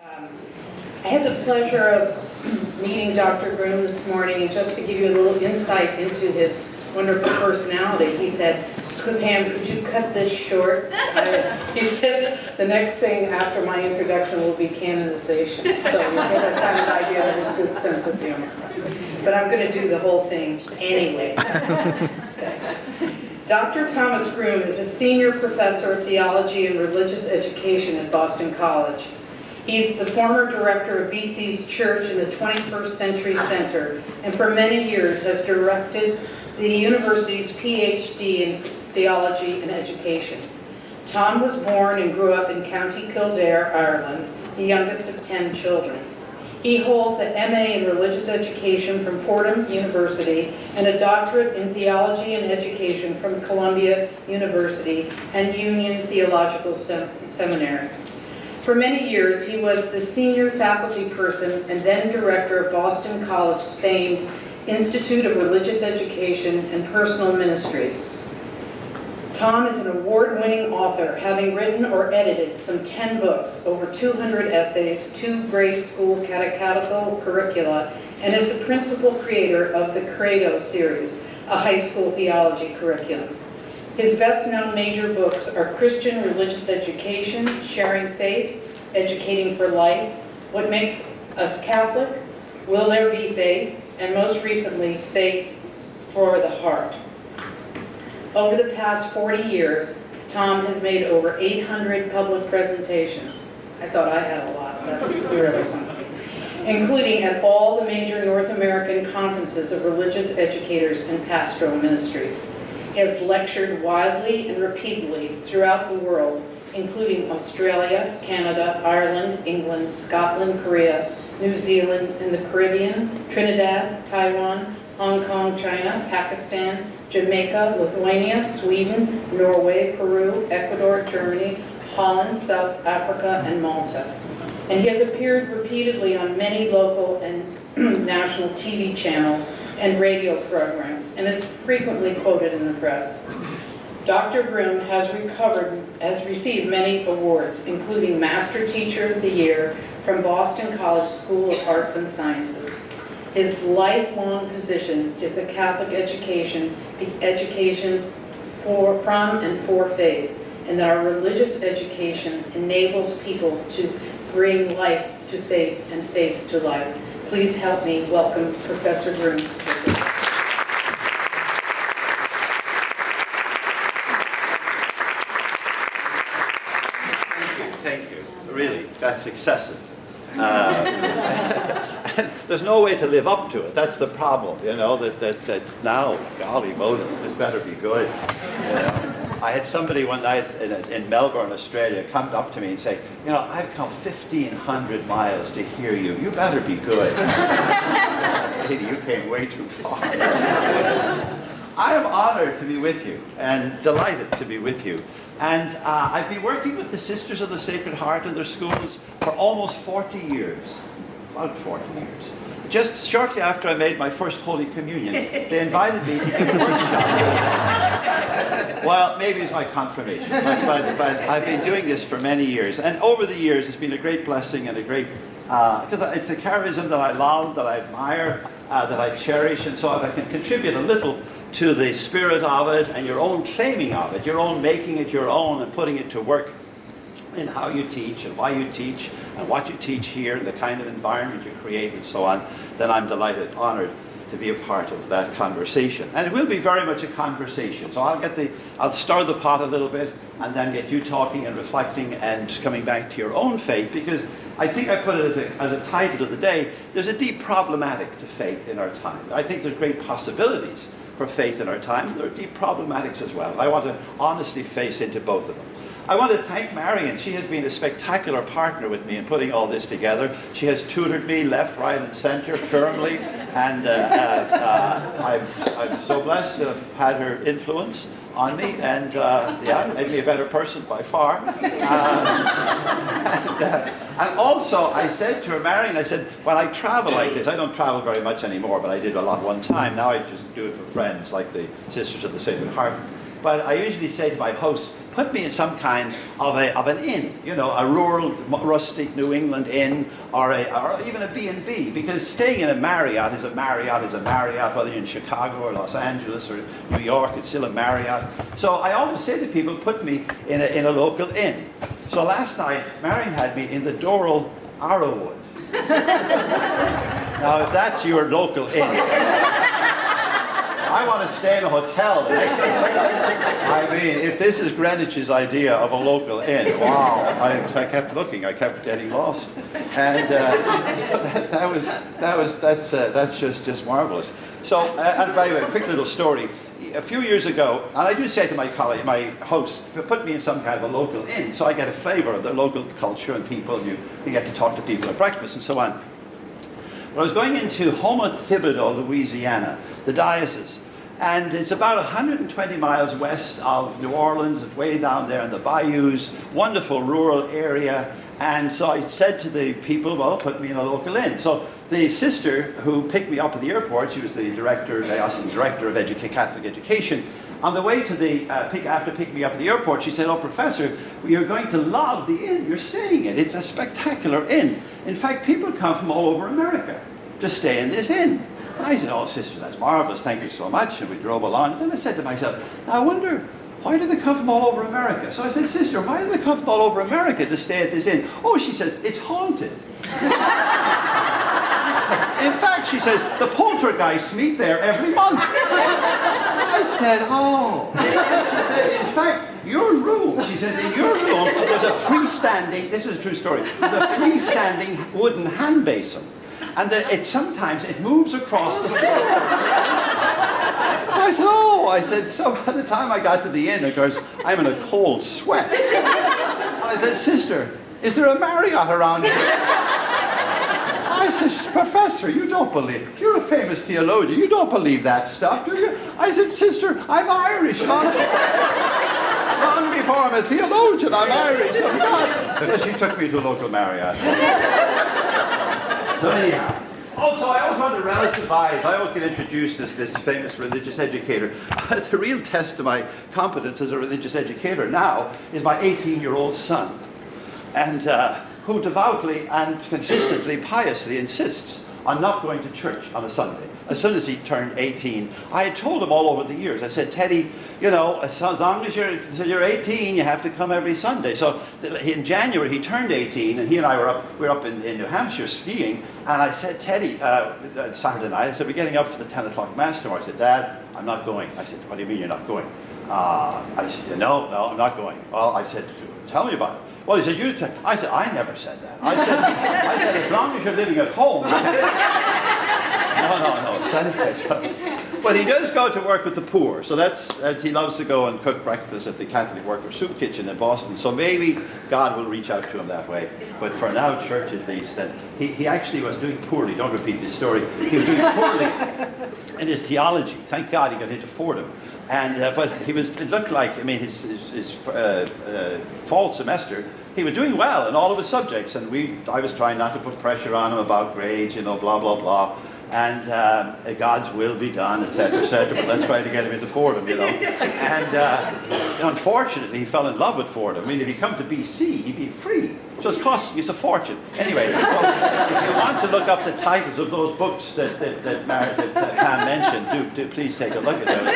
I had the pleasure of meeting Dr. Groome this morning, and just to give you a little insight into his wonderful personality, he said, Pam, could you cut this short? He said the next thing after my introduction will be canonization. So you get a kind of idea of his good sense of humor. But I'm going to do the whole thing anyway. Okay. Dr. Thomas Groome is a senior professor of theology and religious education at Boston College. He's the former director of BC's Church in the 21st Century Center, and for many years has directed the university's PhD in theology and education. Tom was born and grew up in County Kildare, Ireland, the youngest of 10 children. He holds an MA in religious education from Fordham University and a doctorate in theology and education from Columbia University and Union Theological Seminary. For many years, he was the senior faculty person and then director of Boston College's famed Institute of Religious Education and Personal Ministry. Tom is an award-winning author, having written or edited some 10 books, over 200 essays, 2 grade school catechetical curricula, and is the principal creator of the Credo series, a high school theology curriculum. His best-known major books are Christian Religious Education, Sharing Faith, Educating for Life, What Makes Us Catholic, Will There Be Faith, and most recently, Faith for the Heart. Over the past 40 years, Tom has made over 800 public presentations. I thought I had a lot, that's really something. Including at all the major North American conferences of religious educators and pastoral ministries. He has lectured widely and repeatedly throughout the world, including Australia, Canada, Ireland, England, Scotland, Korea, New Zealand, and the Caribbean, Trinidad, Taiwan, Hong Kong, China, Pakistan, Jamaica, Lithuania, Sweden, Norway, Peru, Ecuador, Germany, Holland, South Africa, and Malta. And he has appeared repeatedly on many local and national TV channels and radio programs, and is frequently quoted in the press. Dr. Groome has received many awards, including Master Teacher of the Year from Boston College School of Arts and Sciences. His lifelong position is the Catholic education from and for faith, and that our religious education enables people to bring life to faith and faith to life. Please help me welcome Professor Groome to speak. Thank you. Really, that's excessive. There's no way to live up to it. That's the problem, you know, that's now, golly motive, this better be good. You know? I had somebody one night in Melbourne, Australia, come up to me and say, you know, I've come 1,500 miles to hear you. You better be good. Lady, you came way too far. I am honored to be with you and delighted to be with you. And I've been working with the Sisters of the Sacred Heart in their schools for almost 40 years. About 40 years. Just shortly after I made my first Holy Communion, they invited me to give a workshop. Well, maybe it's my confirmation, but I've been doing this for many years. And over the years, it's been a great blessing and a great, because it's a charism that I love, that I admire, that I cherish, and so if I can contribute a little to the spirit of it and your own claiming of it, your own making it your own and putting it to work in how you teach and why you teach and what you teach here and the kind of environment you create and so on, then I'm delighted, honored to be a part of that conversation. And it will be very much a conversation. So I'll stir the pot a little bit and then get you talking and reflecting and coming back to your own faith, because I think I put it as a title of the day, there's a deep problematic to faith in our time. I think there's great possibilities for faith in our time, and there are deep problematics as well. I want to honestly face into both of them. I want to thank Marion. She has been a spectacular partner with me in putting all this together. She has tutored me left, right, and center firmly, and I'm so blessed to have had her influence on me, and yeah, made me a better person by far. And also, I said to her, Marion, I said, when I travel like this, I don't travel very much anymore, but I did a lot one time. Now I just do it for friends like the Sisters of the Sacred Heart. but I usually say to my host, put me in some kind of an inn, you know, a rural, rustic New England inn, or even a B&B, because staying in a Marriott is a Marriott is a Marriott, whether you're in Chicago or Los Angeles or New York, it's still a Marriott. So I always say to people, put me in a local inn. So last night, Marion had me in the Doral Arrowwood. Now, if that's your local inn, I want to stay in a hotel the next day. I mean, if this is Greenwich's idea of a local inn, wow! I kept looking, I kept getting lost, and that's just marvelous. So, and by the way, a quick little story. A few years ago, and I do say to my colleague, my host, put me in some kind of a local inn, so I get a flavour of the local culture and people. You get to talk to people at breakfast and so on. But I was going into Houma Thibodeau, Louisiana, the diocese, and it's about 120 miles west of New Orleans. It's way down there in the bayous, wonderful rural area. And so I said to the people, well, put me in a local inn. So the sister who picked me up at the airport, she was the director of Catholic education. On the way to the after picking me up at the airport, she said, "Oh, Professor, you're going to love the inn you're staying in. It's a spectacular inn. In fact, people come from all over America to stay in this inn." I said, "Oh, sister, that's marvelous. Thank you so much." And we drove along. And then I said to myself, "I wonder, why do they come from all over America?" So I said, "Sister, why do they come from all over America to stay at this inn?" "Oh," she says, "it's haunted." In fact, she says, "the poltergeists meet there every month." I said, "Oh." She said, "In fact, your room," she said, "in your room, there's a freestanding," this is a true story, "there's a freestanding wooden hand basin. And sometimes it moves across the floor." I said, "Oh," I said, so by the time I got to the inn, of course, I'm in a cold sweat. And I said, "Sister, is there a Marriott around here?" I said, "Professor, you don't believe, you're a famous theologian, you don't believe that stuff, do you?" I said, "Sister, I'm Irish, long before I'm a theologian, I'm Irish." So she took me to a local Marriott. So anyhow, also I always want to relativize, I always get introduced as this famous religious educator. The real test of my competence as a religious educator now is my 18-year-old son, and who devoutly and consistently, piously insists on not going to church on a Sunday. As soon as he turned 18, I had told him all over the years, I said, "Teddy, you know, as long as you're 18, you have to come every Sunday." So in January, he turned 18, and he and I were up in New Hampshire skiing, and I said, "Teddy," Saturday night, I said, "We're getting up for the 10 o'clock mass tomorrow." I said, "Dad, I'm not going." I said, "What do you mean you're not going?" I said, No, I'm not going." "Well," I said, "Tell me about it." "Well," he said, "You said." I said, "I never said that." I said, "As long as you're living at home." No. But he does go to work with the poor. So he loves to go and cook breakfast at the Catholic Worker Soup Kitchen in Boston. So maybe God will reach out to him that way. But for now, church at least. And he actually was doing poorly. Don't repeat this story. He was doing poorly in his theology. Thank God he got into Fordham. And but it looked like, I mean, his fall semester, he was doing well in all of his subjects, and I was trying not to put pressure on him about grades, you know, blah blah blah, and God's will be done, etc., etc. But let's try to get him into Fordham, you know. And unfortunately, he fell in love with Fordham. I mean, if he come to BC, he'd be free. So it's costing us a fortune. Anyway, so if you want to look up the titles of those books that Pam mentioned, do please take a look at those.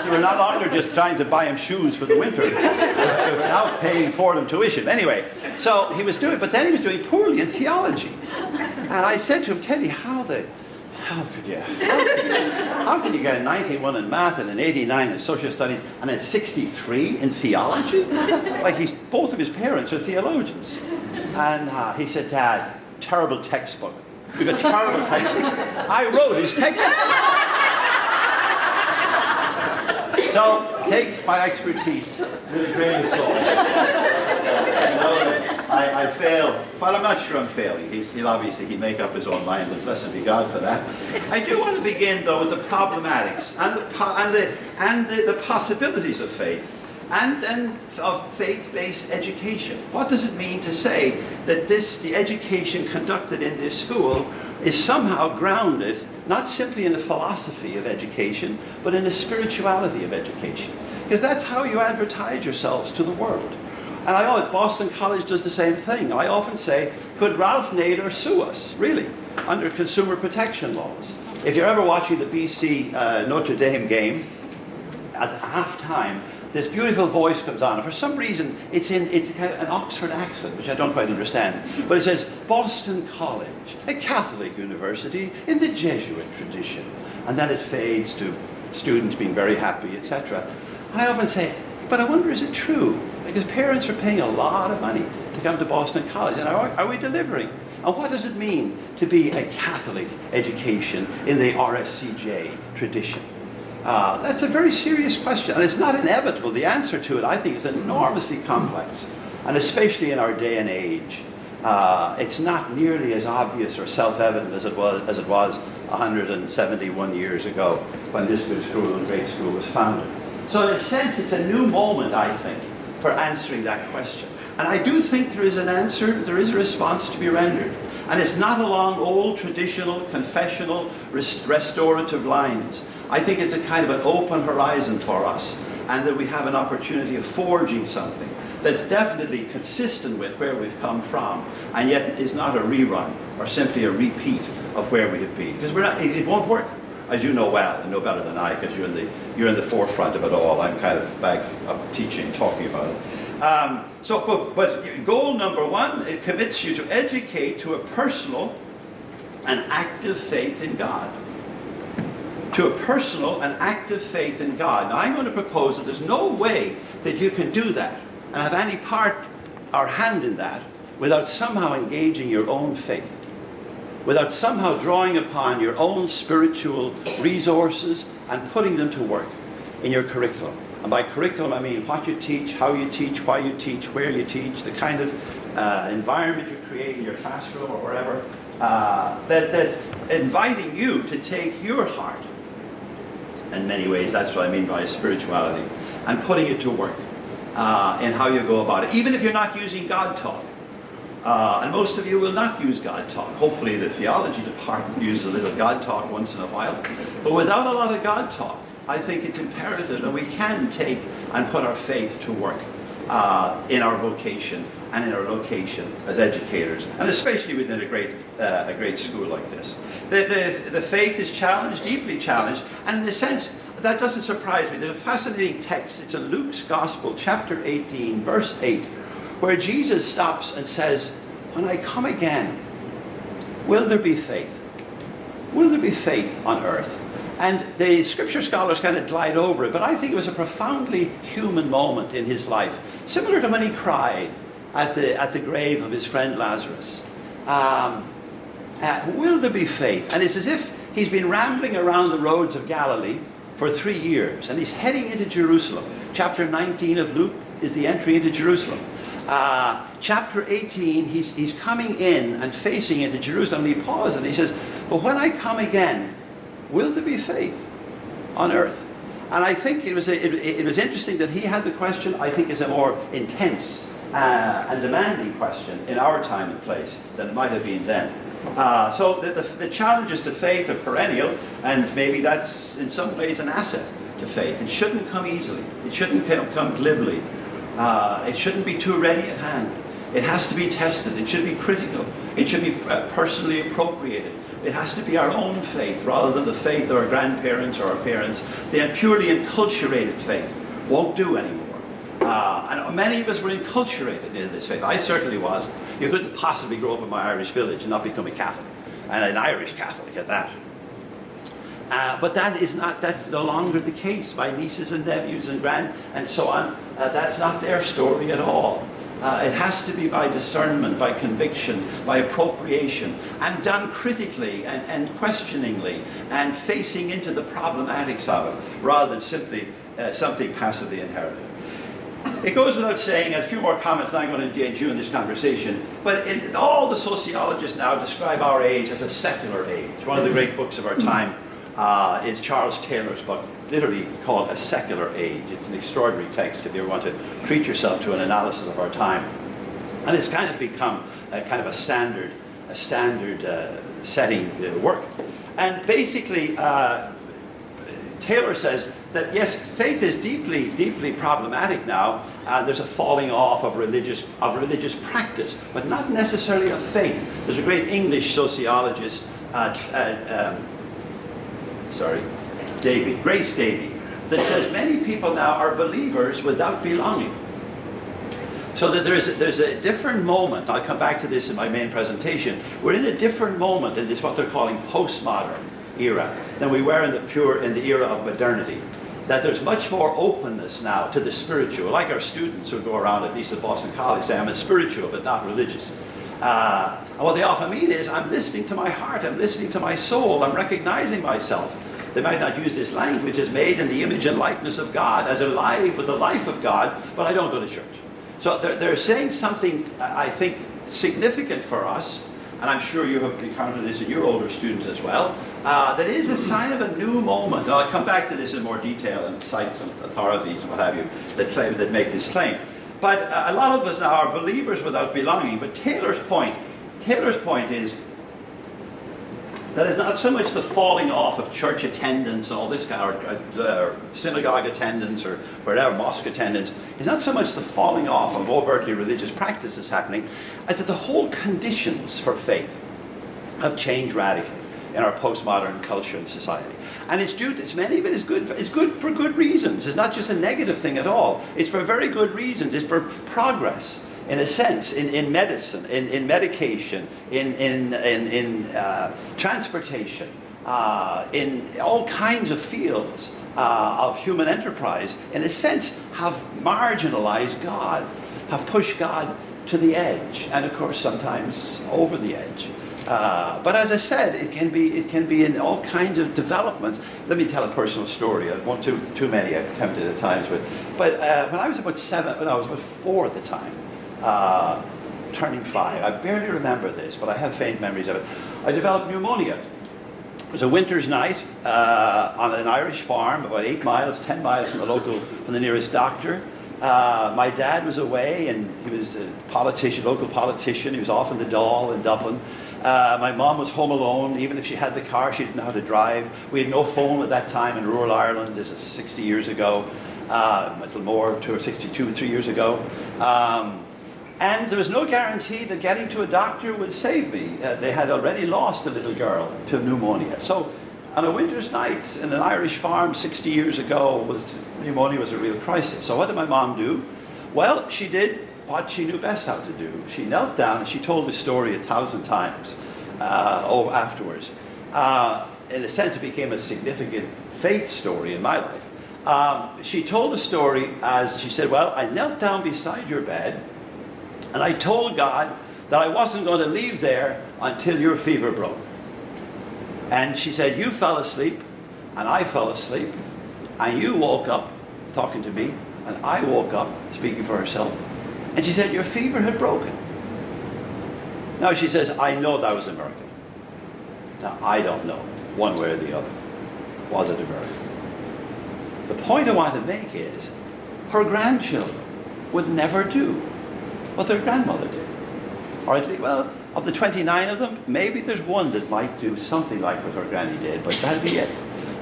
We're no longer just trying to buy him shoes for the winter. We're now paying for them tuition. Anyway, so he was doing, but then he was doing poorly in theology. And I said to him, "Teddy, how can you get a 91 in math and an 89 in social studies and a 63 in theology?" Like both of his parents are theologians. And he said, "Dad, terrible textbook." "We've got terrible textbook." I wrote his textbook. So take my expertise with a grain of salt. I fail, but I'm not sure I'm failing. He'll obviously make up his own mind, and blessed be God for that. I do want to begin though with the problematics and the possibilities of faith and of faith-based education. What does it mean to say that the education conducted in this school is somehow grounded not simply in the philosophy of education, but in the spirituality of education. Because that's how you advertise yourselves to the world. And I know Boston College does the same thing. I often say, could Ralph Nader sue us, really, under consumer protection laws? If you're ever watching the BC Notre Dame game, at halftime, this beautiful voice comes on, and for some reason it's kind of an Oxford accent, which I don't quite understand. But it says, Boston College, a Catholic university in the Jesuit tradition. And then it fades to students being very happy, etc. And I often say, but I wonder, is it true? Because parents are paying a lot of money to come to Boston College. And are we delivering? And what does it mean to be a Catholic education in the RSCJ tradition? That's a very serious question, and it's not inevitable. The answer to it, I think, is enormously complex, and especially in our day and age, it's not nearly as obvious or self-evident as it was 171 years ago when this good school and great school was founded. So in a sense, it's a new moment, I think, for answering that question. And I do think there is an answer, there is a response to be rendered. And it's not along old traditional, confessional, restorative lines. I think it's a kind of an open horizon for us, and that we have an opportunity of forging something that's definitely consistent with where we've come from, and yet is not a rerun or simply a repeat of where we have been. Because it won't work, as you know well, and know better than I, because you're in the forefront of it all. I'm kind of back up teaching, talking about it. But goal number one, it commits you to educate to a personal and active faith in God. To a personal and active faith in God. Now, I'm going to propose that there's no way that you can do that and have any part or hand in that without somehow engaging your own faith, without somehow drawing upon your own spiritual resources and putting them to work in your curriculum. And by curriculum, I mean what you teach, how you teach, why you teach, where you teach, the kind of environment you create in your classroom or wherever, that inviting you to take your heart, in many ways, that's what I mean by spirituality, and putting it to work in how you go about it, even if you're not using God talk. And most of you will not use God talk. Hopefully the theology department uses a little God talk once in a while. But without a lot of God talk, I think it's imperative that we can take and put our faith to work in our vocation and in our location as educators, and especially within a great school like this. The faith is challenged, deeply challenged, and in a sense, that doesn't surprise me. There's a fascinating text. It's in Luke's Gospel, chapter 18, verse 8, where Jesus stops and says, when I come again, will there be faith? Will there be faith on earth? And the scripture scholars kind of glide over it, but I think it was a profoundly human moment in his life, similar to when he cried at the grave of his friend Lazarus. Will there be faith? And it's as if he's been rambling around the roads of Galilee for 3 years, and he's heading into Jerusalem. Chapter 19 of Luke is the entry into Jerusalem. Chapter 18, he's coming in and facing into Jerusalem, and he pauses and he says, but when I come again, will there be faith on earth? And I think it was interesting that he had the question. I think is a more intense and demanding question in our time and place than it might have been then. So the challenges to faith are perennial, and maybe that's in some ways an asset to faith. It shouldn't come easily. It shouldn't come glibly. It shouldn't be too ready at hand. It has to be tested. It should be critical. It should be personally appropriated. It has to be our own faith rather than the faith of our grandparents or our parents. The purely enculturated faith won't do anymore. And many of us were enculturated in this faith. I certainly was. You couldn't possibly grow up in my Irish village and not become a Catholic, and an Irish Catholic at that. But that's no longer the case. My nieces and nephews and so on, that's not their story at all. It has to be by discernment, by conviction, by appropriation, and done critically and questioningly, and facing into the problematics of it, rather than simply something passively inherited. It goes without saying, a few more comments, and I'm going to engage you in this conversation, but all the sociologists now describe our age as a secular age. One of the great books of our time is Charles Taylor's book, literally called A Secular Age. It's an extraordinary text if you want to treat yourself to an analysis of our time. And it's kind of become a standard setting work. And basically, Taylor says that yes, faith is deeply, deeply problematic now. There's a falling off of religious practice, but not necessarily of faith. There's a great English sociologist, Grace Davy, that says many people now are believers without belonging. So that there's a different moment. I'll come back to this in my main presentation. We're in a different moment in this what they're calling postmodern era than we were in the era of modernity. That there's much more openness now to the spiritual. Like our students who go around, at least at Boston College, say I'm a spiritual but not religious. And what they often mean is I'm listening to my heart, I'm listening to my soul, I'm recognizing myself. They might not use this language as made in the image and likeness of God, as alive with the life of God, but I don't go to church. So they're saying something, I think, significant for us, and I'm sure you have encountered this in your older students as well, that is a sign of a new moment. I'll come back to this in more detail and cite some authorities and what have you that make this claim. But a lot of us now are believers without belonging. But Taylor's point is that it's not so much the falling off of church attendance and all this kind of synagogue attendance or whatever, mosque attendance. It's not so much the falling off of overtly religious practices happening as that the whole conditions for faith have changed radically in our postmodern culture and society. And many of it is good for good reasons. It's not just a negative thing at all. It's for very good reasons. It's for progress, in a sense, in medicine, in medication, in transportation, in all kinds of fields of human enterprise, in a sense, have marginalized God, have pushed God to the edge, and of course sometimes over the edge. But as I said, it can be in all kinds of developments. Let me tell a personal story. I won't too many. I've attempted at times, but when I was about 4 at the time, turning 5. I barely remember this, but I have faint memories of it. I developed pneumonia. It was a winter's night on an Irish farm, about 10 miles from the nearest doctor. My dad was away, and he was a local politician. He was off in the Dáil in Dublin. My mom was home alone. Even if she had the car, she didn't know how to drive. We had no phone at that time in rural Ireland. This is 60 years ago, a little more, 3 years ago. And there was no guarantee that getting to a doctor would save me. They had already lost a little girl to pneumonia. So on a winter's night in an Irish farm 60 years ago, pneumonia was a real crisis. So what did my mom do? Well, she did what she knew best how to do. She knelt down and she told the story 1,000 times afterwards. In a sense, it became a significant faith story in my life. She told the story as she said, well, I knelt down beside your bed and I told God that I wasn't going to leave there until your fever broke. And she said, you fell asleep and I fell asleep and you woke up talking to me and I woke up speaking for herself. And she said, your fever had broken. Now she says, I know that was a miracle. Now I don't know, one way or the other. Was it a miracle? The point I want to make is, her grandchildren would never do what their grandmother did. Or at least, well, of the 29 of them, maybe there's one that might do something like what her granny did, but that'd be it.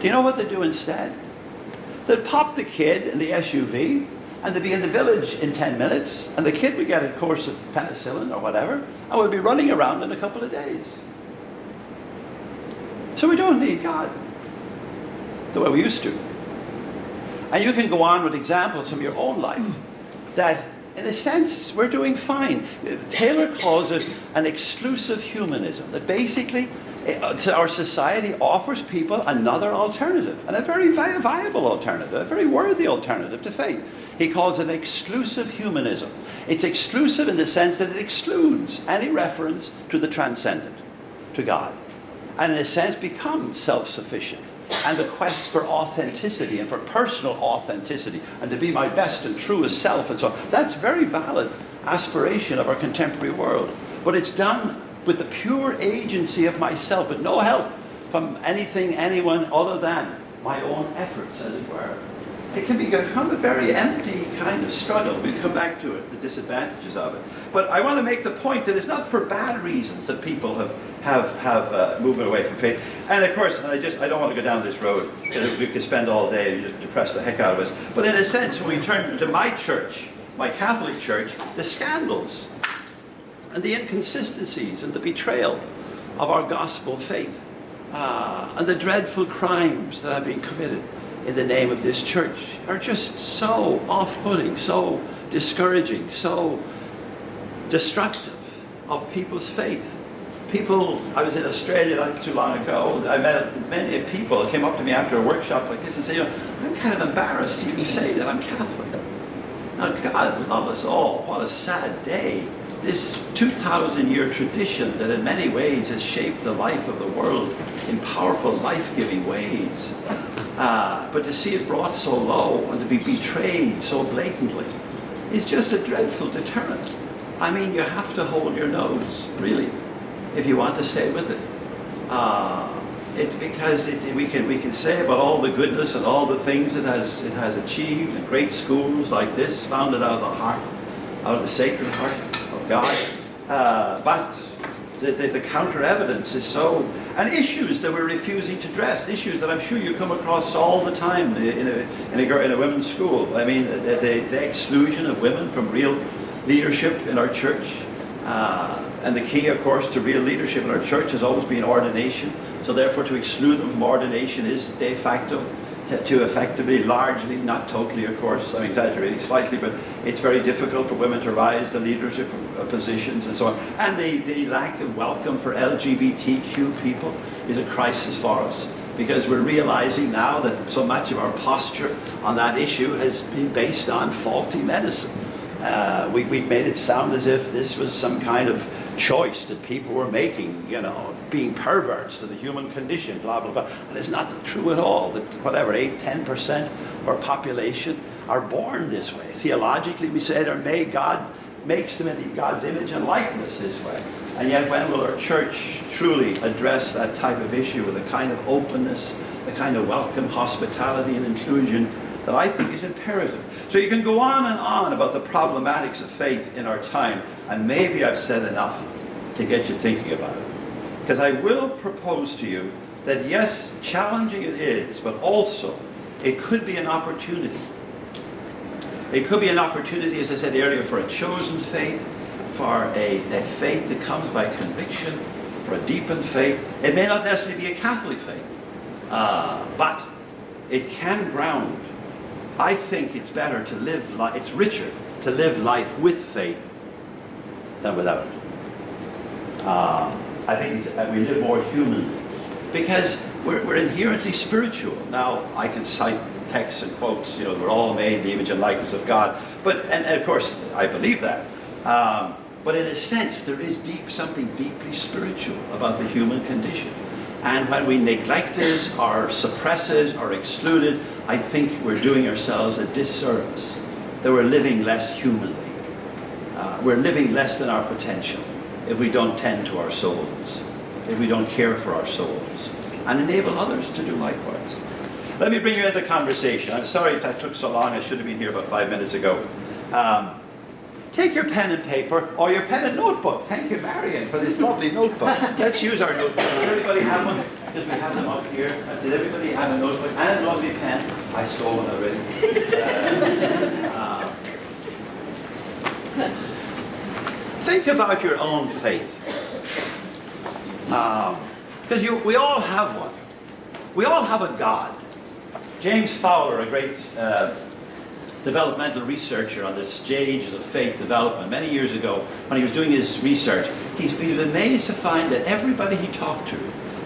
Do you know what they do instead? They'd pop the kid in the SUV, and they'd be in the village in 10 minutes, and the kid would get a course of penicillin or whatever, and would be running around in a couple of days. So we don't need God the way we used to. And you can go on with examples from your own life that, in a sense, we're doing fine. Taylor calls it an exclusive humanism, that basically our society offers people another alternative, and a very viable alternative, a very worthy alternative to faith. He calls it exclusive humanism. It's exclusive in the sense that it excludes any reference to the transcendent, to God, and in a sense becomes self-sufficient. And the quest for authenticity and for personal authenticity and to be my best and truest self and so on. That's very valid aspiration of our contemporary world. But it's done with the pure agency of myself, with no help from anything, anyone other than my own efforts, as it were. it can become a very empty kind of struggle. We'll come back to it, the disadvantages of it. But I want to make the point that it's not for bad reasons that people have moved away from faith. And of course, I don't want to go down this road, because we could spend all day and just depress the heck out of us. But in a sense, when we turn to my church, my Catholic church, the scandals and the inconsistencies and the betrayal of our gospel faith, and the dreadful crimes that have been committed in the name of this church are just so off-putting, so discouraging, so destructive of people's faith. People, I was in Australia not too long ago, I met many people that came up to me after a workshop like this and said, I'm kind of embarrassed to even say that I'm Catholic. Now, God love us all. What a sad day. This 2,000-year tradition that in many ways has shaped the life of the world in powerful, life-giving ways. But to see it brought so low and to be betrayed so blatantly is just a dreadful deterrent. I mean, you have to hold your nose, really, if you want to stay with it. We can say about all the goodness and all the things it has achieved in great schools like this, founded out of the heart, out of the sacred heart of God. But the counter evidence is so, and issues that we're refusing to address, issues that I'm sure you come across all the time in a women's school. I mean, the exclusion of women from real leadership in our church. And the key, of course, to real leadership in our church has always been ordination. So therefore, to exclude them from ordination is de facto, to effectively, largely, not totally, of course, I'm exaggerating slightly, but it's very difficult for women to rise to leadership positions and so on. And the lack of welcome for LGBTQ people is a crisis for us, because we're realizing now that so much of our posture on that issue has been based on faulty medicine. We've made it sound as if this was some kind of choice that people were making, being perverts to the human condition, blah, blah, blah. And it's not true at all. That whatever, 8-10% of our population are born this way. Theologically, we say they're made, God makes them in God's image and likeness this way. And yet when will our church truly address that type of issue with the kind of openness, the kind of welcome, hospitality, and inclusion that I think is imperative? So you can go on and on about the problematics of faith in our time, and maybe I've said enough to get you thinking about it. Because I will propose to you that yes, challenging it is, but also it could be an opportunity. It could be an opportunity, as I said earlier, for a chosen faith, for a faith that comes by conviction, for a deepened faith. It may not necessarily be a Catholic faith, but it can ground. I think it's better to live life, it's richer to live life with faith than without it. I think we live more humanly because we're inherently spiritual. Now, I can cite texts and quotes, we're all made in the image and likeness of God, and of course, I believe that. But in a sense, there is something deeply spiritual about the human condition. And when we neglect it, or suppress it, or exclude it, I think we're doing ourselves a disservice, that we're living less humanly. We're living less than our potential if we don't tend to our souls, if we don't care for our souls, and enable others to do likewise. Let me bring you into the conversation. I'm sorry that took so long. I should have been here about 5 minutes ago. Take your pen and paper, or your pen and notebook. Thank you, Marion, for this lovely notebook. Let's use our notebook. Does everybody have one? Because we have them up here. Did everybody have a notebook and a lovely pen? I stole one already. Think about your own faith. Because we all have one. We all have a God. James Fowler, a great developmental researcher on the stages of faith development, many years ago, when he was doing his research, he was amazed to find that everybody he talked to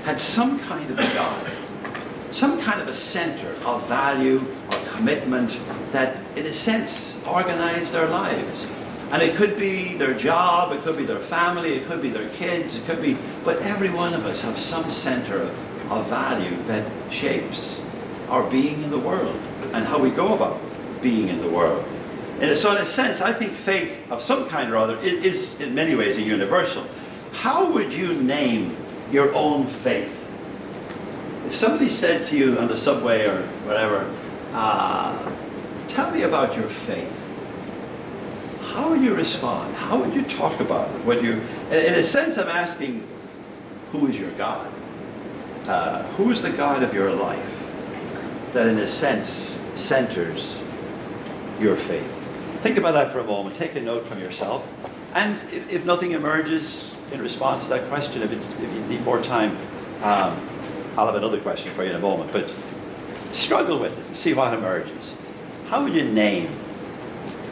had some kind of a God, some kind of a center of value or commitment that, in a sense, organized their lives. And it could be their job, it could be their family, it could be their kids, it could be, but every one of us have some center of value that shapes our being in the world and how we go about being in the world. And so in a sense, I think faith of some kind or other is in many ways a universal. How would you name your own faith? If somebody said to you on the subway or whatever, tell me about your faith. How would you respond? How would you talk about it? Would you, in a sense, I'm asking, who is your God? Who is the God of your life that, in a sense, centers your faith? Think about that for a moment. Take a note from yourself. And if nothing emerges in response to that question, if you need more time, I'll have another question for you in a moment. But struggle with it. See what emerges. How would you name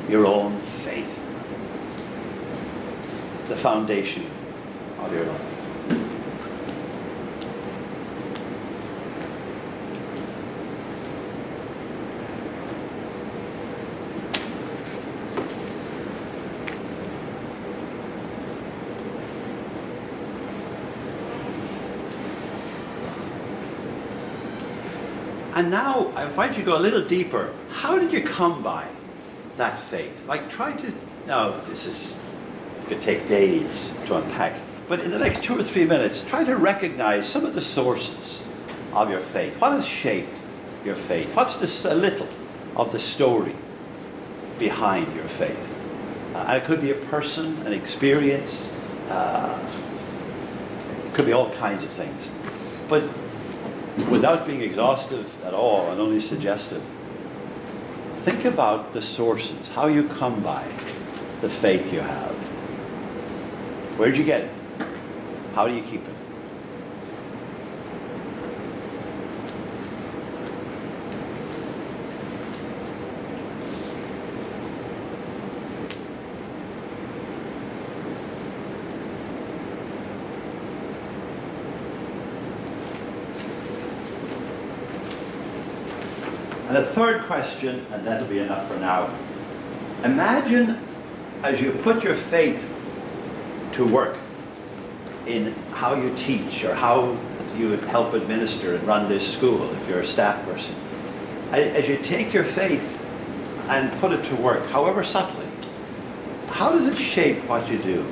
your own faith? The foundation of your life. And now I invite you to go a little deeper. How did you come by that faith? Like, try to, now this is, it could take days to unpack, but in the next 2 or 3 minutes, try to recognize some of the sources of your faith. What has shaped your faith? What's a little of the story behind your faith? And it could be a person, an experience, it could be all kinds of things. But without being exhaustive at all and only suggestive, think about the sources, how you come by the faith you have. Where'd you get it? How do you keep it? And a third question, and that'll be enough for now. Imagine as you put your faith to work in how you teach or how you help administer and run this school if you're a staff person. As you take your faith and put it to work, however subtly, how does it shape what you do?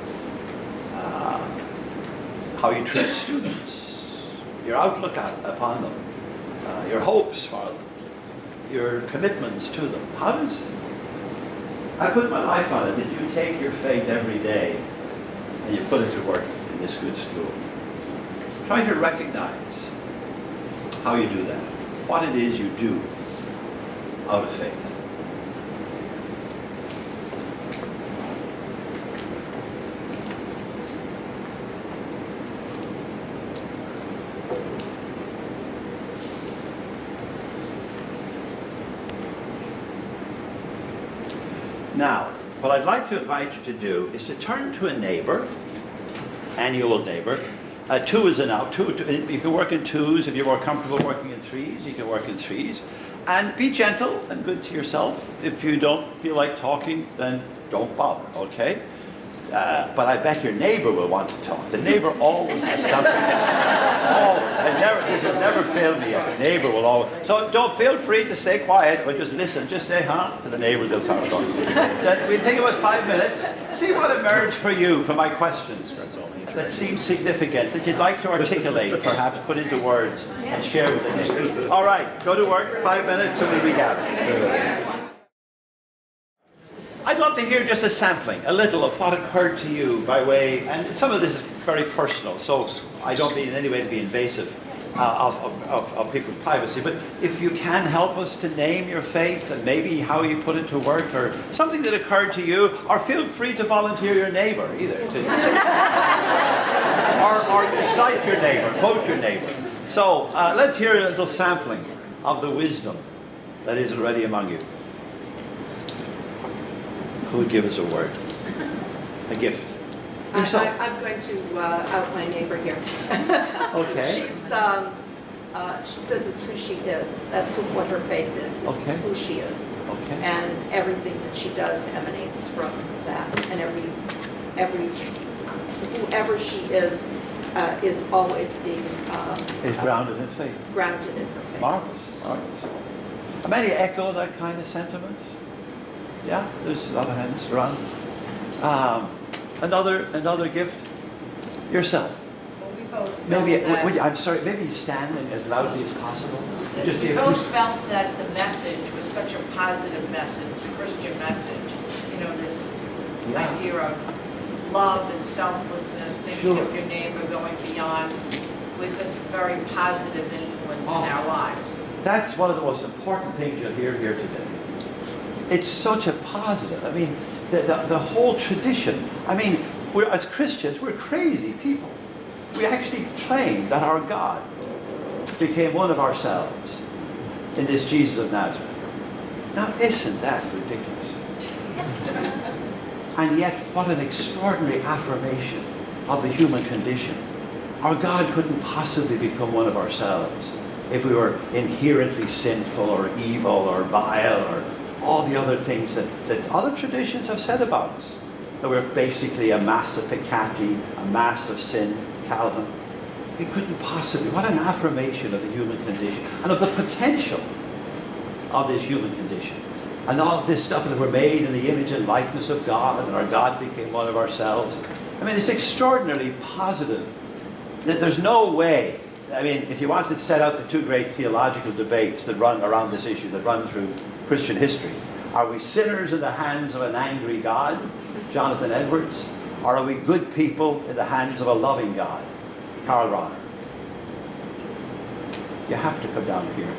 How you treat students, your outlook upon them, your hopes for them, your commitments to them. How does, I put my life on it, that you take your faith every day and you put it to work in this good school. Try to recognize how you do that, what it is you do out of faith. Now, what I'd like to invite you to do is to turn to a neighbor, any old neighbor. Two is enough. You can work in twos. If you're more comfortable working in threes, you can work in threes. And be gentle and good to yourself. If you don't feel like talking, then don't bother, okay? But I bet your neighbor will want to talk. The neighbor always has something. This has never failed me yet. The neighbor will always. So don't feel free to stay quiet or just listen. Just say, huh? To the neighbor, they'll start talking. So we'll take about 5 minutes. See what emerged for you from my questions that seems significant, that you'd like to articulate, perhaps put into words and share with the neighbor. All right, go to work. 5 minutes and we'll regather. I'd love to hear just a sampling, a little of what occurred to you by way, and some of this is very personal, so I don't mean in any way to be invasive of people's privacy, but if you can help us to name your faith and maybe how you put it to work or something that occurred to you, or feel free to volunteer your neighbor either. Or cite your neighbor, quote your neighbor. So let's hear a little sampling of the wisdom that is already among you. Who would give us a word? A gift? Yourself. I'm going to out my neighbor here. Okay. She says it's who she is. That's what her faith is. It's Okay. who she is. Okay. And everything that she does emanates from that. And whoever she is always being Is grounded in faith. grounded in her faith. Marvelous, marvelous. Many echo that kind of sentiment. Yeah, there's a lot of hands around. Another gift? Yourself. Well, we both Maybe, felt that- I'm sorry, maybe stand as loudly as possible. Just We both felt that the message was such a positive message, a Christian message. You know, this idea of love and selflessness, thinking of your neighbor, going beyond, was just a very positive influence in our lives. That's one of the most important things you'll hear here today. It's such a positive. I mean, the whole tradition. I mean, as Christians, we're crazy people. We actually claim that our God became one of ourselves in this Jesus of Nazareth. Now, isn't that ridiculous? And yet, what an extraordinary affirmation of the human condition. Our God couldn't possibly become one of ourselves if we were inherently sinful or evil or vile or all the other things that other traditions have said about us. That we're basically a mass of peccati, a mass of sin, Calvin. He couldn't possibly. What an affirmation of the human condition and of the potential of this human condition. And all this stuff that we're made in the image and likeness of God, and our God became one of ourselves. I mean, it's extraordinarily positive. That there's no way. I mean, if you want to set out the two great theological debates that run around this issue, that run through Christian history, are we sinners in the hands of an angry God, Jonathan Edwards, or are we good people in the hands of a loving God, Karl Rahner? You have to come down here.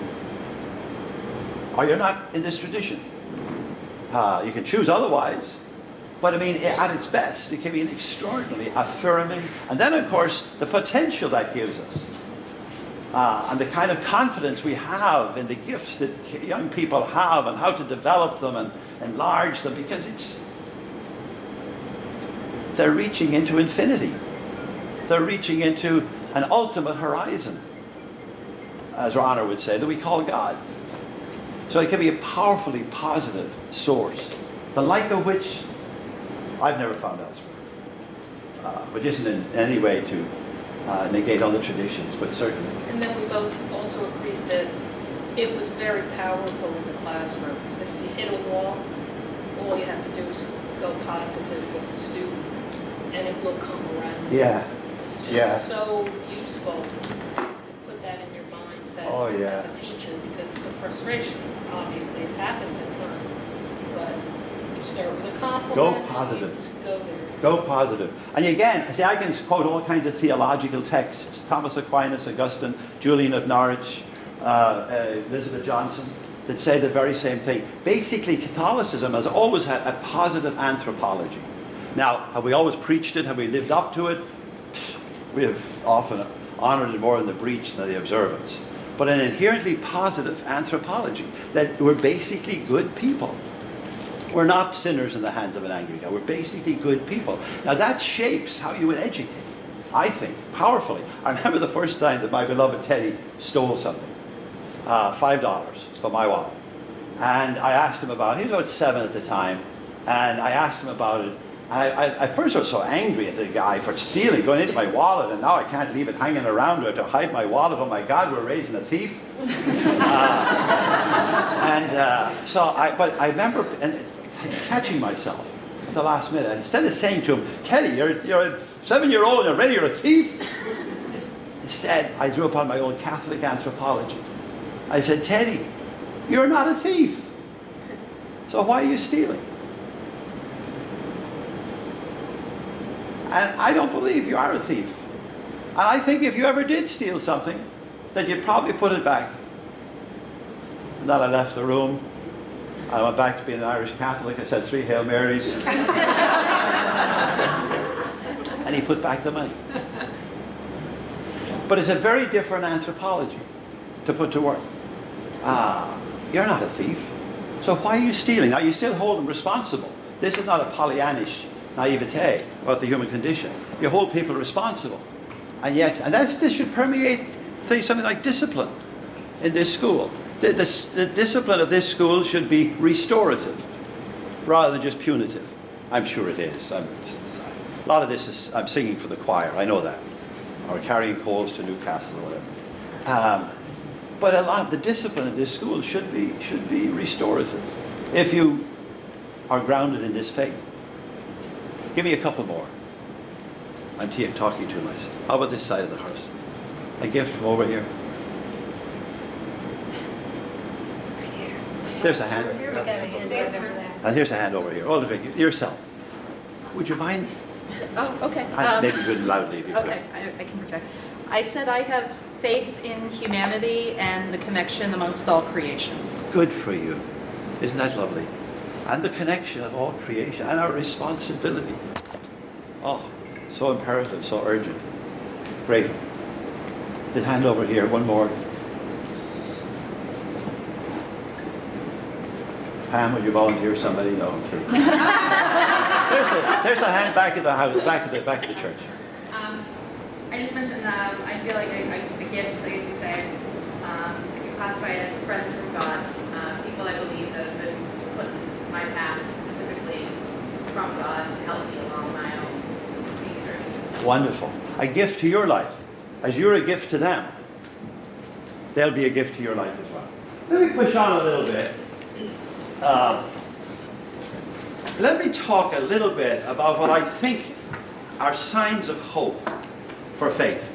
Or you're not in this tradition. You can choose otherwise. But I mean, at its best, it can be an extraordinarily affirming. And then, of course, the potential that gives us. And the kind of confidence we have in the gifts that young people have and how to develop them and enlarge them. Because they're reaching into infinity. They're reaching into an ultimate horizon, as Rahner would say, that we call God. So it can be a powerfully positive source, the like of which I've never found elsewhere, which isn't in any way to negate other traditions, but certainly. And then we both also agreed that it was very powerful in the classroom, that if you hit a wall, all you have to do is go positive with the student, and it will come around. Yeah. It's just so useful to put that in your mindset as a teacher, because the frustration, obviously, it happens at times, but you start with a compliment. Go positive. And you just go there. Go positive. And again, see, I can quote all kinds of theological texts. Thomas Aquinas, Augustine, Julian of Norwich, Elizabeth Johnson, that say the very same thing. Basically, Catholicism has always had a positive anthropology. Now, have we always preached it? Have we lived up to it? We have often honored it more in the breach than the observance. But an inherently positive anthropology, that we're basically good people. We're not sinners in the hands of an angry God. We're basically good people. Now that shapes how you would educate, I think, powerfully. I remember the first time that my beloved Teddy stole something, $5 from my wallet. And I asked him about it. He was about 7 at the time. And I asked him about it. I first was so angry at the guy for stealing, going into my wallet, and now I can't leave it hanging around to hide my wallet. Oh my God, we're raising a thief. But I remember catching myself at the last minute. Instead of saying to him, Teddy, you're a 7-year-old and already you're a thief. Instead, I drew upon my own Catholic anthropology. I said, Teddy, you're not a thief. So why are you stealing? And I don't believe you are a thief. And I think if you ever did steal something, then you'd probably put it back. And then I left the room. I went back to being an Irish Catholic. I said 3 Hail Marys. And he put back the money. But it's a very different anthropology to put to work. You're not a thief. So why are you stealing? Now you still hold them responsible. This is not a Pollyannish naivete about the human condition. You hold people responsible. And yet, this should permeate something like discipline in this school. The discipline of this school should be restorative rather than just punitive. I'm sure it is. A lot of this is, I'm singing for the choir, I know that. Or carrying coals to Newcastle or whatever. But a lot of the discipline of this school should be restorative if you are grounded in this faith. Give me a couple more. I'm talking to myself. How about this side of the house? A gift from over here. There's a hand. Here we got a hand right over there. And here's a hand over here. Oh, look at yourself. Would you mind? Oh, okay. Maybe good and loudly if you could. Okay, I can project. I said I have faith in humanity and the connection amongst all creation. Good for you. Isn't that lovely? And the connection of all creation and our responsibility. Oh, so imperative, so urgent. Great. The hand over here, one more. Pam, would you volunteer somebody? No, I'm kidding. there's a hand back of the house, back of the church. I just mentioned I feel like the gifts, I guess you'd say, I can classify it as friends from God, people I believe that have been put in my path specifically from God to help me along my own faith journey. Wonderful. A gift to your life. As you're a gift to them, they'll be a gift to your life as well. Let me push on a little bit. Let me talk a little bit about what I think are signs of hope for faith.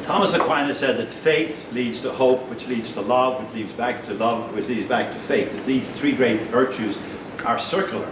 Thomas Aquinas said that faith leads to hope, which leads to love, which leads back to love, which leads back to faith. That these three great virtues are circular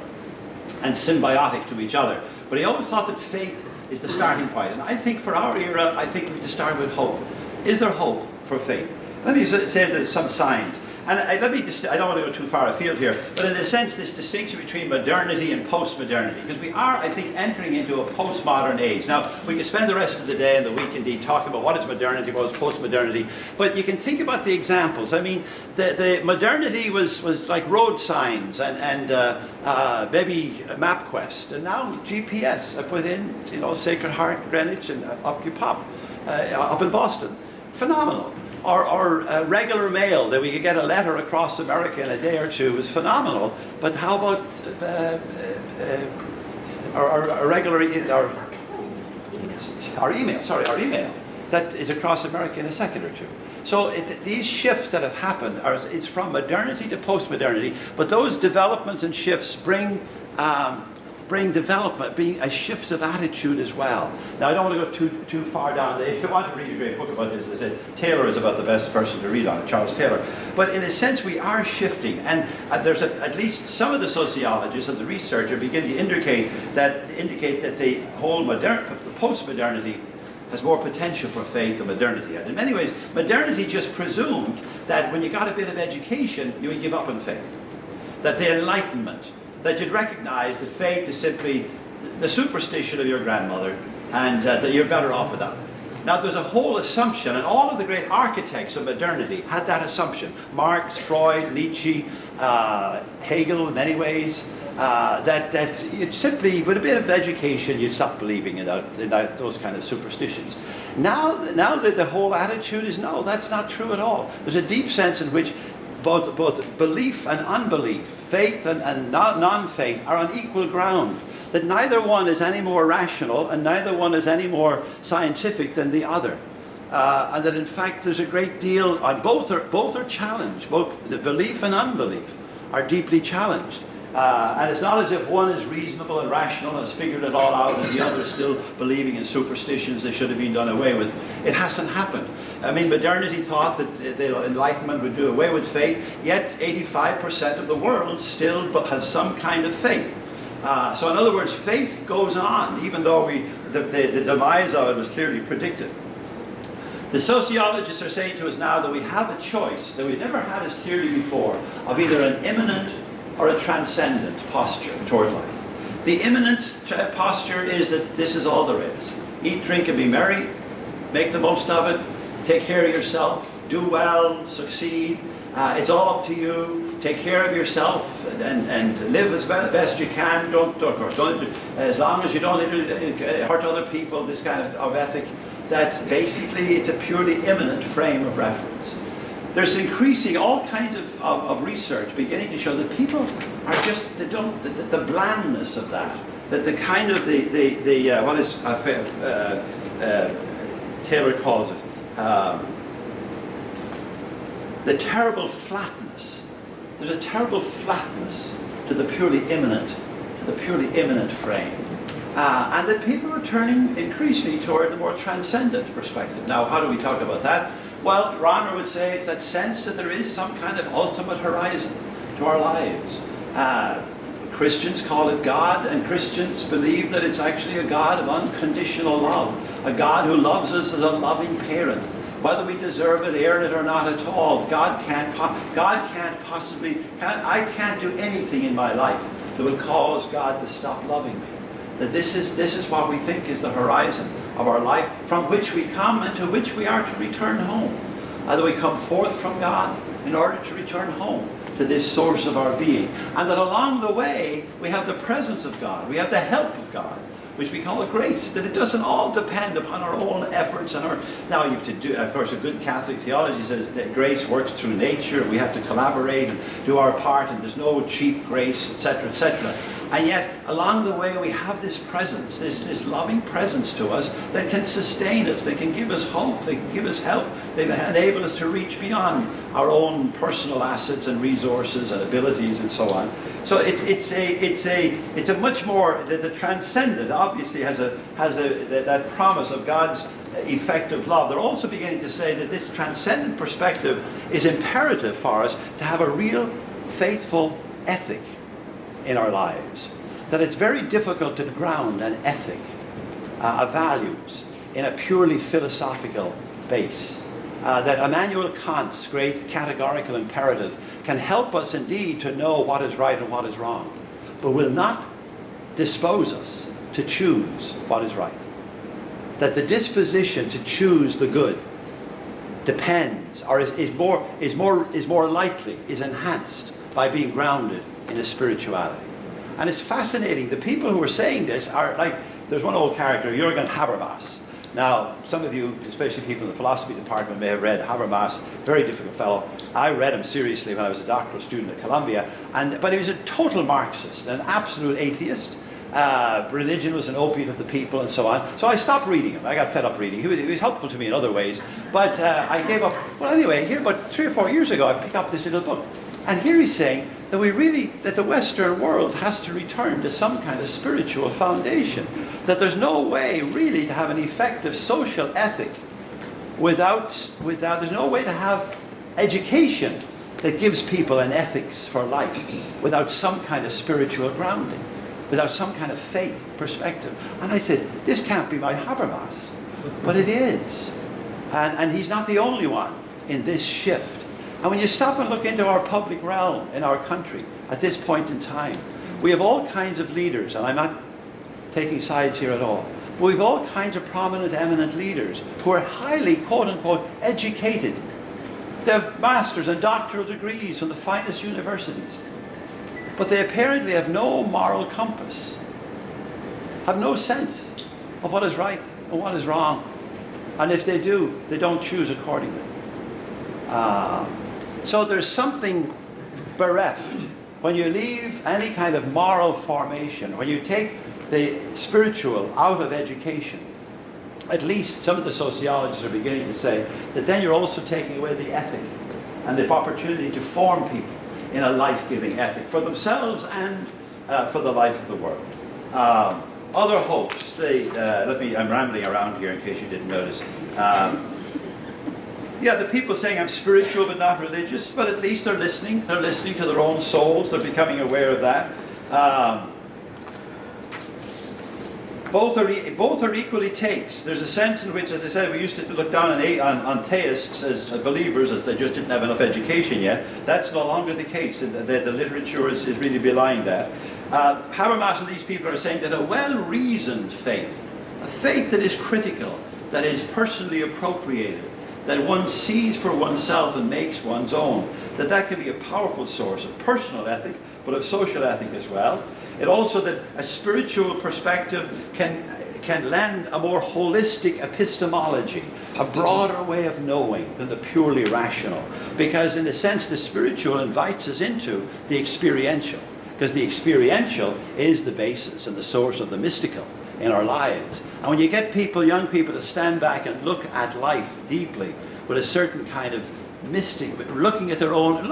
and symbiotic to each other. But he always thought that faith is the starting point. And I think for our era, I think we have to start with hope. Is there hope for faith? Let me say there's some signs. And I don't want to go too far afield here, but in a sense, this distinction between modernity and post-modernity, because we are, I think, entering into a postmodern age. Now, we could spend the rest of the day and the week indeed talking about what is modernity, what is post-modernity, but you can think about the examples. I mean, the modernity was like road signs and maybe MapQuest, and now GPS. I put in, Sacred Heart, Greenwich, and up you pop, up in Boston. Phenomenal. Or regular mail, that we could get a letter across America in a day or two, was phenomenal. But how about our email that is across America in a second or two? So these shifts that have happened, it's from modernity to post-modernity, but those developments and shifts bring development, being a shift of attitude as well. Now, I don't want to go too far down. If you want to read a great book about this, I said Taylor is about the best person to read on it, Charles Taylor. But in a sense, we are shifting, and there's at least some of the sociologists and the research are beginning to indicate that the whole the post-modernity has more potential for faith than modernity had. In many ways, modernity just presumed that when you got a bit of education, you would give up on faith. That the Enlightenment, that you'd recognize that faith is simply the superstition of your grandmother, and that you're better off without it. Now, there's a whole assumption, and all of the great architects of modernity had that assumption. Marx, Freud, Nietzsche, Hegel in many ways, that you'd simply, with a bit of education, you'd stop believing in those kind of superstitions. Now that the whole attitude is, no, that's not true at all. There's a deep sense in which both belief and unbelief, faith and non-faith are on equal ground. That neither one is any more rational and neither one is any more scientific than the other. And that in fact there's a great deal, both are challenged, both the belief and unbelief are deeply challenged. And it's not as if one is reasonable and rational and has figured it all out and the other is still believing in superstitions that should have been done away with. It hasn't happened. I mean, modernity thought that the Enlightenment would do away with faith, yet 85% of the world still has some kind of faith. So in other words, faith goes on, even though the demise of it was clearly predicted. The sociologists are saying to us now that we have a choice that we've never had as clearly before of either an immanent or a transcendent posture toward life. The immanent posture is that this is all there is. Eat, drink, and be merry. Make the most of it. Take care of yourself. Do well. Succeed. It's all up to you. Take care of yourself and live as best you can. Don't as long as you don't hurt other people. This kind of ethic. That basically it's a purely immanent frame of reference. There's increasing all kinds of research beginning to show that people are just the blandness of that the kind of what is Taylor calls it the terrible flatness. There's a terrible flatness to the purely immanent frame, and that people are turning increasingly toward the more transcendent perspective. Now, how do we talk about that? Well, Rahner would say it's that sense that there is some kind of ultimate horizon to our lives. Christians call it God, and Christians believe that it's actually a God of unconditional love, a God who loves us as a loving parent. Whether we deserve it, earn it, or not at all, I can't do anything in my life that will cause God to stop loving me. That this is what we think is the horizon of our life, from which we come and to which we are to return home. That we come forth from God in order to return home to this source of our being. And that along the way, we have the presence of God, we have the help of God, which we call a grace, that it doesn't all depend upon our own efforts and our... Now you have to do, of course, a good Catholic theology says that grace works through nature, we have to collaborate and do our part, and there's no cheap grace, etc., etc. And yet, along the way, we have this presence, this loving presence to us that can sustain us, they can give us hope, they can give us help, they enable us to reach beyond our own personal assets and resources and abilities and so on. So it's a much more, the transcendent obviously has that promise of God's effective love. They're also beginning to say that this transcendent perspective is imperative for us to have a real faithful ethic in our lives. That it's very difficult to ground an ethic of values in a purely philosophical base. That Immanuel Kant's great categorical imperative can help us indeed to know what is right and what is wrong, but will not dispose us to choose what is right. That the disposition to choose the good depends, or is more likely, is enhanced by being grounded in a spirituality. And it's fascinating. The people who are saying this are like, there's one old character, Jürgen Habermas. Now, some of you, especially people in the philosophy department, may have read Habermas, very difficult fellow. I read him seriously when I was a doctoral student at Columbia, but he was a total Marxist, an absolute atheist. Religion was an opiate of the people and so on. So I stopped reading him. I got fed up reading. He was helpful to me in other ways, but I gave up. Well, anyway, here about 3 or 4 years ago, I picked up this little book. And here he's saying that that the Western world has to return to some kind of spiritual foundation. That there's no way really to have an effective social ethic there's no way to have education that gives people an ethics for life without some kind of spiritual grounding, without some kind of faith perspective. And I said, this can't be my Habermas, but it is. And he's not the only one in this shift. And when you stop and look into our public realm in our country at this point in time, we have all kinds of leaders, and I'm not taking sides here at all, but we have all kinds of prominent, eminent leaders who are highly, quote-unquote, educated. They have master's and doctoral degrees from the finest universities. But they apparently have no moral compass, have no sense of what is right and what is wrong. And if they do, they don't choose accordingly. So there's something bereft when you leave any kind of moral formation, when you take the spiritual out of education. At least some of the sociologists are beginning to say that then you're also taking away the ethic and the opportunity to form people in a life-giving ethic for themselves and for the life of the world. Other hopes. I'm rambling around here in case you didn't notice. The people saying I'm spiritual but not religious, but at least they're listening. They're listening to their own souls. They're becoming aware of that. Both are equally takes. There's a sense in which, as I said, we used to look down on theists as believers, as they just didn't have enough education yet. That's no longer the case. The literature is really belying that. Habermas and these people are saying that a well-reasoned faith, a faith that is critical, that is personally appropriated, that one sees for oneself and makes one's own, that can be a powerful source of personal ethic, but of social ethic as well. It also that a spiritual perspective can lend a more holistic epistemology, a broader way of knowing than the purely rational. Because in a sense, the spiritual invites us into the experiential, because the experiential is the basis and the source of the mystical in our lives. And when you get young people to stand back and look at life deeply with a certain kind of mystic, looking at their own,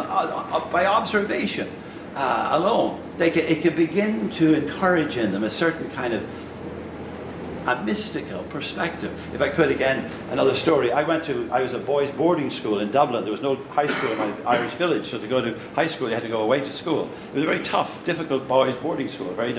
by observation alone, it can begin to encourage in them a certain kind of a mystical perspective. If I could, again, another story. I was a boys' boarding school in Dublin. There was no high school in my Irish village, so to go to high school, you had to go away to school. It was a very tough, difficult boys' boarding school, very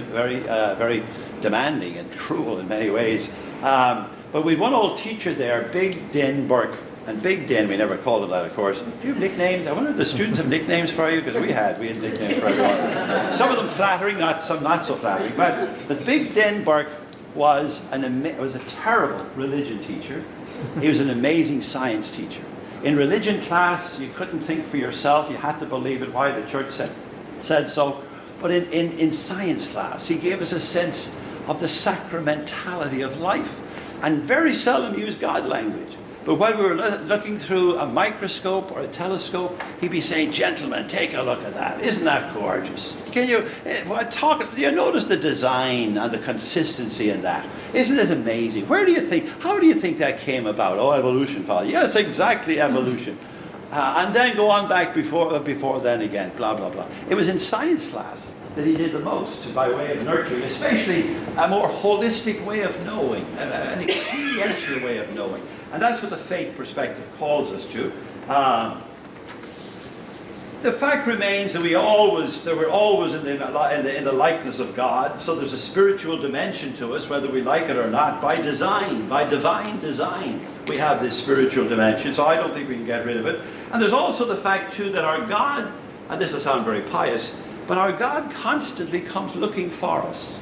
demanding and cruel in many ways. But we had one old teacher there, Big Din Burke. And Big Din, we never called him that, of course. Do you have nicknames? I wonder if the students have nicknames for you, because we had nicknames for everyone. Some of them flattering, some not so flattering. But Big Din Burke was a terrible religion teacher. He was an amazing science teacher. In religion class, you couldn't think for yourself. You had to believe it. Why? The church said so. But in science class, he gave us a sense of the sacramentality of life, and very seldom used God language. But when we were looking through a microscope or a telescope, he'd be saying, "Gentlemen, take a look at that. Isn't that gorgeous? Can you you notice the design and the consistency in that? Isn't it amazing? How do you think that came about? Oh, evolution, Father. Yes, exactly, evolution. And then go on back before then again, blah, blah, blah." It was in science class that he did the most by way of nurturing, especially a more holistic way of knowing, an experiential way of knowing. And that's what the faith perspective calls us to. The fact remains that we're always in the likeness of God, so there's a spiritual dimension to us, whether we like it or not. By design, by divine design, we have this spiritual dimension, so I don't think we can get rid of it. And there's also the fact, too, that our God, and this will sound very pious, but our God constantly comes looking for us.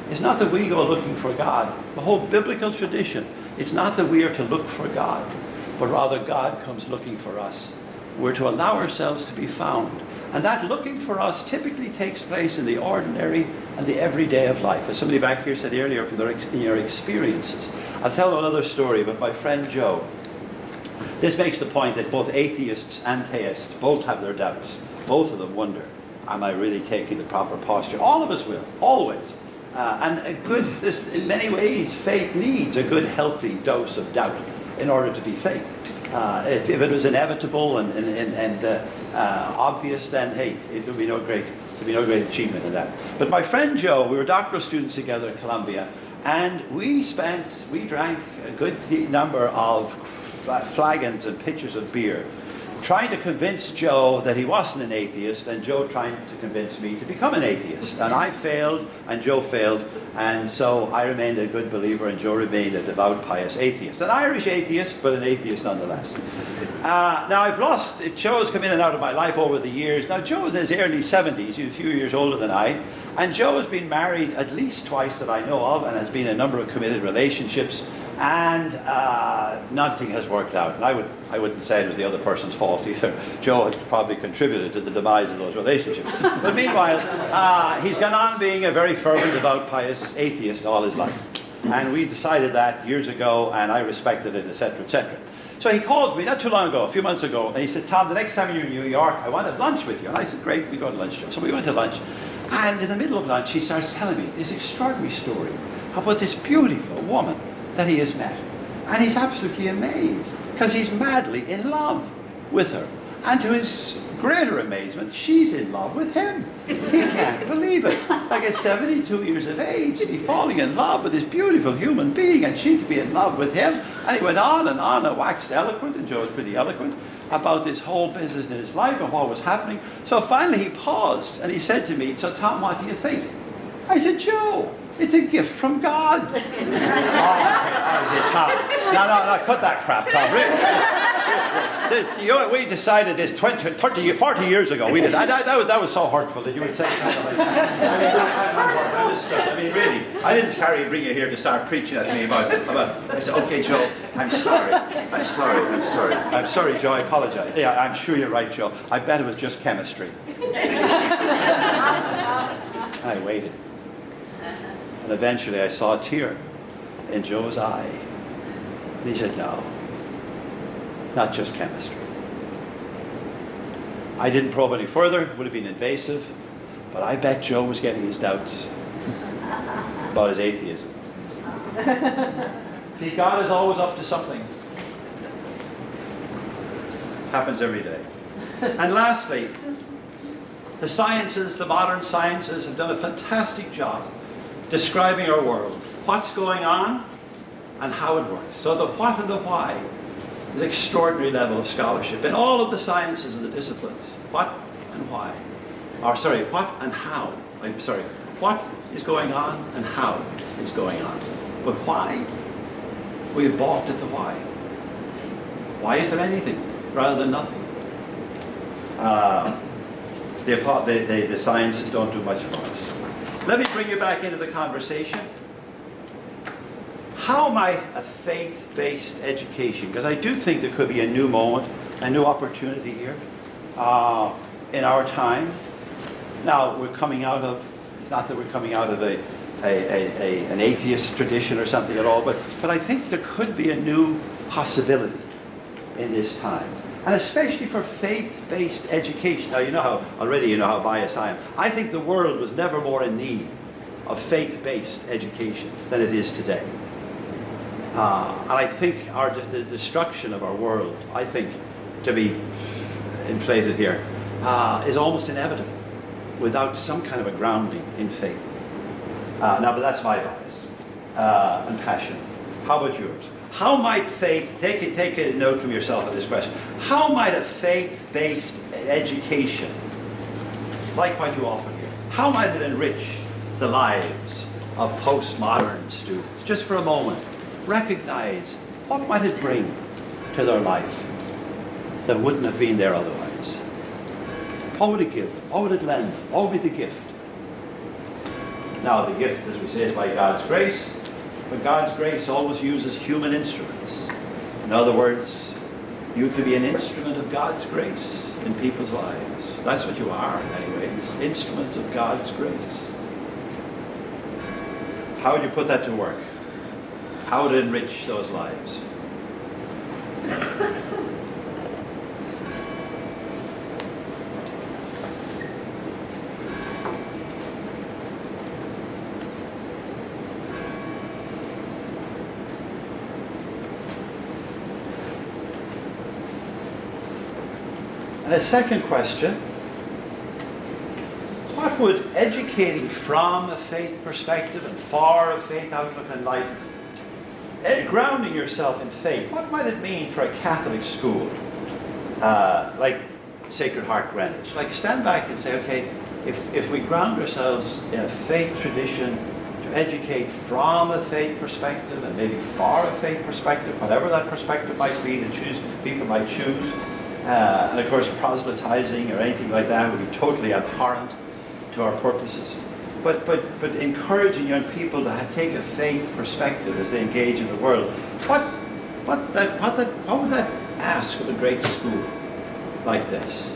It's not that we go looking for God. The whole biblical tradition, it's not that we are to look for God, but rather God comes looking for us. We're to allow ourselves to be found. And that looking for us typically takes place in the ordinary and the everyday of life. As somebody back here said earlier, in your experiences. I'll tell another story about my friend Joe. This makes the point that both atheists and theists both have their doubts. Both of them wonder, am I really taking the proper posture? All of us will, always. In many ways, faith needs a good, healthy dose of doubt in order to be faith. If it was inevitable and obvious, then hey, it would be no great achievement in that. But my friend Joe, we were doctoral students together at Columbia, and we drank a good number of flagons and pitchers of beer, trying to convince Joe that he wasn't an atheist, and Joe trying to convince me to become an atheist. And I failed, and Joe failed, and so I remained a good believer, and Joe remained a devout, pious atheist. An Irish atheist, but an atheist nonetheless. Now Joe's come in and out of my life over the years. Now Joe is in his early 70s, he's a few years older than I, and Joe has been married at least twice that I know of, and has been in a number of committed relationships, and nothing has worked out. And I wouldn't say it was the other person's fault either. Joe had probably contributed to the demise of those relationships. But meanwhile, he's gone on being a very fervent, devout, pious atheist all his life. And we decided that years ago, and I respected it, etc., etc. So he called me not too long ago, a few months ago, and he said, "Tom, the next time you're in New York, I want to have lunch with you." And I said, "Great, we go to lunch, Joe." So we went to lunch. And in the middle of lunch, he starts telling me this extraordinary story about this beautiful woman that he has met. And he's absolutely amazed, because he's madly in love with her. And to his greater amazement, she's in love with him. He can't believe it. Like at 72 years of age, to be falling in love with this beautiful human being, and she to be in love with him. And he went on and waxed eloquent, and Joe was pretty eloquent, about this whole business in his life and what was happening. So finally he paused, and he said to me, "So Tom, what do you think?" I said, "Joe, it's a gift from God." Tom. No, cut that crap, Tom. We decided this 20, 30, 40 years ago. We did. That was so hurtful that you would say something like that. I mean, really, I didn't bring you here to start preaching at me about. I said, "Okay, Joe, I'm sorry, Joe. I apologize." "Yeah, I'm sure you're right, Joe. I bet it was just chemistry." And I waited. And eventually I saw a tear in Joe's eye. And he said, "No, not just chemistry." I didn't probe any further, it would have been invasive, but I bet Joe was getting his doubts about his atheism. See, God is always up to something. Happens every day. And lastly, the modern sciences have done a fantastic job describing our world. What's going on? and how it works. So the what and the why is an extraordinary level of scholarship in all of the sciences and the disciplines. What and why. Or sorry, what and how. I'm sorry, what is going on and how is going on. But why? We've balked at the why. Why is there anything rather than nothing? The sciences don't do much for us. Let me bring you back into the conversation. How might a faith-based education, because I do think there could be a new moment, a new opportunity here in our time. Now, we're coming out of, it's not that we're coming out of an atheist tradition or something at all, but I think there could be a new possibility in this time. And especially for faith-based education. Now, you know how biased I am. I think the world was never more in need of faith-based education than it is today. And I think the destruction of our world, I think, to be inflated here, is almost inevitable without some kind of a grounding in faith. Now, but that's my bias and passion. How about yours? How might faith, take a note from yourself of this question, how might a faith-based education, like what you offer here, how might it enrich the lives of postmodern students? Just for a moment, recognize what might it bring to their life that wouldn't have been there otherwise. What would it give them? What would it lend them? What would be the gift? Now, the gift, as we say, is by God's grace, but God's grace always uses human instruments. In other words, you can be an instrument of God's grace in people's lives. That's what you are, in many ways, instruments of God's grace. How would you put that to work? How would it enrich those lives? And a second question, what would educating from a faith perspective and for a faith outlook on life, grounding yourself in faith, what might it mean for a Catholic school like Sacred Heart Greenwich? Like, stand back and say, okay, if we ground ourselves in a faith tradition to educate from a faith perspective and maybe for a faith perspective, whatever that perspective might be that people might choose, and of course proselytizing or anything like that would be totally abhorrent to our purposes. But encouraging young people to take a faith perspective as they engage in the world. What would that ask of a great school like this?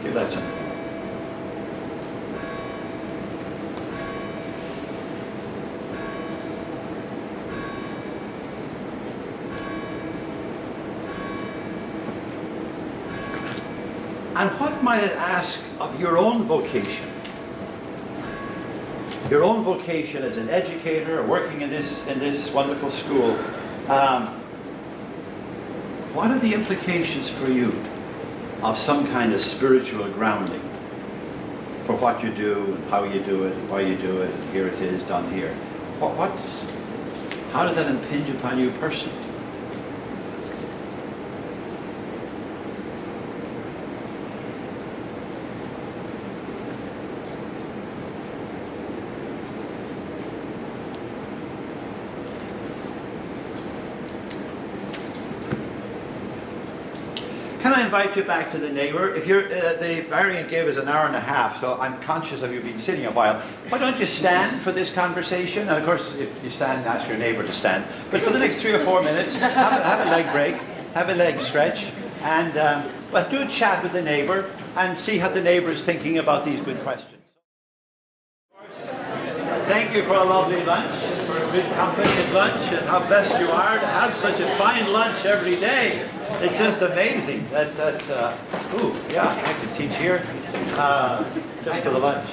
Give that some thought. And what might it ask of your own vocation? Your own vocation as an educator, working in this wonderful school. What are the implications for you of some kind of spiritual grounding for what you do and how you do it and why you do it and here it is done here? How does that impinge upon you personally? Can I invite you back to the neighbour? If you're, the Marian gave us an hour and a half, so I'm conscious of you being sitting a while. Why don't you stand for this conversation? And of course, if you stand, ask your neighbour to stand. But for the next 3 or 4 minutes, have a leg break, have a leg stretch, and but do a chat with the neighbour and see how the neighbour is thinking about these good questions. Thank you for a lovely lunch, for a good company at lunch, and how blessed you are to have such a fine lunch every day. It's just amazing that I could teach here just for the lunch.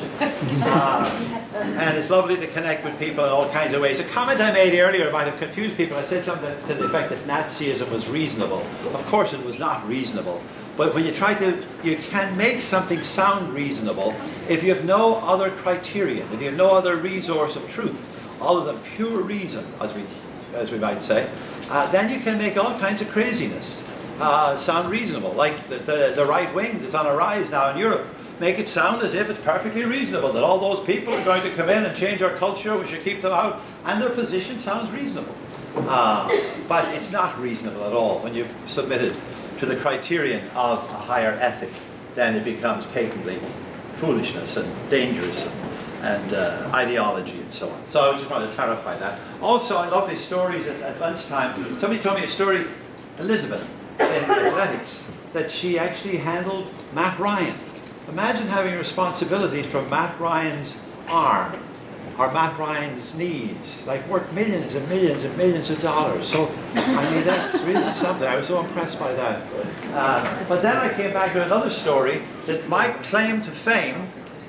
And it's lovely to connect with people in all kinds of ways. A comment I made earlier might have confused people. I said something to the effect that Nazism was reasonable. Of course it was not reasonable. But when you can make something sound reasonable if you have no other criterion, if you have no other resource of truth other than pure reason, as we as we might say, then you can make all kinds of craziness sound reasonable. Like the right wing that's on a rise now in Europe, make it sound as if it's perfectly reasonable that all those people are going to come in and change our culture, we should keep them out, and their position sounds reasonable. But it's not reasonable at all when you've submitted to the criterion of a higher ethic. Then it becomes patently foolishness and dangerous and ideology and so on. So I just wanted to clarify that. Also, I love these stories at lunchtime. Somebody told me a story, Elizabeth, in athletics, that she actually handled Matt Ryan. Imagine having responsibilities for Matt Ryan's arm or Matt Ryan's knees, like worth millions and millions and millions of dollars. So, I mean, that's really something. I was so impressed by that. But then I came back to another story that my claim to fame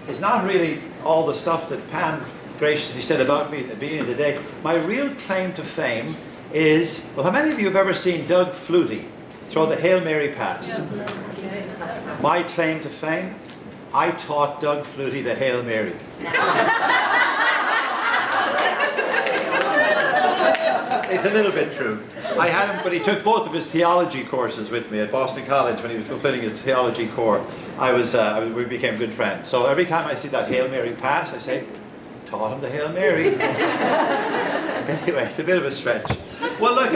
is not really all the stuff that Pam graciously said about me at the beginning of the day. My real claim to fame is, well, how many of you have ever seen Doug Flutie throw the Hail Mary pass? My claim to fame, I taught Doug Flutie the Hail Mary. It's a little bit true. I had him, but he took both of his theology courses with me at Boston College when he was fulfilling his theology core. We became good friends. So every time I see that Hail Mary pass, I say, taught him the Hail Mary. Anyway, it's a bit of a stretch. Well, look,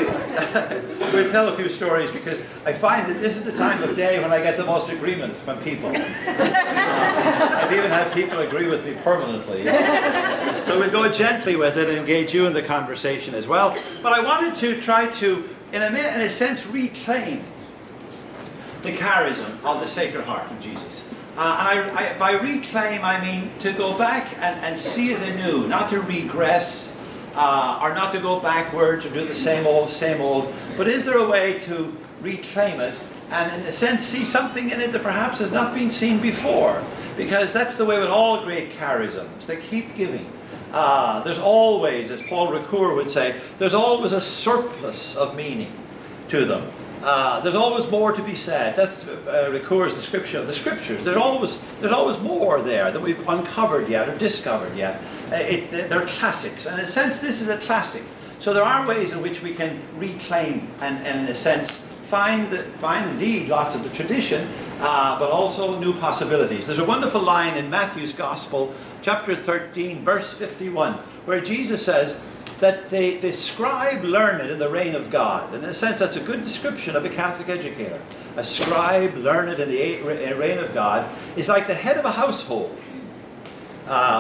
we'll tell a few stories because I find that this is the time of day when I get the most agreement from people. I've even had people agree with me permanently. So we'll go gently with it and engage you in the conversation as well. But I wanted to try to, in a sense, reclaim the charism of the Sacred Heart of Jesus. And by reclaim, I mean to go back and see it anew, not to regress, or not to go backwards or do the same old, but is there a way to reclaim it and in a sense see something in it that perhaps has not been seen before? Because that's the way with all great charisms. They keep giving. There's always, as Paul Ricoeur would say, there's always a surplus of meaning to them. There's always more to be said. That's Ricoeur's description of the Scriptures. There's always more there that we've uncovered yet or discovered yet. They're classics, and in a sense, this is a classic. So there are ways in which we can reclaim and in a sense find indeed lots of the tradition, but also new possibilities. There's a wonderful line in Matthew's Gospel, chapter 13, verse 51, where Jesus says that the scribe learned in the reign of God. And in a sense, that's a good description of a Catholic educator. A scribe learned in the reign of God is like the head of a household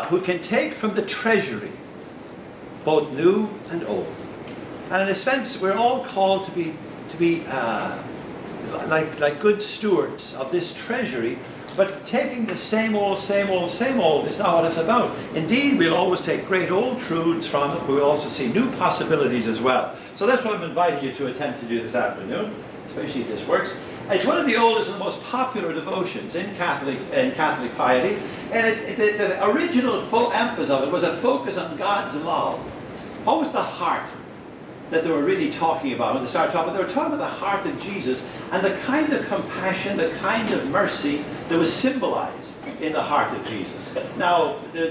who can take from the treasury both new and old. And in a sense, we're all called to be like good stewards of this treasury. But taking the same old is not what it's about. Indeed, we'll always take great old truths from it, but we'll also see new possibilities as well. So that's what I'm inviting you to attempt to do this afternoon, especially if this works. It's one of the oldest and most popular devotions in Catholic piety, and the original emphasis of it was a focus on God's love. What was the heart that they were really talking about when they started talking? They were talking about the heart of Jesus and the kind of compassion, the kind of mercy that was symbolized in the heart of Jesus. Now, the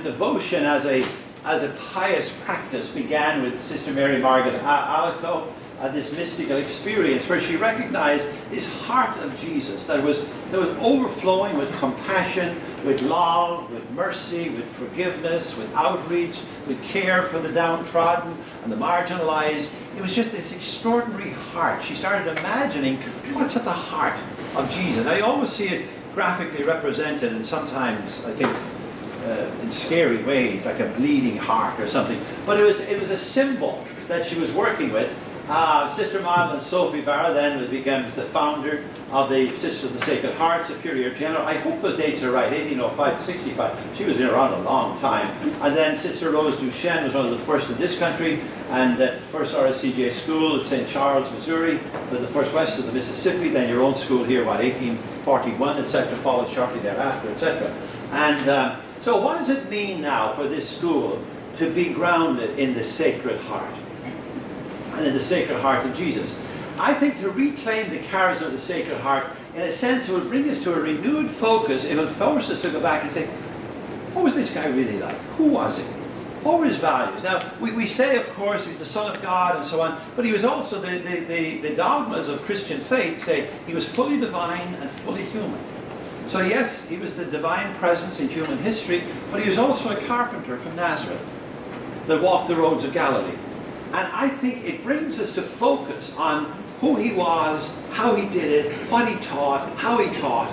devotion as a pious practice began with Sister Mary Margaret Alacoque, this mystical experience where she recognized this heart of Jesus that was overflowing with compassion, with love, with mercy, with forgiveness, with outreach, with care for the downtrodden and the marginalized. It was just this extraordinary heart. She started imagining what's at the heart of Jesus. Now you always see it graphically represented, and sometimes I think in scary ways, like a bleeding heart or something. But it was a symbol that she was working with. Sister Madeleine Sophie Barra then becomes the founder of the Sisters of the Sacred Heart, Superior General. I hope those dates are right, 1805 to 65. She was around a long time. And then Sister Rose Duchesne was one of the first in this country, and the first RSCJ school at St. Charles, Missouri, was the first west of the Mississippi. Then your own school here, 1841, etc., followed shortly thereafter, etc. And so what does it mean now for this school to be grounded in the Sacred Heart? And in the Sacred Heart of Jesus. I think to reclaim the charism of the Sacred Heart, in a sense, it will bring us to a renewed focus. It will force us to go back and say, what was this guy really like? Who was he? What were his values? Now, we say, of course, he's the Son of God and so on, but he was also, the dogmas of Christian faith say he was fully divine and fully human. So yes, he was the divine presence in human history, but he was also a carpenter from Nazareth that walked the roads of Galilee. And I think it brings us to focus on who he was, how he did it, what he taught, how he taught.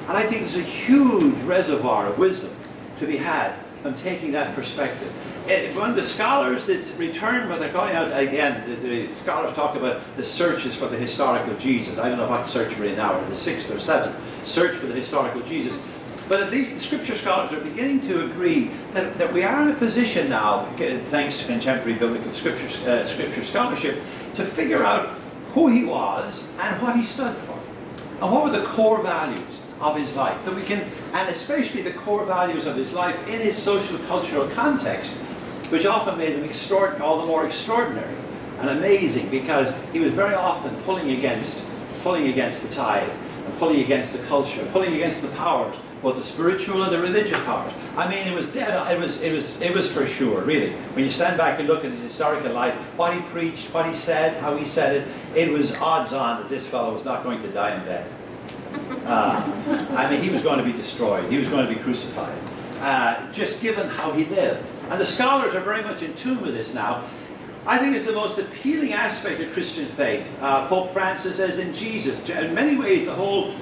And I think there's a huge reservoir of wisdom to be had from taking that perspective. When the scholars that return, when they're going out again, the scholars talk about the searches for the historical Jesus. I don't know what search we're in now, or the 6th or 7th search for the historical Jesus. But at least the scripture scholars are beginning to agree that we are in a position now, thanks to contemporary biblical scripture scholarship, to figure out who he was and what he stood for. And what were the core values of his life that we can, and especially the core values of his life in his social cultural context, which often made them all the more extraordinary and amazing, because he was very often pulling against the tide, and pulling against the culture, pulling against the powers, both the spiritual and the religious powers. I mean, it was dead. It was for sure, really. When you stand back and look at his historical life, what he preached, what he said, how he said it, it was odds on that this fellow was not going to die in bed. I mean, he was going to be destroyed. He was going to be crucified. Just given how he lived. And the scholars are very much in tune with this now. I think it's the most appealing aspect of Christian faith. Pope Francis says in Jesus, in many ways the whole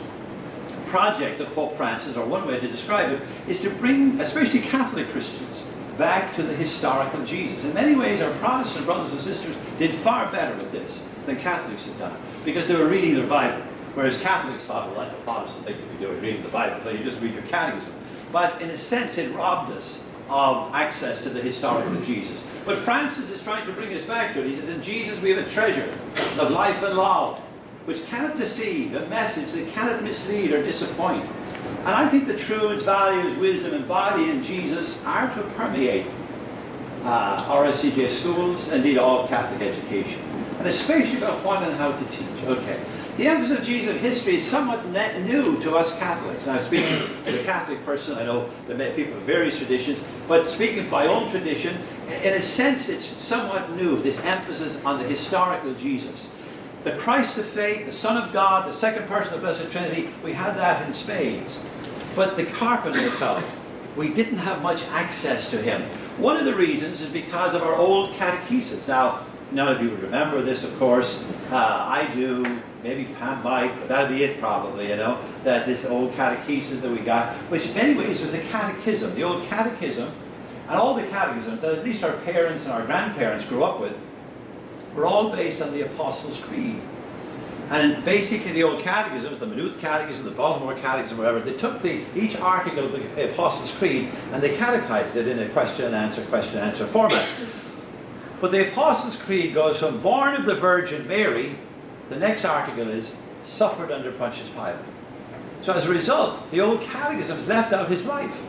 project of Pope Francis, or one way to describe it, is to bring, especially Catholic Christians, back to the historical Jesus. In many ways, our Protestant brothers and sisters did far better with this than Catholics had done, because they were reading their Bible. Whereas Catholics thought, well, that's a Protestant thing to be doing, reading the Bible, so you just read your catechism. But in a sense, it robbed us of access to the historical Jesus. But Francis is trying to bring us back to it. He says, in Jesus we have a treasure of life and love, which cannot deceive, a message that cannot mislead or disappoint. And I think the truths, values, wisdom embodied in Jesus are to permeate RSCJ schools, indeed all Catholic education, and especially about what and how to teach. Okay. The emphasis of Jesus' history is somewhat new to us Catholics. Now, speaking as a Catholic person, I know there may be people of various traditions, but speaking of my own tradition, in a sense it's somewhat new, this emphasis on the historical Jesus. The Christ of faith, the Son of God, the second person of the Blessed Trinity, we had that in spades. But the carpenter fellow, we didn't have much access to him. One of the reasons is because of our old catechesis. Now, none of you would remember this, of course. I do. Maybe Pam might, but that'd be it probably, you know, that this old catechesis that we got, which in many ways was a catechism. The old catechism, and all the catechisms that at least our parents and our grandparents grew up with, were all based on the Apostles' Creed. And basically the old catechisms, the Maynooth Catechism, the Baltimore Catechism, whatever, they took each article of the Apostles' Creed and they catechized it in a question and answer format. But the Apostles' Creed goes from born of the Virgin Mary, the next article is suffered under Pontius Pilate. So as a result, the old catechisms left out his life.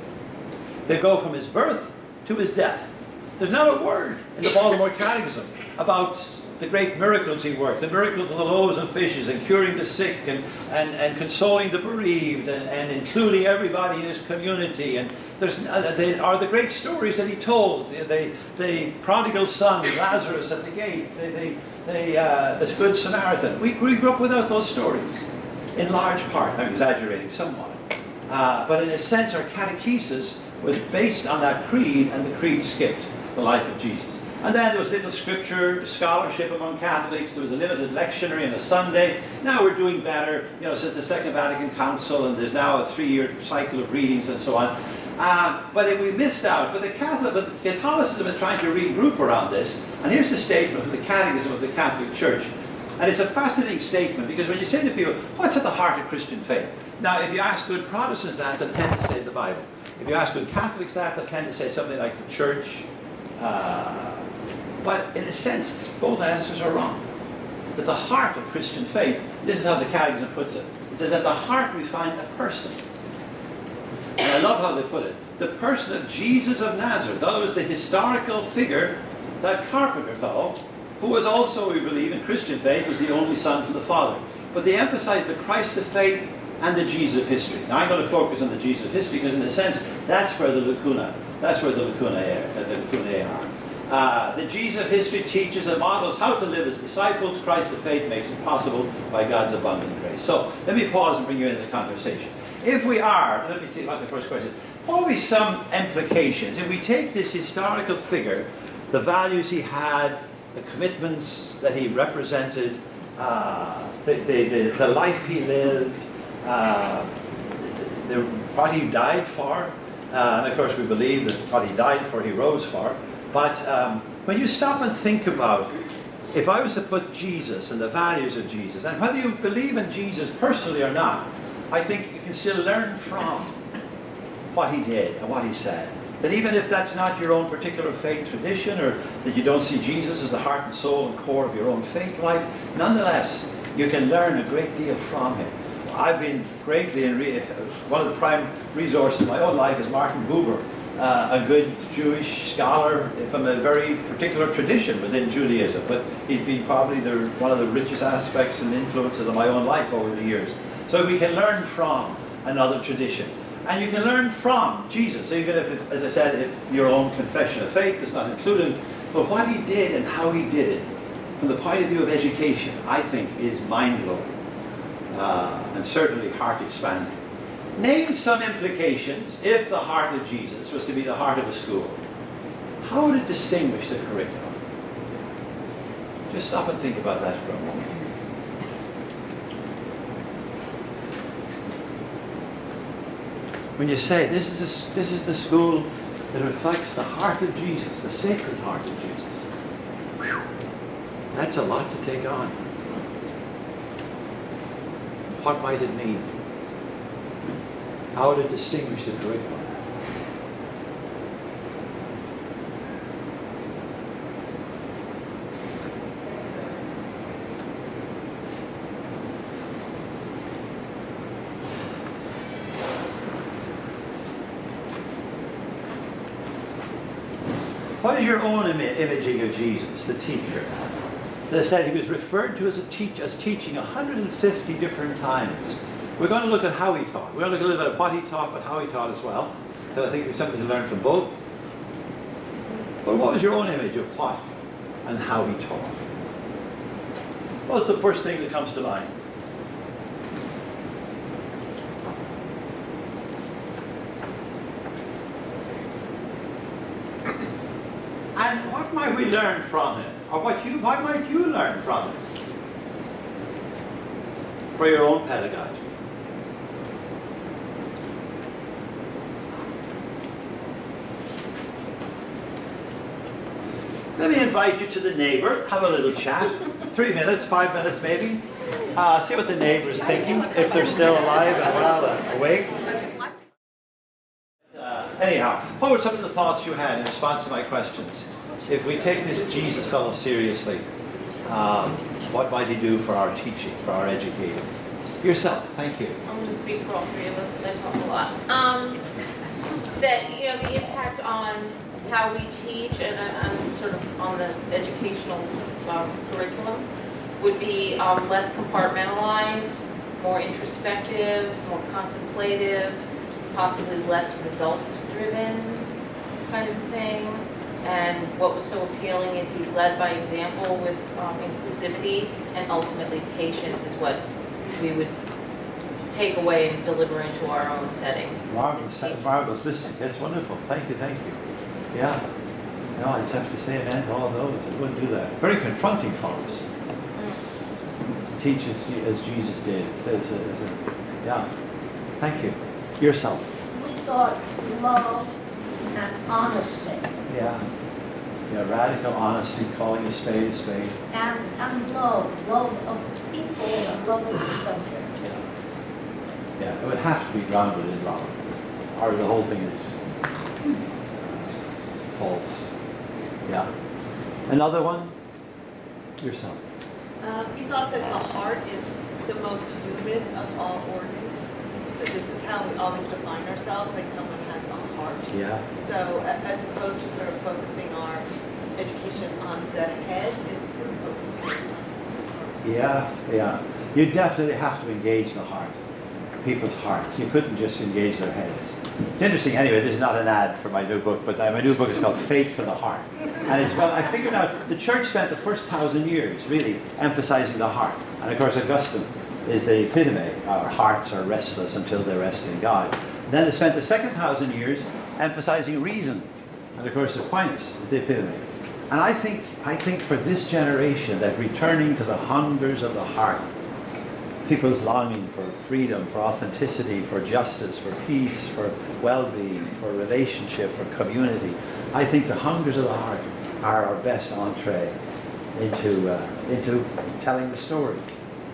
They go from his birth to his death. There's not a word in the Baltimore Catechism about the great miracles he worked, the miracles of the loaves and fishes, and curing the sick, and consoling the bereaved, and including everybody in his community. And they are the great stories that he told. The prodigal son, Lazarus at the gate, the Good Samaritan. We grew up without those stories, in large part. I'm exaggerating somewhat. But in a sense, our catechesis was based on that creed, and the creed skipped the life of Jesus. And then there was little scripture scholarship among Catholics. There was a limited lectionary on a Sunday. Now we're doing better, you know, since the Second Vatican Council, and there's now a 3-year cycle of readings and so on. But we missed out. But Catholicism is trying to regroup around this. And here's the statement from the Catechism of the Catholic Church. And it's a fascinating statement, because when you say to people, what's at the heart of Christian faith? Now, if you ask good Protestants that, they'll tend to say the Bible. If you ask good Catholics that, they'll tend to say something like the Church. But in a sense, both answers are wrong. At the heart of Christian faith, this is how the Catechism puts it. It says, at the heart we find a person. And I love how they put it. The person of Jesus of Nazareth. That was the historical figure, that carpenter fellow, who was also, we believe, in Christian faith, was the only son from the Father. But they emphasize the Christ of faith and the Jesus of history. Now I'm going to focus on the Jesus of history, because in a sense, that's where the lacuna That's where the lacunae are. The Jesus of history teaches and models how to live as disciples. Christ of faith makes it possible by God's abundant grace. So let me pause and bring you into the conversation. If we are, let me see what the first question is. Always some implications. If we take this historical figure, the values he had, the commitments that he represented, the life he lived, what he died for, and of course we believe that what he died for, he rose for. But when you stop and think about, if I was to put Jesus and the values of Jesus, and whether you believe in Jesus personally or not, I think you can still learn from what he did and what he said. That even if that's not your own particular faith tradition, or that you don't see Jesus as the heart and soul and core of your own faith life, nonetheless, you can learn a great deal from him. I've been greatly, one of the prime resources in my own life is Martin Buber, a good Jewish scholar from a very particular tradition within Judaism, but he's been probably one of the richest aspects and influences of my own life over the years. So we can learn from another tradition. And you can learn from Jesus, even if, as I said, if your own confession of faith is not included. But what he did and how he did it, from the point of view of education, I think is mind-blowing. And certainly heart-expanding. Name some implications if the heart of Jesus was to be the heart of a school. How would it distinguish the curriculum? Just stop and think about that for a moment. When you say this is the school that reflects the heart of Jesus, the sacred heart of Jesus, whew, that's a lot to take on. What might it mean? How would it distinguish the curriculum? What is your own imaging of Jesus, the teacher? As I said, he was referred to as teaching 150 different times. We're going to look at how he taught. We're going to look a little bit at what he taught, but how he taught as well. So I think there's something to learn from both. But what was your own image of what and how he taught? What's the first thing that comes to mind? And what might we learn from it? Or what might you learn from it? For your own pedagogy. Let me invite you to the neighbor, have a little chat. 3 minutes, 5 minutes maybe. See what the neighbor is thinking, if they're still alive and well and awake. Anyhow, what were some of the thoughts you had in response to my questions? If we take this Jesus fellow seriously, what might he do for our teaching, for our educating? Yourself, thank you. I'm going to speak for all three of us because I talk a lot. That, the impact on how we teach and sort of on the educational curriculum would be less compartmentalized, more introspective, more contemplative, possibly less results-driven kind of thing. And what was so appealing is he led by example with inclusivity, and ultimately patience is what we would take away and deliver into our own setting. Marvelous listening. That's wonderful. Thank you, thank you. Yeah. No, I just have to say amen to all those. I wouldn't do that. Very confronting for us. Teach as Jesus did. Yeah. Thank you. Yourself. We thought love and honesty. Yeah. Yeah, radical honesty, calling a spade a spade. And love of people and love of the subject. Yeah, it would have to be grounded in love, or the whole thing is false. Yeah. Another one? Yourself. He thought that the heart is the most human of all organs. That this is how we always define ourselves, like someone has a heart. Yeah. So as opposed to sort of focusing our education on the head, it's really focusing on the heart. Yeah. You definitely have to engage the heart, people's hearts. You couldn't just engage their heads. It's interesting, anyway, this is not an ad for my new book, but my new book is called Faith for the Heart. And it's, well, I figured out the church spent the first 1,000 years really emphasizing the heart. And of course, Augustine is the epitome. Our hearts are restless until they rest in God. And then they spent the second 1,000 years emphasizing reason. And of course, Aquinas is the epitome. And I think for this generation that returning to the hungers of the heart, people's longing for freedom, for authenticity, for justice, for peace, for well-being, for relationship, for community, I think the hungers of the heart are our best entree into telling the story.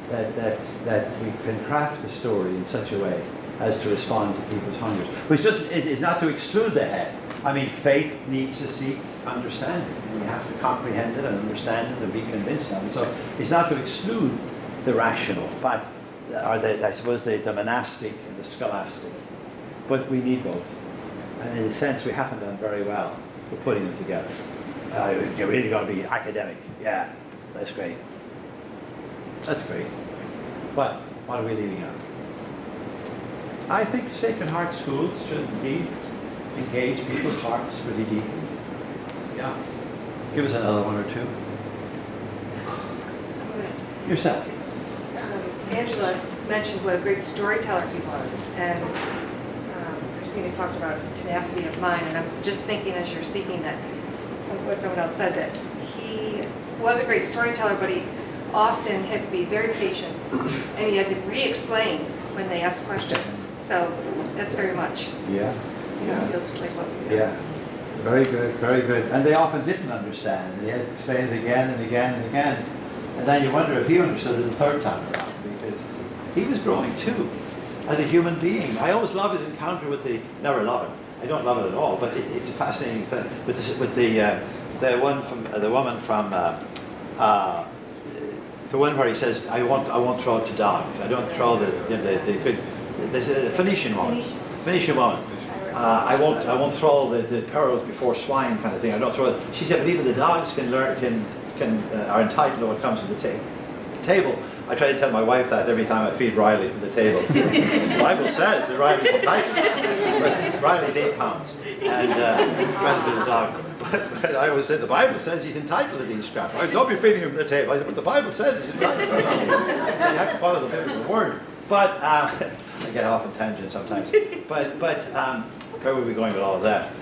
That we can craft the story in such a way as to respond to people's hungers, which is not to exclude the head. I mean, faith needs to seek understanding. We have to comprehend it and understand it and be convinced of it. So it's not to exclude the rational, but I suppose the monastic and the scholastic. But we need both. And in a sense, we haven't done very well with putting them together. You're really going to be academic. Yeah, that's great. That's great. But what are we leaving out? I think Sacred Heart schools should indeed engage people's hearts pretty deeply. Yeah. Give us another one or two. Yourself. Angela mentioned what a great storyteller he was, and Christina talked about his tenacity of mind, and I'm just thinking as you're speaking that what someone else said, that he was a great storyteller, but he often had to be very patient, and he had to re-explain when they asked questions. So that's very much, Yeah. feels like what we do. Yeah. Very good, very good. And they often didn't understand. And he had to explain it again and again and again. And then you wonder if he understood it the third time around, because he was growing too as a human being. I always love his encounter with never love it. I don't love it at all, but it's a fascinating thing with the woman from the one where he says, I won't throw it to dogs. I don't throw the Phoenician woman. Phoenician woman. I won't throw the pearls before swine kind of thing. I don't throw it. She said, but even the dogs are entitled to what comes to the table. I try to tell my wife that every time I feed Riley from the table. The Bible says that Riley's entitled, but Riley's 8 pounds and relative to the dog. But I always said the Bible says he's entitled to these scraps. Don't be feeding him from the table. I said, but the Bible says he's entitled. You have to follow the biblical word. But I get off on tangents sometimes. But where were we going with all of that?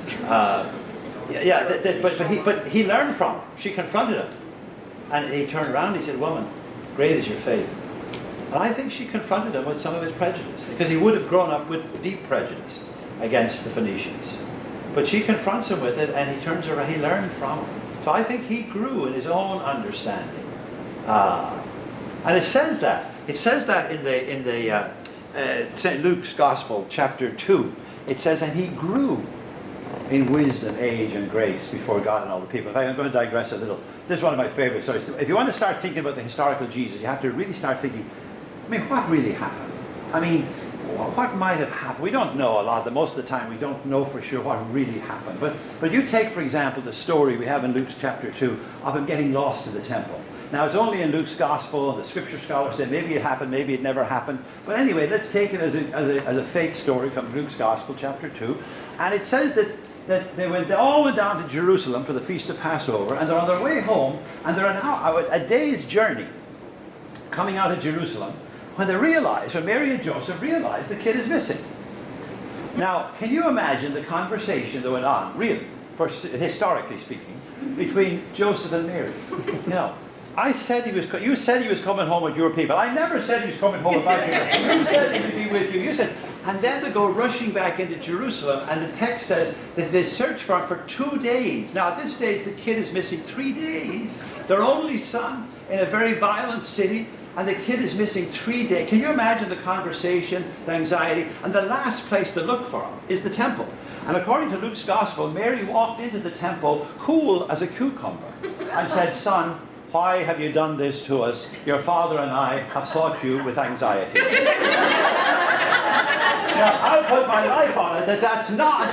But he learned from her. She confronted him, and he turned around and he said, "Woman, great is your faith." And I think she confronted him with some of his prejudice, because he would have grown up with deep prejudice against the Phoenicians. But she confronts him with it, and he turns around. He learned from her. So I think he grew in his own understanding. And it says that. It says that in the St. Luke's Gospel, chapter 2. It says, and he grew in wisdom, age, and grace before God and all the people. In fact, I'm going to digress a little. This is one of my favorite stories. If you want to start thinking about the historical Jesus, you have to really start thinking, what really happened? What might have happened? We don't know a lot. Most of the time, we don't know for sure what really happened. But you take, for example, the story we have in Luke's chapter 2 of him getting lost in the temple. Now, it's only in Luke's Gospel, and the Scripture scholars say maybe it happened, maybe it never happened. But anyway, let's take it as a fake story from Luke's Gospel, chapter 2. And it says that they all went down to Jerusalem for the Feast of Passover, and they're on their way home, and they're a day's journey coming out of Jerusalem, when Mary and Joseph realized the kid is missing. Now, can you imagine the conversation that went on, really, historically speaking, between Joseph and Mary? You said he was coming home with your people. I never said he was coming home with my people. You said he would be with you. You said, and then they go rushing back into Jerusalem, and the text says that they searched for him for 2 days. Now, at this stage, the kid is missing 3 days. Their only son in a very violent city, and the kid is missing 3 days. Can you imagine the conversation, the anxiety? And the last place to look for him is the temple. And according to Luke's Gospel, Mary walked into the temple cool as a cucumber and said, "Son, why have you done this to us? Your father and I have sought you with anxiety." Now, I'll put my life on it that's not.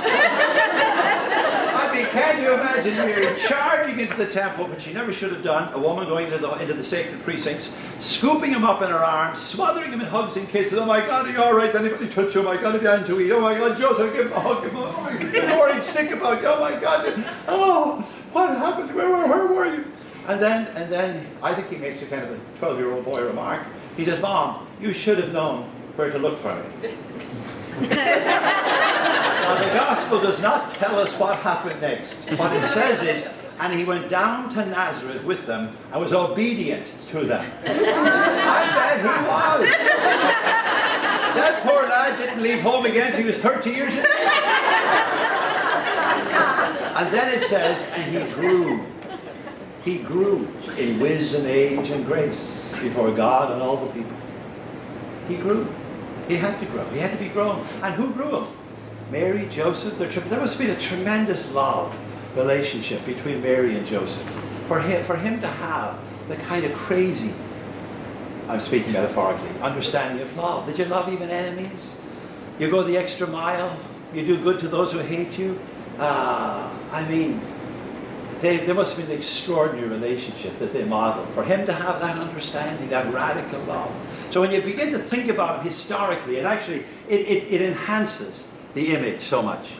Only, can't you imagine Mary charging into the temple, which she never should have done, a woman going into the sacred precincts, scooping him up in her arms, smothering him in hugs and kisses. Oh my God, are you all right? Anybody touch you? Oh my God, have you had to eat? Oh my God, Joseph, give him a hug. Oh my God, I'm worried sick about you. Oh my God. Oh, what happened? Where were you? And then I think he makes a kind of a 12-year-old boy remark. He says, Mom, you should have known where to look for me. Now, the gospel does not tell us what happened next. What it says is, and he went down to Nazareth with them and was obedient to them. I bet he was. That poor lad didn't leave home again till he was 30 years old. And then it says, and he grew. He grew in wisdom, age, and grace before God and all the people. He grew. He had to grow. He had to be grown. And who grew him? Mary, Joseph. There must have been a tremendous love relationship between Mary and Joseph. For him to have the kind of crazy, I'm speaking metaphorically, understanding of love. Did you love even enemies? You go the extra mile. You do good to those who hate you. I mean, there must have been an extraordinary relationship that they modeled. For him to have that understanding, that radical love. So when you begin to think about it historically, it enhances the image so much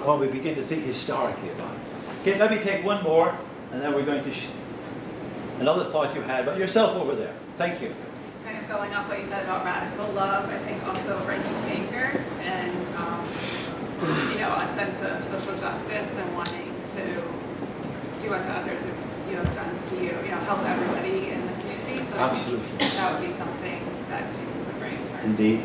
when we begin to think historically about it. Okay, let me take one more, and then we're going to another thought you had about yourself over there. Thank you. Kind of going off what you said about radical love, I think also righteous anger and a sense of social justice and wanting to do unto others as you have done to you, help everybody in the community. So absolutely. That would be something that James would bring. Indeed,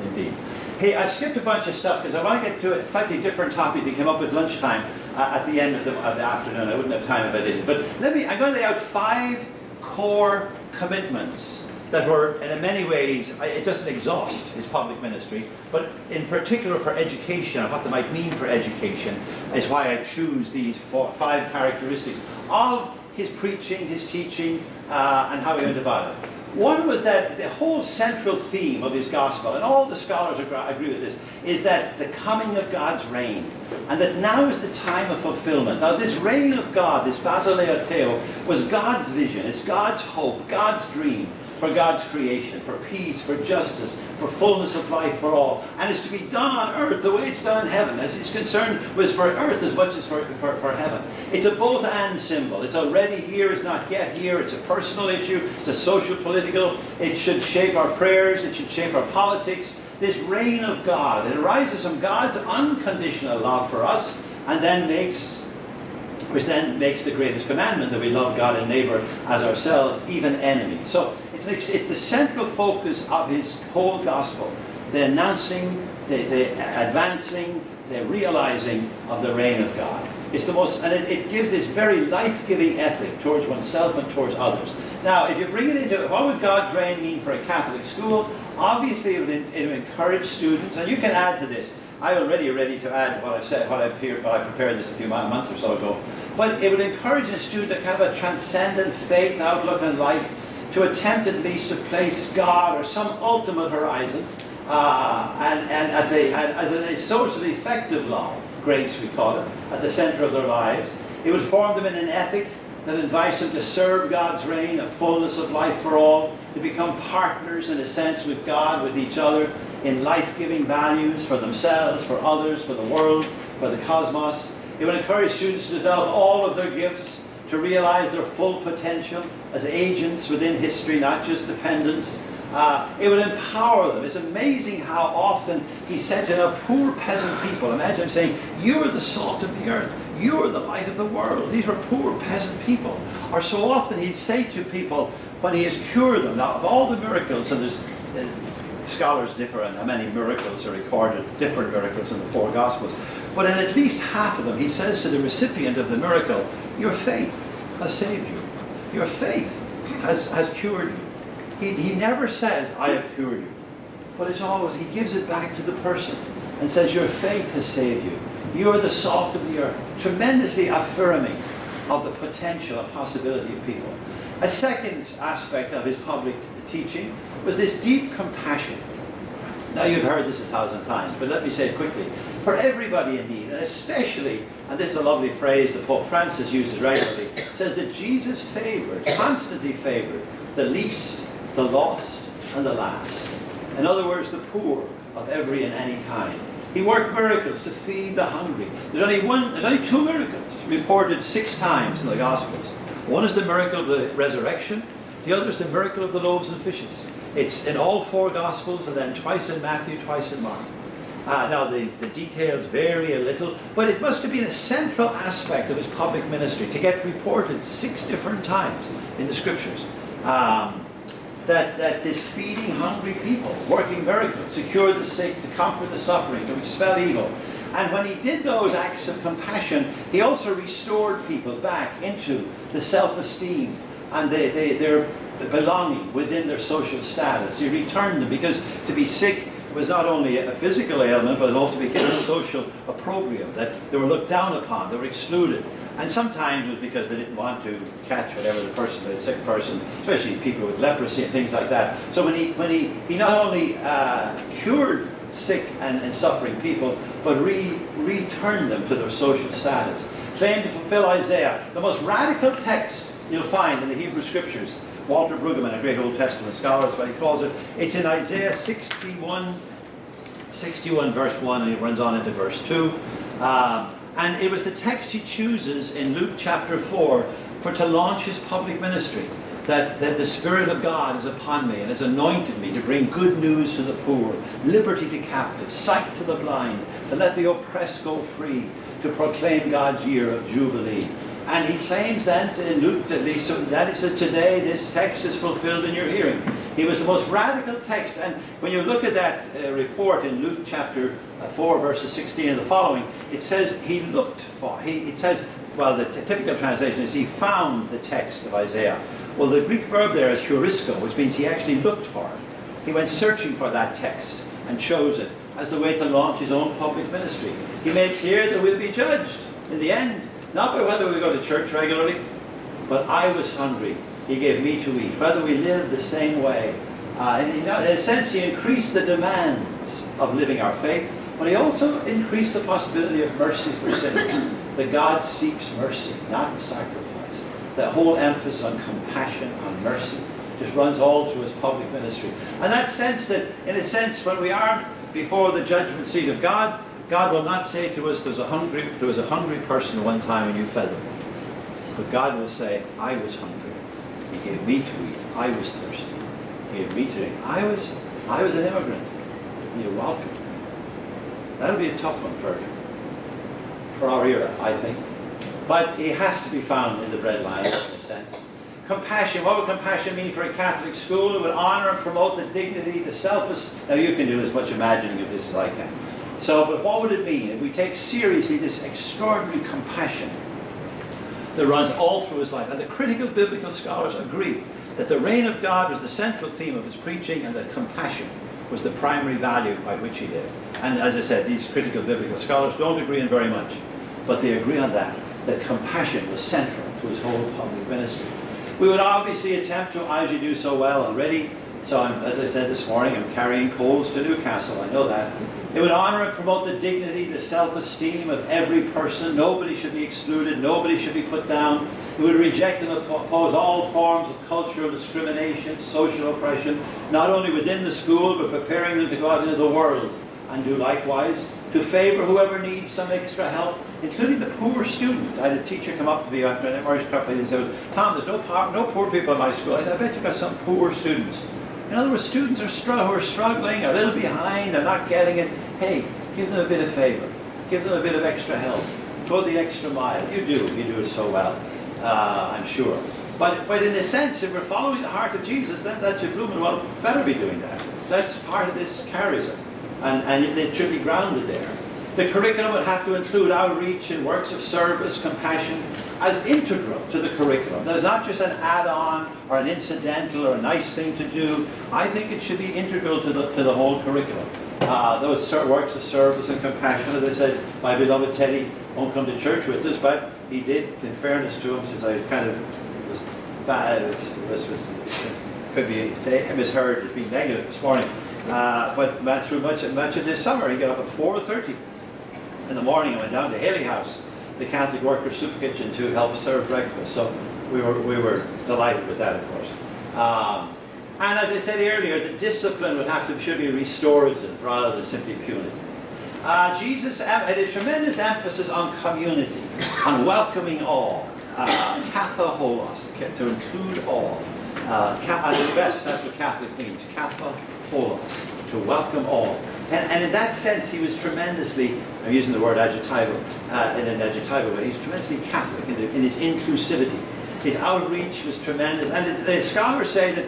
indeed. Hey, I've skipped a bunch of stuff because I want to get to a slightly different topic that came up at lunchtime at the end of the afternoon. I wouldn't have time if I didn't. But I'm going to lay out 5 core commitments that were, and in many ways, it doesn't exhaust his public ministry, but in particular for education and what they might mean for education is why I choose these 5 characteristics of his preaching, his teaching, and how he went about it. One was that the whole central theme of his gospel, and all the scholars agree with this, is that the coming of God's reign, and that now is the time of fulfillment. Now this reign of God, this basileia theo, was God's vision, it's God's hope, God's dream for God's creation, for peace, for justice, for fullness of life for all. And it's to be done on earth the way it's done in heaven. As his concern was for earth as much as for heaven. It's a both and symbol. It's already here, it's not yet here. It's a personal issue, it's a social, political. It should shape our prayers, it should shape our politics. This reign of God, it arises from God's unconditional love for us, and then which then makes the greatest commandment that we love God and neighbor as ourselves, even enemies. So it's the central focus of his whole gospel, the announcing, the advancing, the realizing of the reign of God. It's the most, and it gives this very life-giving ethic towards oneself and towards others. Now, if you bring it into, what would God's reign mean for a Catholic school? Obviously, it would encourage students, and you can add to this. I'm already ready to add what I've said, what I prepared this a few months or so ago. But it would encourage a student to kind of a transcendent faith outlook on life, to attempt at least to place God or some ultimate horizon, as a source of effective love, grace we call it, at the center of their lives. It would form them in an ethic that invites them to serve God's reign, a fullness of life for all, to become partners in a sense with God, with each other, in life-giving values for themselves, for others, for the world, for the cosmos. It would encourage students to develop all of their gifts, to realize their full potential as agents within history, not just dependents. It would empower them. It's amazing how often he said to poor peasant people, imagine him saying, you are the salt of the earth, you are the light of the world. These were poor peasant people. Or so often he'd say to people, when he has cured them, now of all the miracles, and there's scholars differ on how many miracles are recorded, different miracles in the 4 Gospels, but in at least half of them, he says to the recipient of the miracle, your faith has saved you. Your faith has cured you. He never says, I have cured you. But it's always, he gives it back to the person and says, your faith has saved you. You are the salt of the earth. Tremendously affirming of the potential and possibility of people. A second aspect of his public teaching was this deep compassion. Now you've heard this 1,000 times, but let me say it quickly. for everybody in need, and especially, and this is a lovely phrase that Pope Francis uses regularly, says that Jesus constantly favored the least, the lost, and the last. In other words, the poor of every and any kind. He worked miracles to feed the hungry. There's only two miracles reported 6 times in the Gospels. One is the miracle of the resurrection. The other is the miracle of the loaves and fishes. It's in all 4 Gospels, and then twice in Matthew, twice in Mark. Now, the details vary a little, but it must have been a central aspect of his public ministry to get reported 6 different times in the Scriptures. That this feeding hungry people, working miracles, to cure the sick, to comfort the suffering, to expel evil. And when he did those acts of compassion, he also restored people back into the self-esteem and their belonging within their social status. He returned them, because to be sick was not only a physical ailment, but it also became a social opprobrium, that they were looked down upon, they were excluded. And sometimes it was because they didn't want to catch whatever the sick person, especially people with leprosy and things like that. So when he not only cured sick and suffering people, but returned them to their social status. Claimed to fulfill Isaiah, the most radical text you'll find in the Hebrew Scriptures. Walter Brueggemann, a great Old Testament scholar, is what he calls it. It's in Isaiah 61 verse 1, and it runs on into verse 2. And it was the text he chooses in Luke chapter 4 to launch his public ministry. That the Spirit of God is upon me and has anointed me to bring good news to the poor, liberty to captives, sight to the blind, to let the oppressed go free, to proclaim God's year of Jubilee. And he claims then, in Luke at least, that he says, today this text is fulfilled in your hearing. It was the most radical text. And when you look at that report in Luke chapter 4, verses 16 and the following, it says he looked for. It says, well, the typical translation is he found the text of Isaiah. Well, the Greek verb there is heurisko, which means he actually looked for it. He went searching for that text and chose it as the way to launch his own public ministry. He made clear that we'll be judged in the end, not by whether we go to church regularly, but I was hungry. He gave me to eat. Whether we live the same way. And in a sense, he increased the demands of living our faith, but he also increased the possibility of mercy for sinners. That God seeks mercy, not sacrifice. That whole emphasis on compassion, on mercy, just runs all through his public ministry. And that sense that, in a sense, when we are before the judgment seat of God, God will not say to us, there was a hungry person one time and you fed them. But God will say, I was hungry. He gave me to eat. I was thirsty. He gave me to drink. I was an immigrant. And you're welcome. That'll be a tough one for our era, I think. But it has to be found in the breadline, in a sense. Compassion. What would compassion mean for a Catholic school? It would honor and promote the dignity, the selfless. Now you can do as much imagining of this as I can. But what would it mean if we take seriously this extraordinary compassion that runs all through his life? And the critical biblical scholars agree that the reign of God was the central theme of his preaching, and that compassion was the primary value by which he lived. And as I said, these critical biblical scholars don't agree on very much, but they agree on that compassion was central to his whole public ministry. We would obviously attempt to, as you do so well already, so as I said this morning, I'm carrying coals to Newcastle, I know that. It would honor and promote the dignity, the self-esteem of every person. Nobody should be excluded, nobody should be put down. It would reject and oppose all forms of cultural discrimination, social oppression, not only within the school, but preparing them to go out into the world and do likewise. To favor whoever needs some extra help, including the poor student. I had a teacher come up to me after an immersion couple and said, Tom, there's no poor people in my school. I said, I bet you've got some poor students. In other words, students who are struggling, a little behind, are not getting it. Hey, give them a bit of favor. Give them a bit of extra help. Go the extra mile. You do it so well, I'm sure. But in a sense, if we're following the heart of Jesus, then that should Groome well better be doing that. That's part of this charism. And it should be grounded there. The curriculum would have to include outreach and works of service, compassion, as integral to the curriculum. There's not just an add-on or an incidental or a nice thing to do. I think it should be integral to the whole curriculum. Those works of service and compassion, as I said, my beloved Teddy won't come to church with us, but he did, in fairness to him, since I kind of was bad, could be misheard as being negative this morning. But through much of this summer, he got up at 4:30 in the morning, I went down to Haley House, the Catholic Workers' Soup Kitchen, to help serve breakfast. So we were delighted with that, of course. And as I said earlier, the discipline should be restorative rather than simply punitive. Jesus had a tremendous emphasis on community, on welcoming all, kathoholos, to include all. At the best, that's what Catholic means, kathoholos, to welcome all. And in that sense, he was tremendously, I'm using the word adjectival, in an adjectival way, he's tremendously Catholic in his inclusivity. His outreach was tremendous. And the scholars say that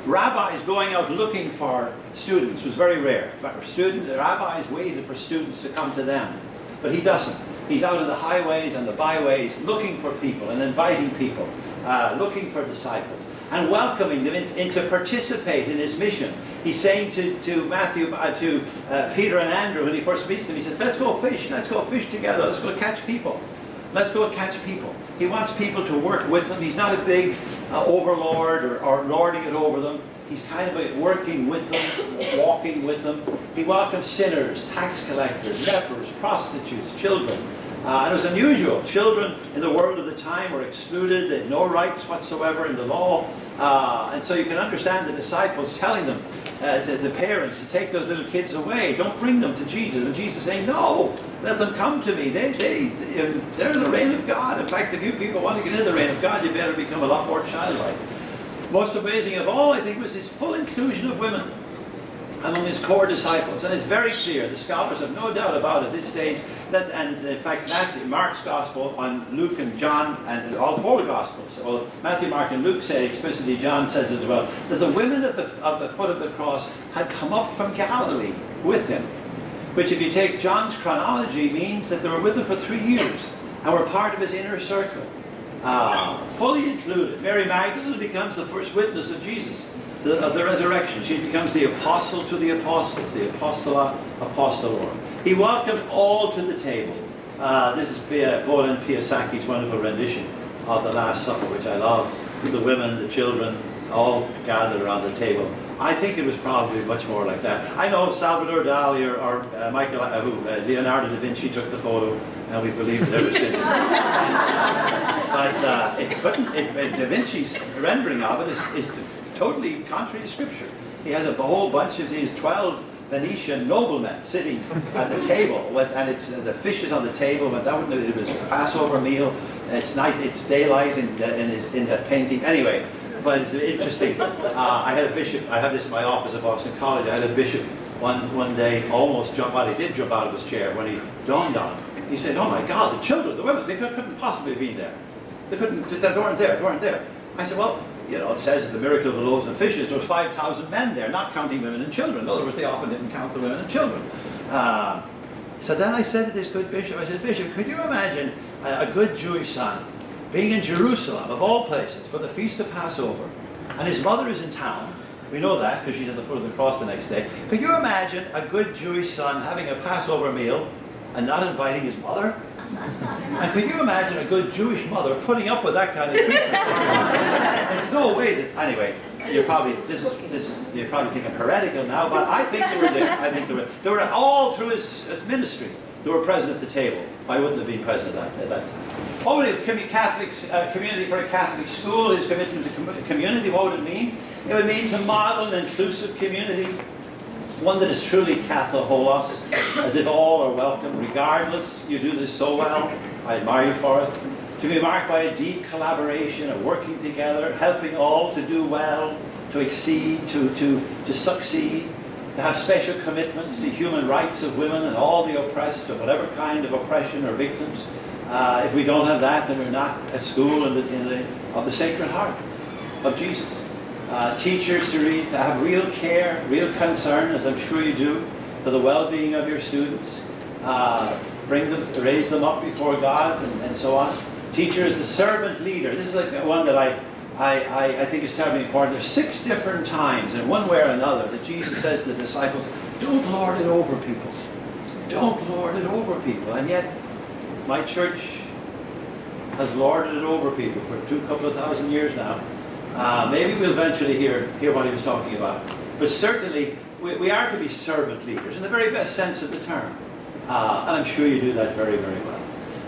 rabbis going out looking for students was very rare. The rabbis waited for students to come to them. But he doesn't. He's out in the highways and the byways looking for people and inviting people, looking for disciples, and welcoming them in to participate in his mission. He's saying to Peter and Andrew when he first meets them, he says, let's go fish together, let's go catch people. Let's go catch people. He wants people to work with him. He's not a big overlord or lording it over them. He's kind of working with them, walking with them. He welcomes sinners, tax collectors, lepers, prostitutes, children. And it was unusual. Children in the world of the time were excluded. They had no rights whatsoever in the law. And so you can understand the disciples telling them, to the parents, to take those little kids away. Don't bring them to Jesus. And Jesus saying, no, let them come to me. They're the reign of God. In fact, if you people want to get into the reign of God, you better become a lot more childlike. Most amazing of all, I think, was his full inclusion of women among his core disciples. And it's very clear, the scholars have no doubt about it at this stage, that, and in fact Mark's Gospel on Luke and John, and all four Gospels, well, Matthew, Mark and Luke say explicitly, John says as well, that the women at the foot of the cross had come up from Galilee with him. Which if you take John's chronology means that they were with him for 3 years and were part of his inner circle. Fully included. Mary Magdalene becomes the first witness of Jesus, of the resurrection. She becomes the apostle to the apostles, the apostola apostolorum. He welcomed all to the table. This is Bolan Piasaki's wonderful rendition of the Last Supper, which I love. The women, the children, all gathered around the table. I think it was probably much more like that. I know Salvador Dali or Leonardo da Vinci took the photo, and we believed it ever since. But Da Vinci's rendering of it is totally contrary to Scripture. He has a whole bunch of these 12 Venetian noblemen sitting at the table, and the fish is on the table. But it was a Passover meal. It's night. It's daylight in that painting. Anyway. But it's interesting. I had a bishop, I have this in my office at Boston College, I had a bishop one day almost jump out, he did jump out of his chair when he dawned on him. He said, oh my God, the children, the women, they couldn't possibly be there. They weren't there. I said, well, it says the miracle of the loaves and fishes, there was 5,000 men there, not counting women and children. In other words, they often didn't count the women and children. So then I said to this good bishop, I said, Bishop, could you imagine a good Jewish son being in Jerusalem, of all places, for the Feast of Passover, and his mother is in town. We know that because she's at the foot of the cross the next day. Could you imagine a good Jewish son having a Passover meal and not inviting his mother? And could you imagine a good Jewish mother putting up with that kind of treatment? There's no way that, anyway, you're probably thinking heretical now, but I think they were there. They were all through his ministry. They were present at the table. I wouldn't have been present at that time. What would a Catholic community for a Catholic school, his commitment to community, what would it mean? It would mean to model an inclusive community, one that is truly kathoholos, as if all are welcome, regardless. You do this so well. I admire you for it. To be marked by a deep collaboration, of working together, helping all to do well, to exceed, to succeed, to have special commitments to human rights of women and all the oppressed, of whatever kind of oppression or victims. If we don't have that, then we're not a school of the Sacred Heart of Jesus. Teachers to have real care, real concern, as I'm sure you do, for the well-being of your students. Raise them up before God, and so on. Teacher is the servant leader. This is like one that I think is terribly important. There's 6 different times, in one way or another, that Jesus says to the disciples, don't lord it over people. Don't lord it over people. And yet, my church has lorded it over people for a couple of thousand years now. Maybe we'll eventually hear what he was talking about. But certainly, we are to be servant leaders in the very best sense of the term. And I'm sure you do that very, very well.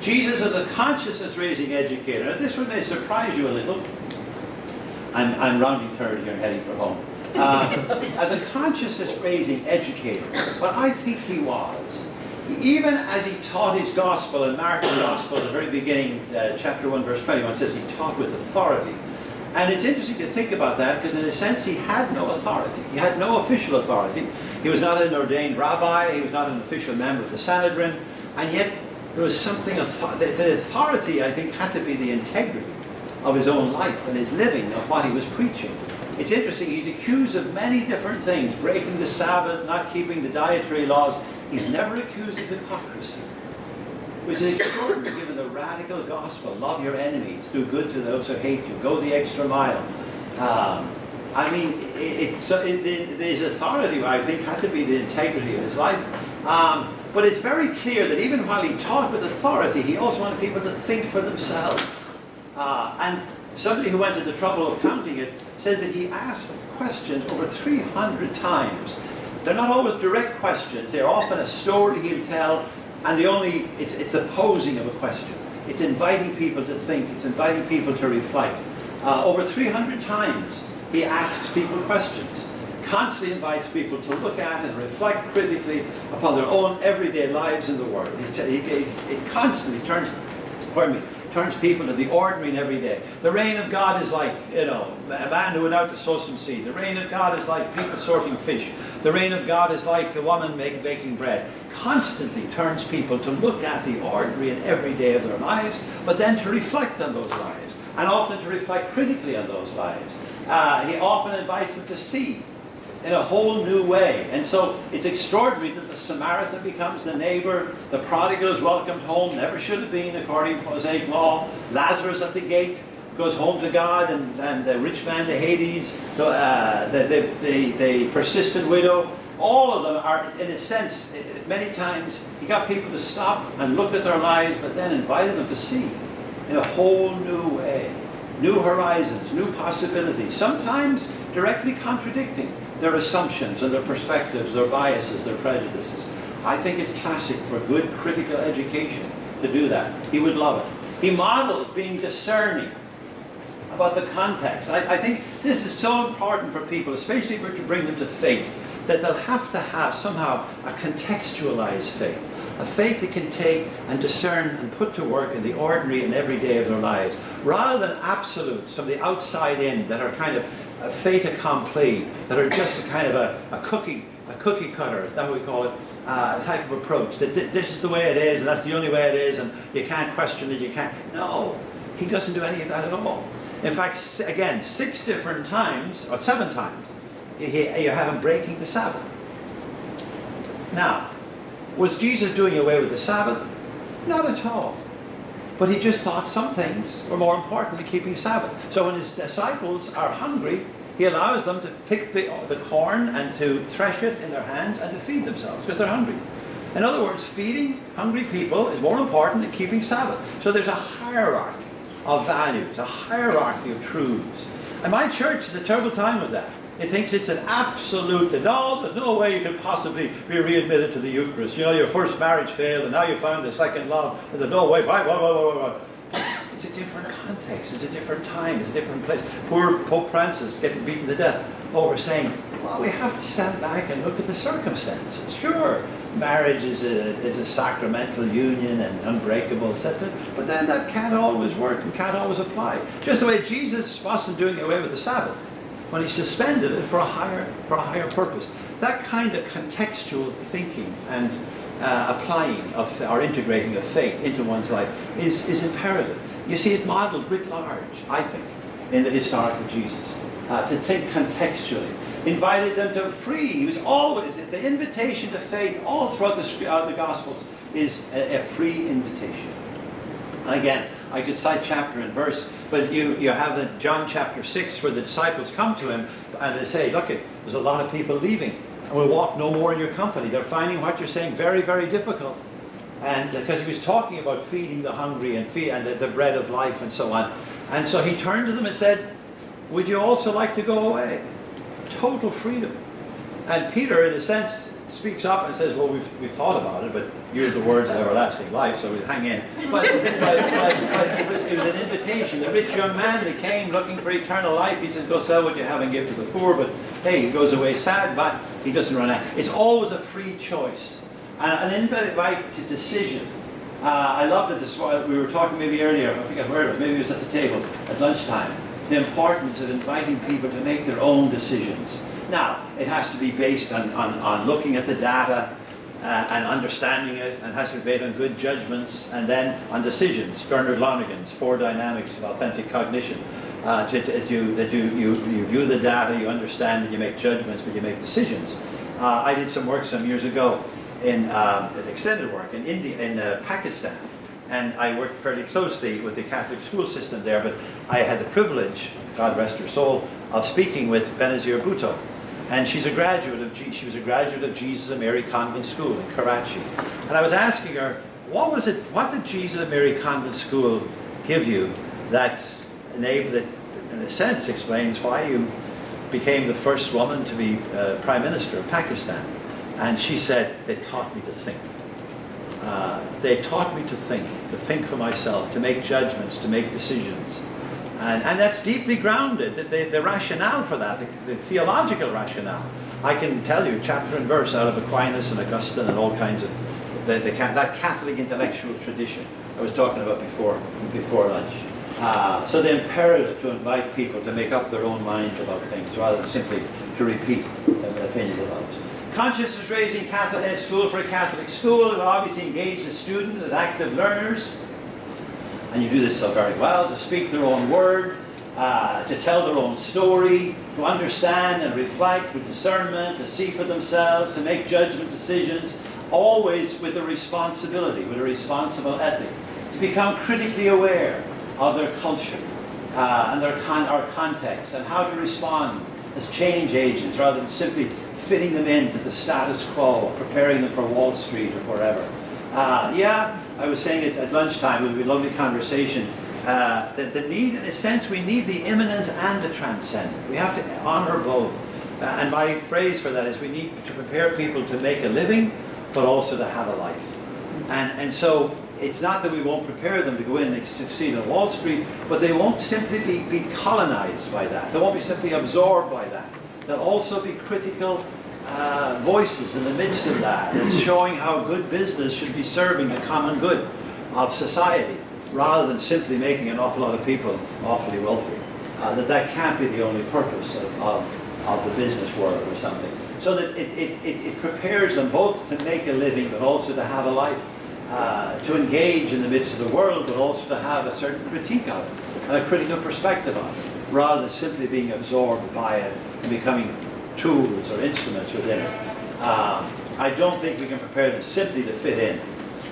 Jesus as a consciousness-raising educator. Now, this one may surprise you a little. I'm rounding third here and heading for home. As a consciousness-raising educator, what I think he was, even as he taught his gospel, in Mark's gospel, at the very beginning, chapter 1, verse 21, says he taught with authority. And it's interesting to think about that, because in a sense he had no authority. He had no official authority. He was not an ordained rabbi. He was not an official member of the Sanhedrin. And yet there was something, the authority, I think, had to be the integrity of his own life and his living, of what he was preaching. It's interesting, he's accused of many different things, breaking the Sabbath, not keeping the dietary laws. He's never accused of hypocrisy, which is extraordinary given the radical gospel. Love your enemies, do good to those who hate you, go the extra mile. I mean, his authority, I think, had to be the integrity of his life. But it's very clear that even while he taught with authority, he also wanted people to think for themselves. And somebody who went to the trouble of counting it says that he asked questions over 300 times. They're not always direct questions. They're often a story he'll tell, and it's the posing of a question. It's inviting people to think. It's inviting people to reflect. Over 300 times, he asks people questions. Constantly invites people to look at and reflect critically upon their own everyday lives in the world. It constantly turns people to the ordinary and everyday. The reign of God is like, a man who went out to sow some seed. The reign of God is like people sorting fish. The reign of God is like a woman baking bread. Constantly turns people to look at the ordinary and everyday of their lives, but then to reflect on those lives, and often to reflect critically on those lives. He often invites them to see in a whole new way. And so it's extraordinary that the Samaritan becomes the neighbor, the prodigal is welcomed home, never should have been according to Mosaic law, Lazarus at the gate goes home to God, and the rich man to Hades, the persistent widow. All of them are, in a sense, many times he got people to stop and look at their lives, but then invited them to see in a whole new way. New horizons, new possibilities, sometimes directly contradicting their assumptions and their perspectives, their biases, their prejudices. I think it's classic for good critical education to do that. He would love it. He modeled being discerning about the context. I think this is so important for people, especially if we're to bring them to faith, that they'll have to have somehow a contextualized faith. A faith that can take and discern and put to work in the ordinary and everyday of their lives, rather than absolutes from the outside in that are kind of a fait accompli, that are just a kind of a cookie cutter, is that what we call it, type of approach, that this is the way it is and that's the only way it is and you can't question it, you can't. No, he doesn't do any of that at all. In fact, again, 6 different times, or 7 times, you have him breaking the Sabbath. Now, was Jesus doing away with the Sabbath? Not at all. But he just thought some things were more important than keeping Sabbath. So when his disciples are hungry, he allows them to pick the corn and to thresh it in their hands and to feed themselves because they're hungry. In other words, feeding hungry people is more important than keeping Sabbath. So there's a hierarchy of values, a hierarchy of truths. And my church has a terrible time with that. It thinks it's an absolute, that no, there's no way you could possibly be readmitted to the Eucharist. You know, your first marriage failed and now you found a second love, and there's no way, why. It's a different context, it's a different time, it's a different place. Poor Pope Francis getting beaten to death over saying, well, we have to stand back and look at the circumstances. Sure, marriage is a sacramental union and unbreakable, etc. But then that can't always work and can't always apply. Just the way Jesus wasn't doing away with the Sabbath when he suspended it for a higher purpose. That kind of contextual thinking and applying of or integrating of faith into one's life is imperative. You see it modeled writ large, I think, in the historical Jesus. To think contextually. Invited them to free. He was always, the invitation to faith all throughout the Gospels is a free invitation. Again, I could cite chapter and verse, but you have in John chapter 6 where the disciples come to him and they say, look, there's a lot of people leaving and we'll walk no more in your company. They're finding what you're saying very, very difficult. And because he was talking about feeding the hungry and the bread of life and so on. And so he turned to them and said, would you also like to go away? Total freedom. And Peter, in a sense, speaks up and says, well, we've thought about it, but you're the words of everlasting life, so we'll hang in. But it was an invitation. The rich young man that came looking for eternal life, he says, go sell what you have and give to the poor, but hey, he goes away sad, but he doesn't run out. It's always a free choice. And an invite to decision. I loved it this morning. We were talking maybe earlier, I think I heard it, maybe it was at the table at lunchtime, the importance of inviting people to make their own decisions. Now, it has to be based on looking at the data and understanding it, and has to be based on good judgments, and then on decisions. Bernard Lonergan's 4 Dynamics of Authentic Cognition. That you view the data, you understand, and you make judgments, but you make decisions. I did some work some years ago in extended work in India, in Pakistan, and I worked fairly closely with the Catholic school system there. But I had the privilege, God rest her soul, of speaking with Benazir Bhutto, and she was a graduate of Jesus and Mary Convent School in Karachi. And I was asking her, what did Jesus and Mary Convent School give you that enabled, that in a sense explains why you became the first woman to be Prime Minister of Pakistan? And she said, they taught me to think. They taught me to think for myself, to make judgments, to make decisions. And that's deeply grounded, the rationale for that, the theological rationale. I can tell you chapter and verse out of Aquinas and Augustine and all kinds of, that Catholic intellectual tradition I was talking about before lunch. So the imperative to invite people to make up their own minds about things rather than simply to repeat opinions about it. Consciousness raising Catholic Head School for a Catholic school. It will obviously engage the students as active learners. And you do this so very well, to speak their own word, to tell their own story, to understand and reflect with discernment, to see for themselves, to make judgment decisions, always with a responsibility, with a responsible ethic, to become critically aware of their culture and our context, and how to respond as change agents rather than simply fitting them into the status quo, preparing them for Wall Street or wherever. I was saying it at lunchtime, it was a lovely conversation, the need, in a sense, we need the immanent and the transcendent. We have to honor both. And my phrase for that is we need to prepare people to make a living, but also to have a life. And so it's not that we won't prepare them to go in and succeed on Wall Street, but they won't simply be colonized by that. They won't be simply absorbed by that. They'll also be critical voices in the midst of that, and showing how good business should be serving the common good of society, rather than simply making an awful lot of people awfully wealthy. That can't be the only purpose of the business world or something. So that it prepares them both to make a living, but also to have a life, to engage in the midst of the world, but also to have a certain critique of it, and a critical perspective on it, rather than simply being absorbed by it and becoming tools or instruments within it. I don't think we can prepare them simply to fit in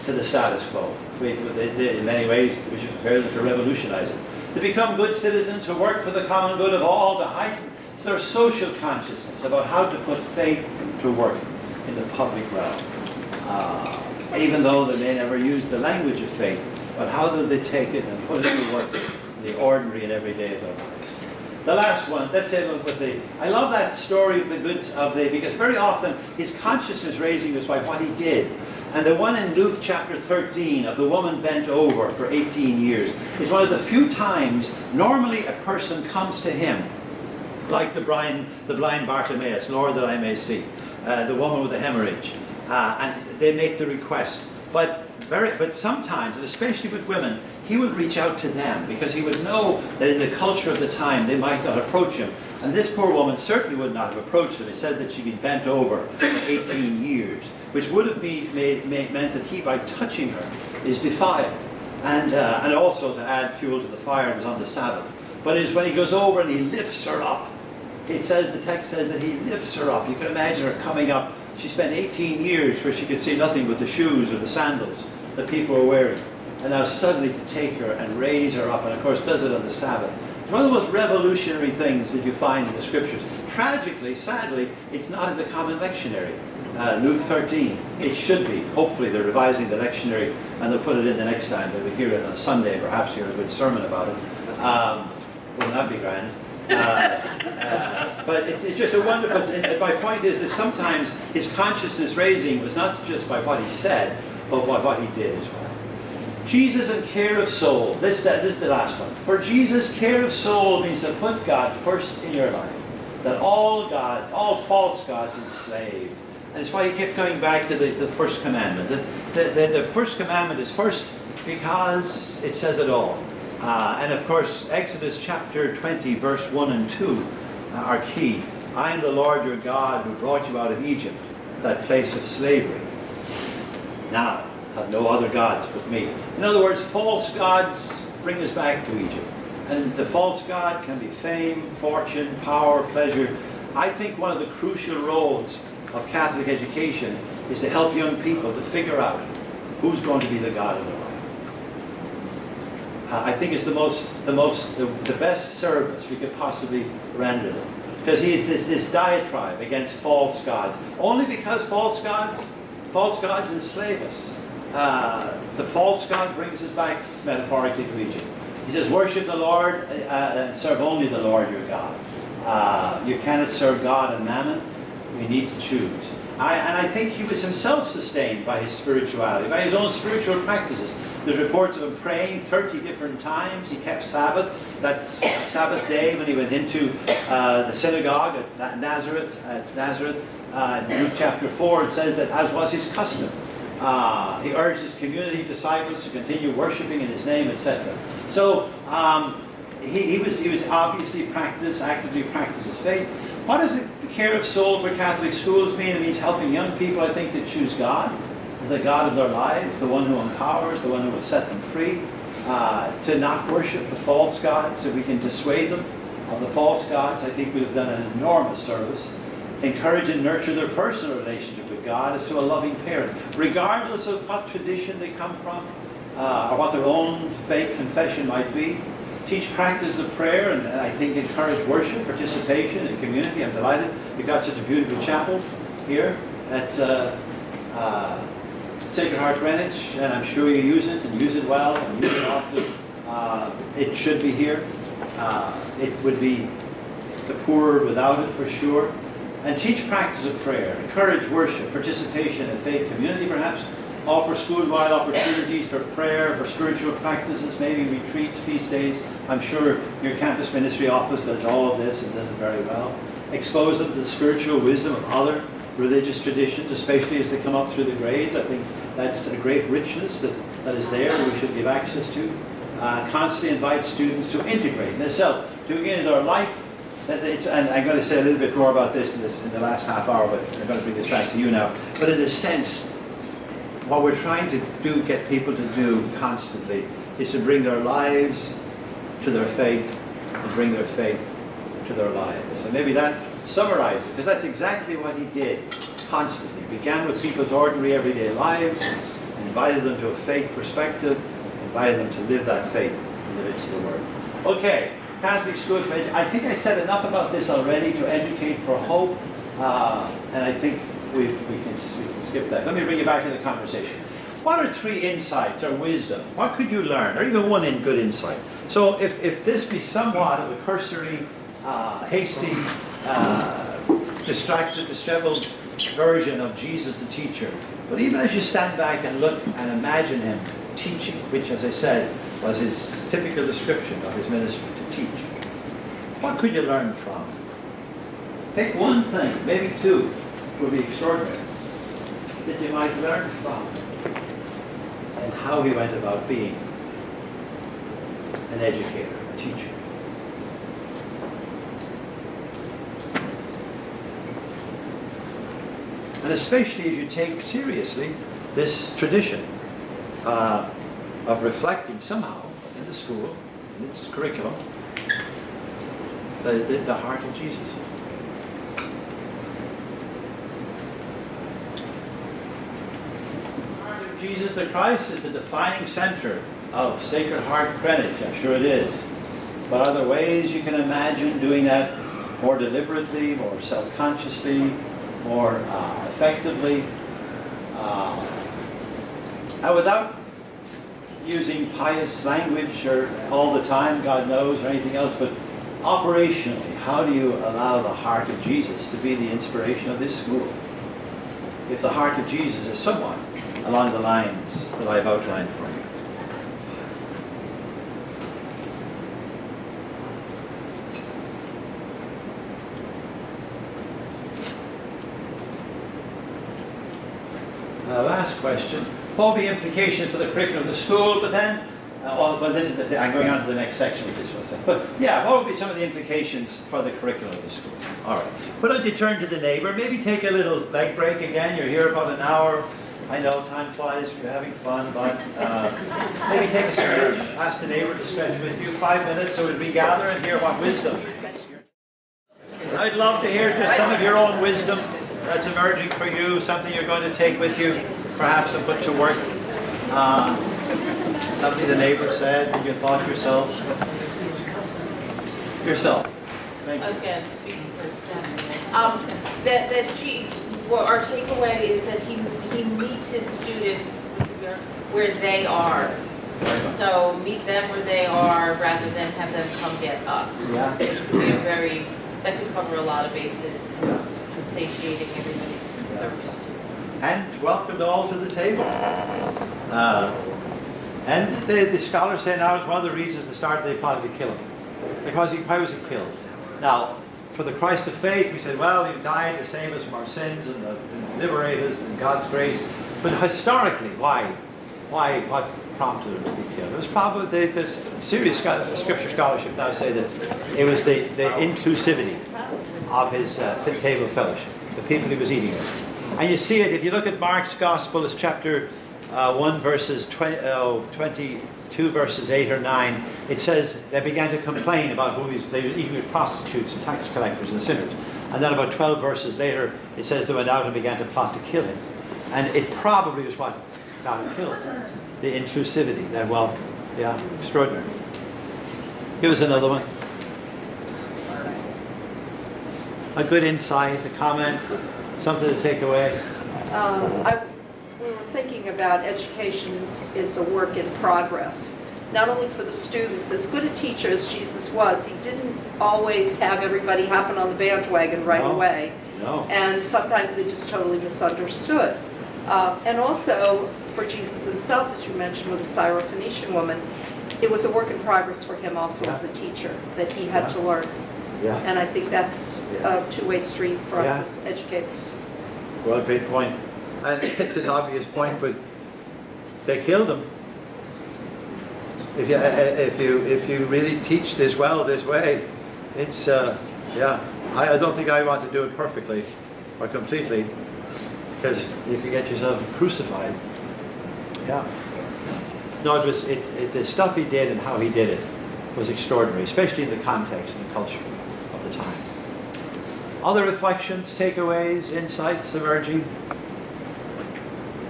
to the status quo. In many ways, we should prepare them to revolutionize it. To become good citizens who work for the common good of all, to heighten their social consciousness about how to put faith to work in the public realm. Even though they may never use the language of faith, but how do they take it and put it to work in the ordinary and everyday of their lives? The last one, that's it with I love that story of because very often his consciousness raising was by what he did. And the one in Luke chapter 13 of the woman bent over for 18 years is one of the few times normally a person comes to him, like the blind Bartimaeus, Lord, that I may see, the woman with the hemorrhage, and they make the request. But sometimes, and especially with women, he would reach out to them because he would know that in the culture of the time they might not approach him. And this poor woman certainly would not have approached him. It said that she'd been bent over for 18 years, which would have meant that he, by touching her, is defiled. And also, to add fuel to the fire, it was on the Sabbath. But it's when he goes over and he lifts her up. The text says that he lifts her up. You can imagine her coming up. She spent 18 years where she could see nothing but the shoes or the sandals that people were wearing. And now suddenly to take her and raise her up, and of course does it on the Sabbath. It's one of the most revolutionary things that you find in the scriptures. Tragically, sadly, it's not in the common lectionary. Luke 13, it should be. Hopefully they're revising the lectionary and they'll put it in the next time that we hear it on Sunday. Perhaps hear a good sermon about it. Wouldn't that be grand? But it's just a wonderful, my point is that sometimes his consciousness raising was not just by what he said, but by what he did as well. Jesus and care of soul. This is the last one. For Jesus, care of soul means to put God first in your life. That all false gods enslaved. And it's why he kept coming back to the first commandment. The first commandment is first because it says it all. And of course, Exodus chapter 20, verse 1 and 2 are key. I am the Lord your God who brought you out of Egypt, that place of slavery. Now, have no other gods but me. In other words, false gods bring us back to Egypt. And the false god can be fame, fortune, power, pleasure. I think one of the crucial roles of Catholic education is to help young people to figure out who's going to be the God of their life. I think it's the best service we could possibly render them. Because he is this diatribe against false gods. Only because false gods enslave us. The false god brings us back metaphorically to Egypt. He says, worship the Lord and serve only the Lord your God. You cannot serve God and mammon. We need to choose. And I think he was himself sustained by his spirituality, by his own spiritual practices. There's reports of him praying 30 different times. He kept Sabbath. That Sabbath day when he went into the synagogue at Nazareth, in Luke chapter 4, it says that as was his custom, he urged his community disciples to continue worshiping in his name, etc. So he was obviously actively practiced his faith. What does the care of soul for Catholic schools mean? It means helping young people, I think, to choose God as the God of their lives, the one who empowers, the one who will set them free, to not worship the false gods. If we can dissuade them of the false gods, I think we've done an enormous service. Encourage and nurture their personal relationship with God as to a loving parent, regardless of what tradition they come from, or what their own faith confession might be. Teach practice of prayer, and I think encourage worship, participation, and community. I'm delighted we've got such a beautiful chapel here at Sacred Heart Greenwich, and I'm sure you use it, and use it well, and use it often. It should be here. It would be the poorer without it, for sure. And teach practice of prayer. Encourage worship, participation in faith community, perhaps. Offer school-wide opportunities for prayer, for spiritual practices, maybe retreats, feast days. I'm sure your campus ministry office does all of this and does it very well. Expose them to the spiritual wisdom of other religious traditions, especially as they come up through the grades. I think that's a great richness that is there we should give access to. Constantly invite students to integrate themselves, to into their life. And I'm going to say a little bit more about this in the last half hour, but I'm going to bring this back to you now. But in a sense, what we're trying to get people to do constantly is to bring their lives to their faith and bring their faith to their lives. And maybe that summarizes, because that's exactly what he did constantly. He began with people's ordinary everyday lives, and invited them to a faith perspective, invited them to live that faith in the midst of the Word. Okay, Catholic schools for education. I think I said enough about this already to educate for hope, and I think we can skip that. Let me bring you back to the conversation. What are 3 insights or wisdom? What could you learn? Or even one good insight. So if this be somewhat of a cursory, hasty, distracted, disheveled version of Jesus the teacher, but even as you stand back and look and imagine him teaching, which, as I said, was his typical description of his ministry, to teach, what could you learn from? Pick one thing, maybe 2, would be extraordinary, that you might learn from, and how he went about being an educator, a teacher. And especially as you take seriously this tradition of reflecting somehow in the school, in its curriculum, the heart of Jesus. The heart of Jesus the Christ is the defining center of Sacred Heart Greenwich. I'm sure it is. But are there ways you can imagine doing that more deliberately, more self-consciously, more effectively, and without using pious language or all the time, God knows, or anything else, but operationally, how do you allow the heart of Jesus to be the inspiration of this school? If the heart of Jesus is somewhat along the lines that I've outlined for you. Last question. What will be implications for the curriculum of the school? But then, I'm going on to the next section with this one. But yeah, what will be some of the implications for the curriculum of the school? All right. Why don't you turn to the neighbor? Maybe take a little leg break again. You're here about an hour. I know time flies. You're having fun, but maybe take a stretch. Ask the neighbor to stretch with you 5 minutes so we'll regather and hear what wisdom. I'd love to hear just some of your own wisdom that's emerging for you, something you're going to take with you, perhaps and put to work. Something the neighbor said, and you thought yourself. Thank you. Again, speaking for Steph. Our takeaway is that he meets his students where they are. So meet them where they are rather than have them come get us. Yeah. Which could be that could cover a lot of bases, and satiating everybody's thirst. And welcomed all to the table. And the scholars say now it's one of the reasons the start they plotted to kill him. Because why was he killed? Now, for the Christ of faith, we said, well, he died to save us from our sins and liberate us in God's grace. But historically, why? What prompted him to be killed? It was probably there's serious scripture scholarship now say that it was the inclusivity of his table fellowship, the people he was eating with. And you see it, if you look at Mark's Gospel, it's chapter 1 verses 22 verses 8 or 9, it says they began to complain about they were eating with prostitutes and tax collectors and sinners. And then about 12 verses later, it says they went out and began to plot to kill him. And it probably was what got him killed. The inclusivity, that wealth. Yeah, extraordinary. Give us another one. A good insight, a comment, something to take away. We were thinking about education is a work in progress, not only for the students. As good a teacher as Jesus was, he didn't always have everybody hopping on the bandwagon right away. No. And sometimes they just totally misunderstood. And also, for Jesus himself, as you mentioned with the Syrophoenician woman, it was a work in progress for him also as a teacher, that he had to learn. Yeah. And I think that's a two-way street for us as educators. Well, great point. And it's an obvious point, but they killed him. If you really teach this well this way, it's I don't think I want to do it perfectly or completely, because you can get yourself crucified. Yeah. No, it was the stuff he did and how he did it was extraordinary, especially in the context and the culture of the time. Other reflections, takeaways, insights emerging?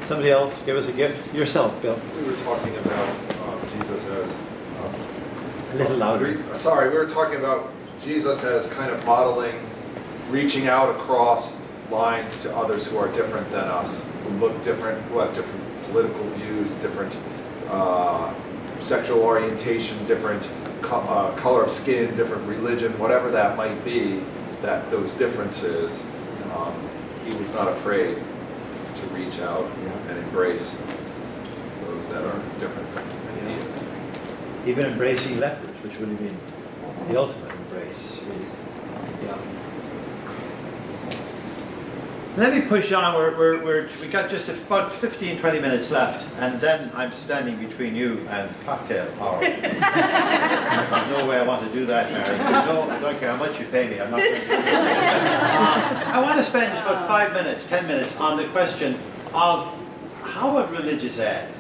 Somebody else, give us a gift. Yourself, Bill. We were talking about Jesus as... a little louder. Sorry, we were talking about Jesus as kind of modeling, reaching out across lines to others who are different than us, who look different, who have different political views, different sexual orientations, different color of skin, different religion, whatever that might be, that those differences, he was not afraid to reach out and embrace those that are different than he is. Even embracing lepers, which would have been the ultimate embrace, really. Yeah. Let me push on. We got just about 15, 20 minutes left, and then I'm standing between you and cocktail hour. There's no way I want to do that, Mary. No, I don't care how much you pay me. I'm not going to do that. I want to spend just about 5 minutes, 10 minutes on the question of how about religious ed?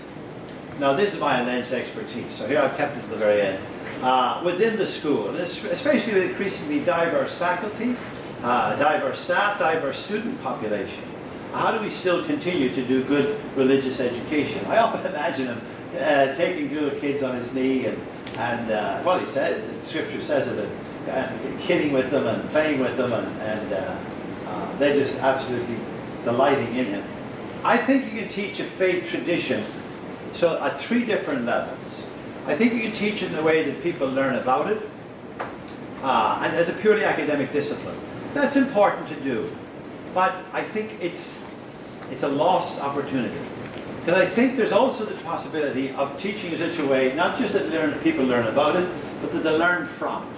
Now, this is my alleged expertise, so here I've kept it to the very end. Within the school, and especially with increasingly diverse faculty, diverse staff, diverse student population. How do we still continue to do good religious education? I often imagine him taking little kids on his knee and well, he says, the scripture says it, kidding with them and playing with them, and they're just absolutely delighting in him. I think you can teach a faith tradition so at 3 different levels. I think you can teach it in a way that people learn about it. and as a purely academic discipline. That's important to do, but I think it's a lost opportunity. Because I think there's also the possibility of teaching in such a way, not just that people learn about it, but that they learn from it.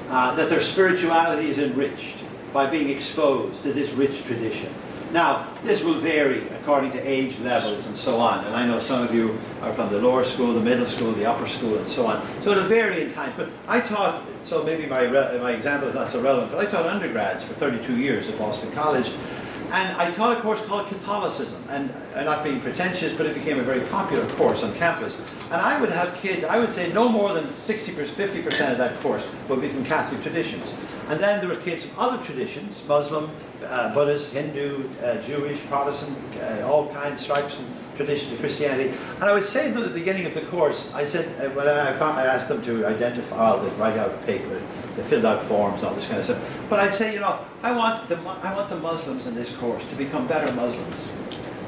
That their spirituality is enriched by being exposed to this rich tradition. Now, this will vary according to age levels and so on. And I know some of you are from the lower school, the middle school, the upper school, and so on. So it'll vary in times. But I taught, so maybe my example is not so relevant, but I taught undergrads for 32 years at Boston College. And I taught a course called Catholicism, and not being pretentious, but it became a very popular course on campus. And I would have kids, I would say no more than 50% of that course would be from Catholic traditions. And then there were kids from other traditions, Muslim, Buddhist, Hindu, Jewish, Protestant, all kinds, stripes and traditions of Christianity. And I would say to them at the beginning of the course, I said, when I asked them to identify, they'd write out a paper, they filled out forms and all this kind of stuff. But I'd say, I want the Muslims in this course to become better Muslims.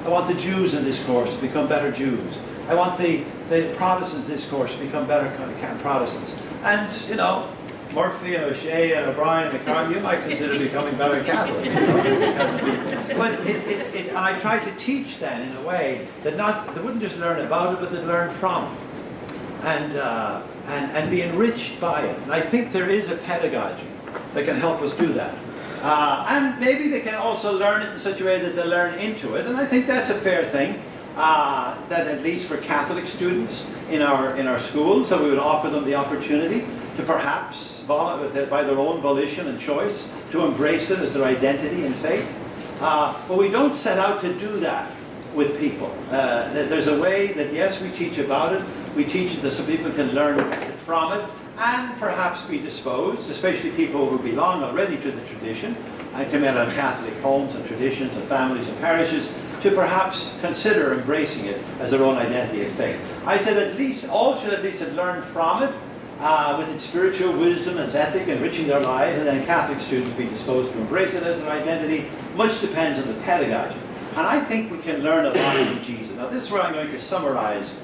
I want the Jews in this course to become better Jews. I want the Protestants in this course to become better Protestants. And, Murphy and O'Shea and O'Brien and McCarthy, you might consider becoming better Catholics. But and I tried to teach then in a way that they wouldn't just learn about it, but they'd learn from it. And be enriched by it. And I think there is a pedagogy that can help us do that. And maybe they can also learn it in such a way that they learn into it. And I think that's a fair thing. That at least for Catholic students in our schools, that we would offer them the opportunity to perhaps, by their own volition and choice, to embrace it as their identity and faith. But we don't set out to do that with people. There's a way that, yes, we teach about it, we teach it so people can learn from it, and perhaps be disposed, especially people who belong already to the tradition, and come out of Catholic homes and traditions and families and parishes, to perhaps consider embracing it as their own identity of faith. I said all should at least have learned from it, with its spiritual wisdom and its ethic enriching their lives, and then Catholic students be disposed to embrace it as their identity. Much depends on the pedagogy. And I think we can learn a lot from Jesus. Now this is where I'm going to summarize,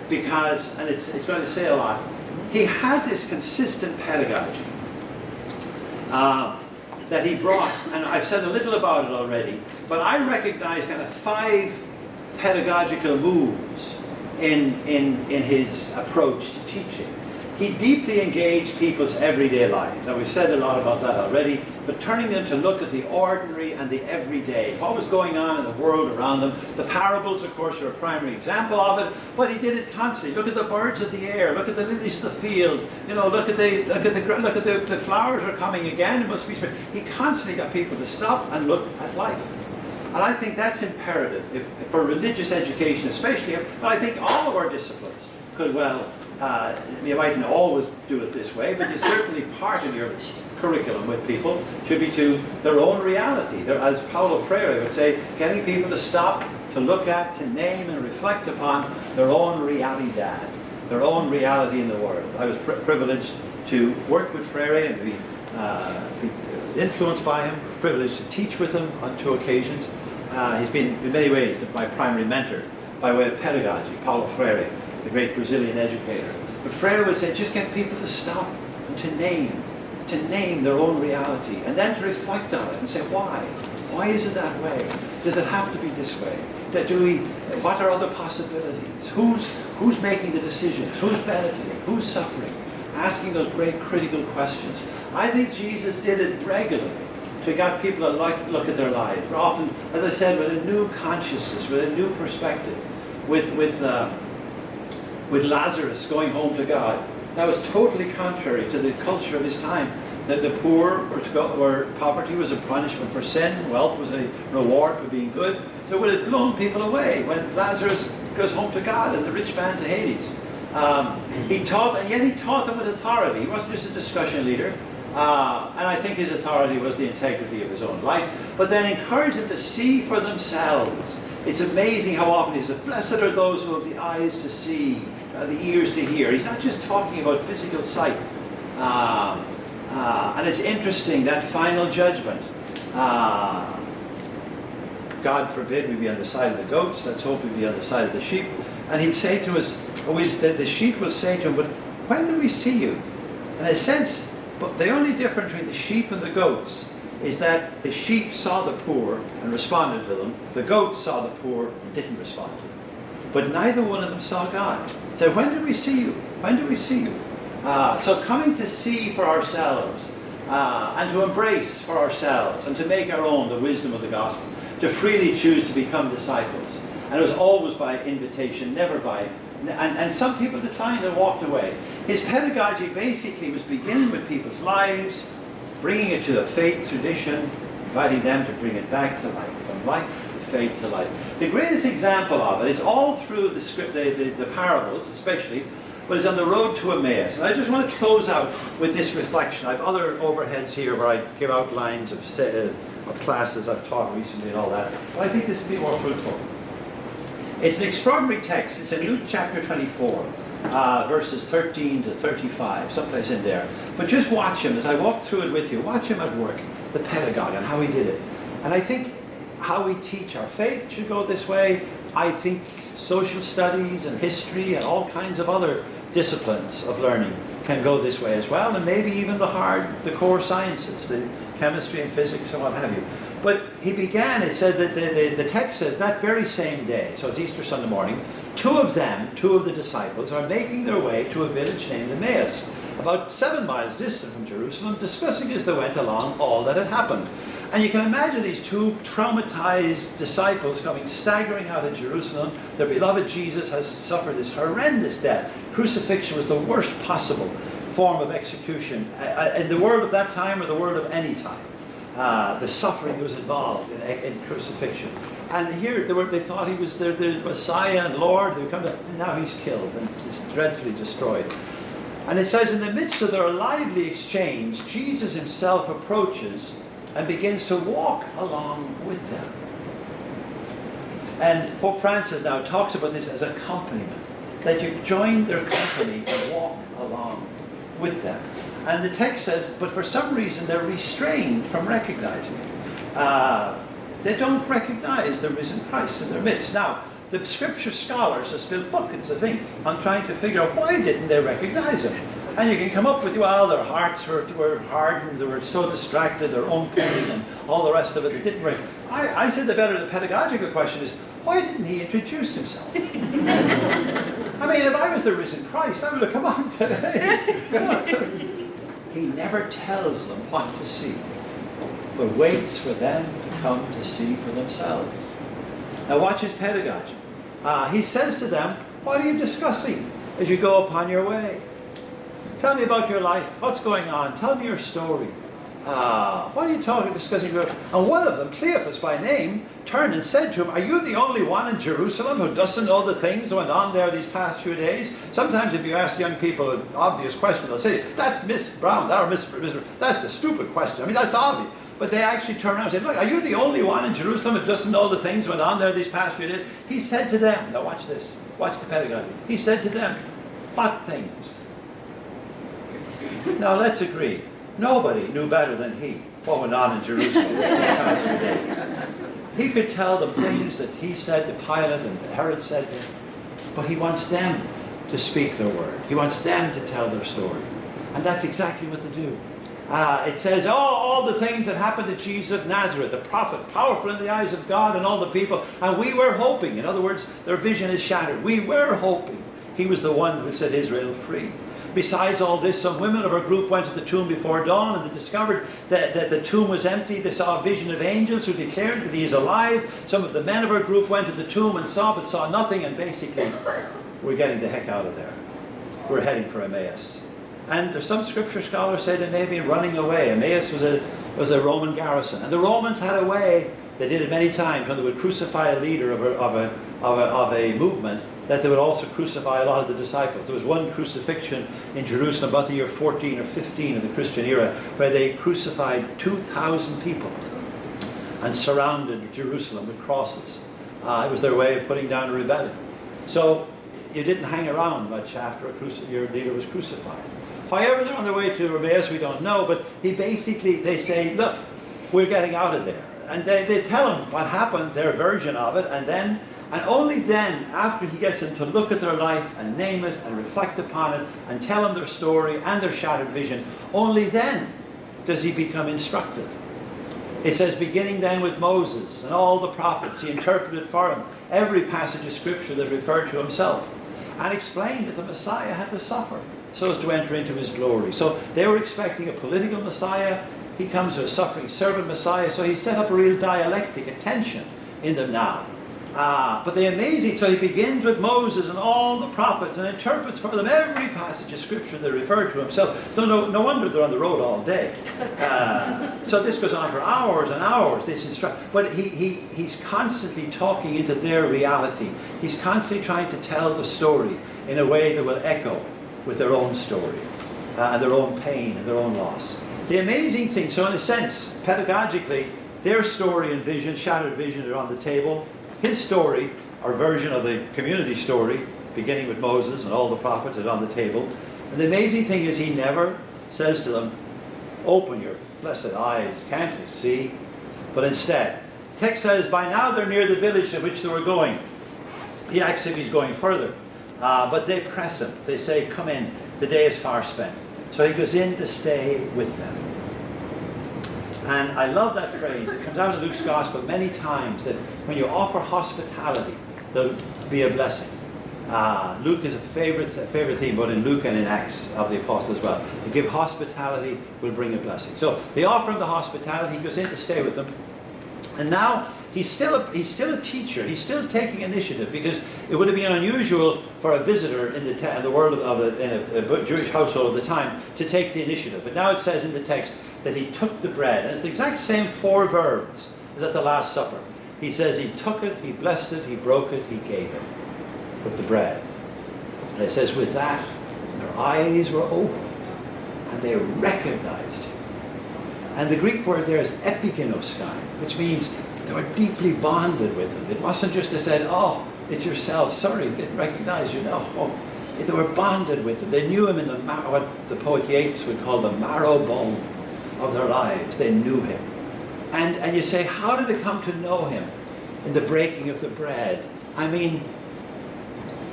because, and it's going to say a lot, he had this consistent pedagogy that he brought, and I've said a little about it already, but I recognize kind of 5 pedagogical moves in his approach to teaching. He deeply engaged people's everyday lives. Now we've said a lot about that already, but turning them to look at the ordinary and the everyday, what was going on in the world around them. The parables, of course, are a primary example of it, but he did it constantly. Look at the birds of the air, look at the lilies of the field, look at the flowers are coming again, it must be spring. He constantly got people to stop and look at life. And I think that's imperative for religious education especially, but I think all of our disciplines could you mightn't always do it this way, but you certainly part of your curriculum with people should be to their own reality. As Paulo Freire would say, getting people to stop, to look at, to name and reflect upon their own realidad, their own reality in the world. I was privileged to work with Freire and be influenced by him, privileged to teach with him on 2 occasions. He's been in many ways my primary mentor by way of pedagogy, Paulo Freire, the great Brazilian educator. But Freire would say, just get people to stop and to name their own reality, and then to reflect on it and say, why? Why is it that way? Does it have to be this way? What are other possibilities? Who's making the decisions? Who's benefiting? Who's suffering? Asking those great critical questions. I think Jesus did it regularly to get people to look at their lives. We're often, as I said, with a new consciousness, with a new perspective, with Lazarus going home to God. That was totally contrary to the culture of his time. That the poor where poverty was a punishment for sin, wealth was a reward for being good. So it would have blown people away when Lazarus goes home to God and the rich man to Hades. He taught, and yet he taught them with authority. He wasn't just a discussion leader. And I think his authority was the integrity of his own life, but then encouraged them to see for themselves. It's amazing how often he says, blessed are those who have the eyes to see, the ears to hear. He's not just talking about physical sight. And it's interesting, that final judgment. God forbid we be on the side of the goats, let's hope we be on the side of the sheep. And he'd say to us, the sheep will say to him, but when did we see you In a sense, but the only difference between the sheep and the goats is that the sheep saw the poor and responded to them. The goats saw the poor and didn't respond to them. But neither one of them saw God. So when did we see you? When did we see you? So coming to see for ourselves and to embrace for ourselves and to make our own the wisdom of the gospel, to freely choose to become disciples. And it was always by invitation, never by... And some people declined and walked away. His pedagogy basically was beginning with people's lives, bringing it to a faith tradition, inviting them to bring it back to life, from life to faith to life. The greatest example of it is all through the script, the parables especially, but it's on the road to Emmaus. And I just want to close out with this reflection. I have other overheads here where I give outlines of classes I've taught recently and all that, but I think this will be more fruitful. It's an extraordinary text. It's in Luke chapter 24, verses 13 to 35, someplace in there. But just watch him as I walk through it with you. Watch him at work, the pedagogue, and how he did it. And I think how we teach our faith should go this way. I think social studies and history and all kinds of other disciplines of learning can go this way as well, and maybe even the core sciences, the chemistry and physics and what have you. But he began, it said that the text says that very same day, so it's Easter Sunday morning, two of the disciples, are making their way to a village named Emmaus, about 7 miles distant from Jerusalem, discussing as they went along all that had happened. And you can imagine these two traumatized disciples coming staggering out of Jerusalem. Their beloved Jesus has suffered this horrendous death. Crucifixion was the worst possible form of execution in the world of that time or the world of any time. The suffering that was involved in crucifixion. And here they thought he was their Messiah and Lord. They would come to, and now he's killed and he's dreadfully destroyed. And it says, in the midst of their lively exchange, Jesus himself approaches and begins to walk along with them. And Pope Francis now talks about this as accompaniment, that you join their company and walk along with them. And the text says, but for some reason they're restrained from recognizing it. They don't recognize the risen Christ in their midst. Now, the scripture scholars have spilled buckets of ink on trying to figure out why didn't they recognize him. And you can come up with, well, their hearts were hardened, they were so distracted, their own pain and all the rest of it, they didn't recognize. I said the pedagogical question is, why didn't he introduce himself? I mean, if I was the risen Christ, I would have come on today. He never tells them what to see, but waits for them to come to see for themselves. Now watch his pedagogy. He says to them, what are you discussing as you go upon your way? Tell me about your life. What's going on? Tell me your story. What are you discussing about? And one of them, Cleophas by name, turned and said to him, are you the only one in Jerusalem who doesn't know the things that went on there these past few days? Sometimes if you ask young people an obvious question, they'll say, that's Miss Brown, that's a stupid question. I mean, that's obvious. But they actually turn around and say, look, are you the only one in Jerusalem who doesn't know the things that went on there these past few days? He said to them, now watch this, watch the pedagogy. He said to them, what things? Now let's agree, nobody knew better than he what went on in Jerusalem these past few days. He could tell them things that he said to Pilate and Herod said to him, but he wants them to speak their word. He wants them to tell their story. And that's exactly what they do. It says, all the things that happened to Jesus of Nazareth, the prophet, powerful in the eyes of God and all the people, and we were hoping, in other words, their vision is shattered. We were hoping he was the one who set Israel free. Besides all this, some women of our group went to the tomb before dawn and they discovered that the tomb was empty. They saw a vision of angels who declared that he is alive. Some of the men of our group went to the tomb and saw but saw nothing, and basically we're getting the heck out of there. We're heading for Emmaus. And there's some scripture scholars say they may be running away. Emmaus was a Roman garrison. And the Romans had a way, they did it many times, when they would crucify a leader of a movement, that they would also crucify a lot of the disciples. There was one crucifixion in Jerusalem about the year 14 or 15 of the Christian era, where they crucified 2,000 people and surrounded Jerusalem with crosses. It was their way of putting down a rebellion. So you didn't hang around much after your leader was crucified. However, they're on their way to Emmaus, we don't know, but they say, look, we're getting out of there. And they tell him what happened, their version of it, and then And only then, after he gets them to look at their life and name it and reflect upon it and tell them their story and their shattered vision, only then does he become instructive. It says, beginning then with Moses and all the prophets, he interpreted for them every passage of scripture that referred to himself and explained that the Messiah had to suffer so as to enter into his glory. So they were expecting a political Messiah. He comes to a suffering servant Messiah. So he set up a real dialectic, a tension in them now. But the amazing, so he begins with Moses and all the prophets and interprets for them every passage of scripture that referred to himself. No wonder they're on the road all day. So this goes on for hours and hours, this but he's constantly talking into their reality. He's constantly trying to tell the story in a way that will echo with their own story and their own pain and their own loss. The amazing thing, so in a sense, pedagogically, their story and vision, shattered vision, are on the table. His story, or version of the community story, beginning with Moses and all the prophets, is on the table. And the amazing thing is he never says to them, open your blessed eyes, can't you see? But instead, the text says, by now they're near the village to which they were going. He asks if he's going further. But they press him. They say, come in, the day is far spent. So he goes in to stay with them. And I love that phrase. It comes out in Luke's Gospel many times that when you offer hospitality, there'll be a blessing. Luke is a favorite theme, both in Luke and in Acts of the Apostles as well. To give hospitality will bring a blessing. So they offer him the hospitality. He goes in to stay with them. And now he's still a teacher. He's still taking initiative, because it would have been unusual for a visitor in the world in a Jewish household of the time to take the initiative. But now it says in the text that he took the bread. And it's the exact same 4 verbs as at the Last Supper. He says he took it, he blessed it, he broke it, he gave it with the bread. And it says with that, their eyes were opened and they recognized him. And the Greek word there is epigenoskine, which means they were deeply bonded with him. It wasn't just they said, oh, it's yourself, sorry, didn't recognize you. No, they were bonded with him. They knew him in what the poet Yeats would call the marrow bone of their lives. They knew him. And you say, how did they come to know him? In the breaking of the bread. I mean,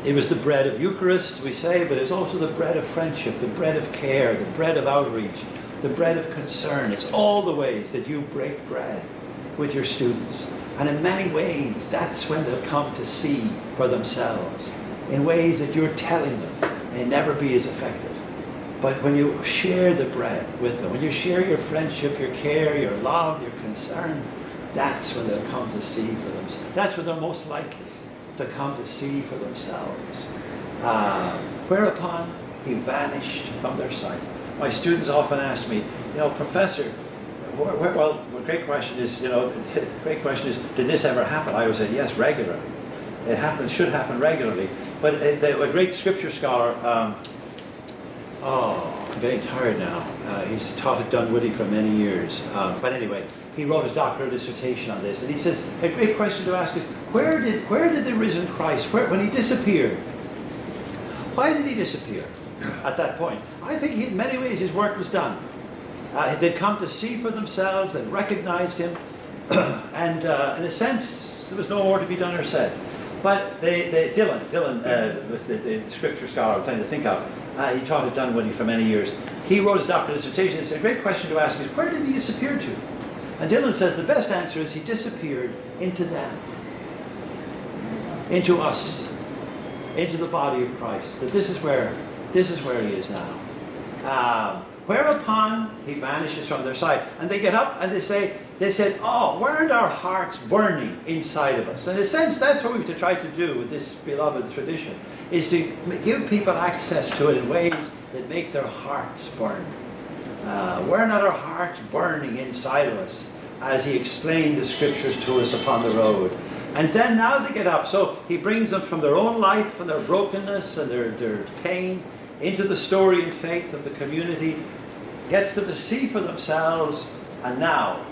it was the bread of Eucharist, we say, but it's also the bread of friendship, the bread of care, the bread of outreach, the bread of concern. It's all the ways that you break bread with your students. And in many ways, that's when they'll come to see for themselves, in ways that you're telling them may never be as effective. But when you share the bread with them, when you share your friendship, your care, your love, your concern, that's when they'll come to see for themselves. That's when they're most likely to come to see for themselves. Whereupon he vanished from their sight. My students often ask me, Professor, well, the great question is, did this ever happen? I always say, yes, regularly. It should happen regularly. But a great scripture scholar, I'm getting tired now. He's taught at Dunwoody for many years. But anyway, he wrote his doctoral dissertation on this. And he says, a great question to ask is, where did the risen Christ, when he disappeared, why did he disappear at that point? I think in many ways his work was done. They'd come to see for themselves and recognized him. And in a sense, there was no more to be done or said. But Dylan was the scripture scholar I'm trying to think of. He taught at Dunwoody for many years. He wrote his doctoral dissertation. It's a great question to ask is, where did he disappear to? And Dylan says the best answer is he disappeared into them, into us, into the body of Christ. That this is where he is now. Whereupon he vanishes from their sight. And they get up and they said, oh, weren't our hearts burning inside of us? In a sense, that's what we have to try to do with this beloved tradition, is to give people access to it in ways that make their hearts burn. Were not our hearts burning inside of us as he explained the scriptures to us upon the road? And then now they get up. So he brings them from their own life and their brokenness and their pain into the story and faith of the community, gets them to see for themselves, and now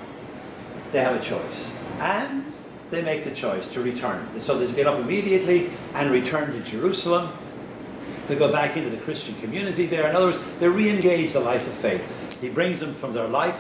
they have a choice. And they make the choice to return. So they get up immediately and return to Jerusalem to go back into the Christian community there. In other words, they re-engage the life of faith. He brings them from their life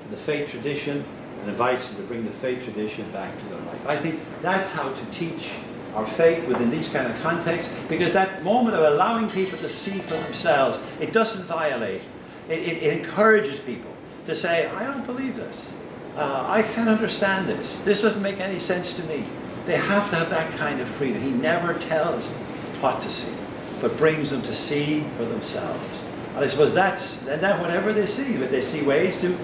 to the faith tradition and invites them to bring the faith tradition back to their life. I think that's how to teach our faith within these kind of contexts, because that moment of allowing people to see for themselves, it doesn't violate. It encourages people to say, I don't believe this. I can't understand this. This doesn't make any sense to me. They have to have that kind of freedom. He never tells them what to see, but brings them to see for themselves. And I suppose and then whatever they see, but they see ways to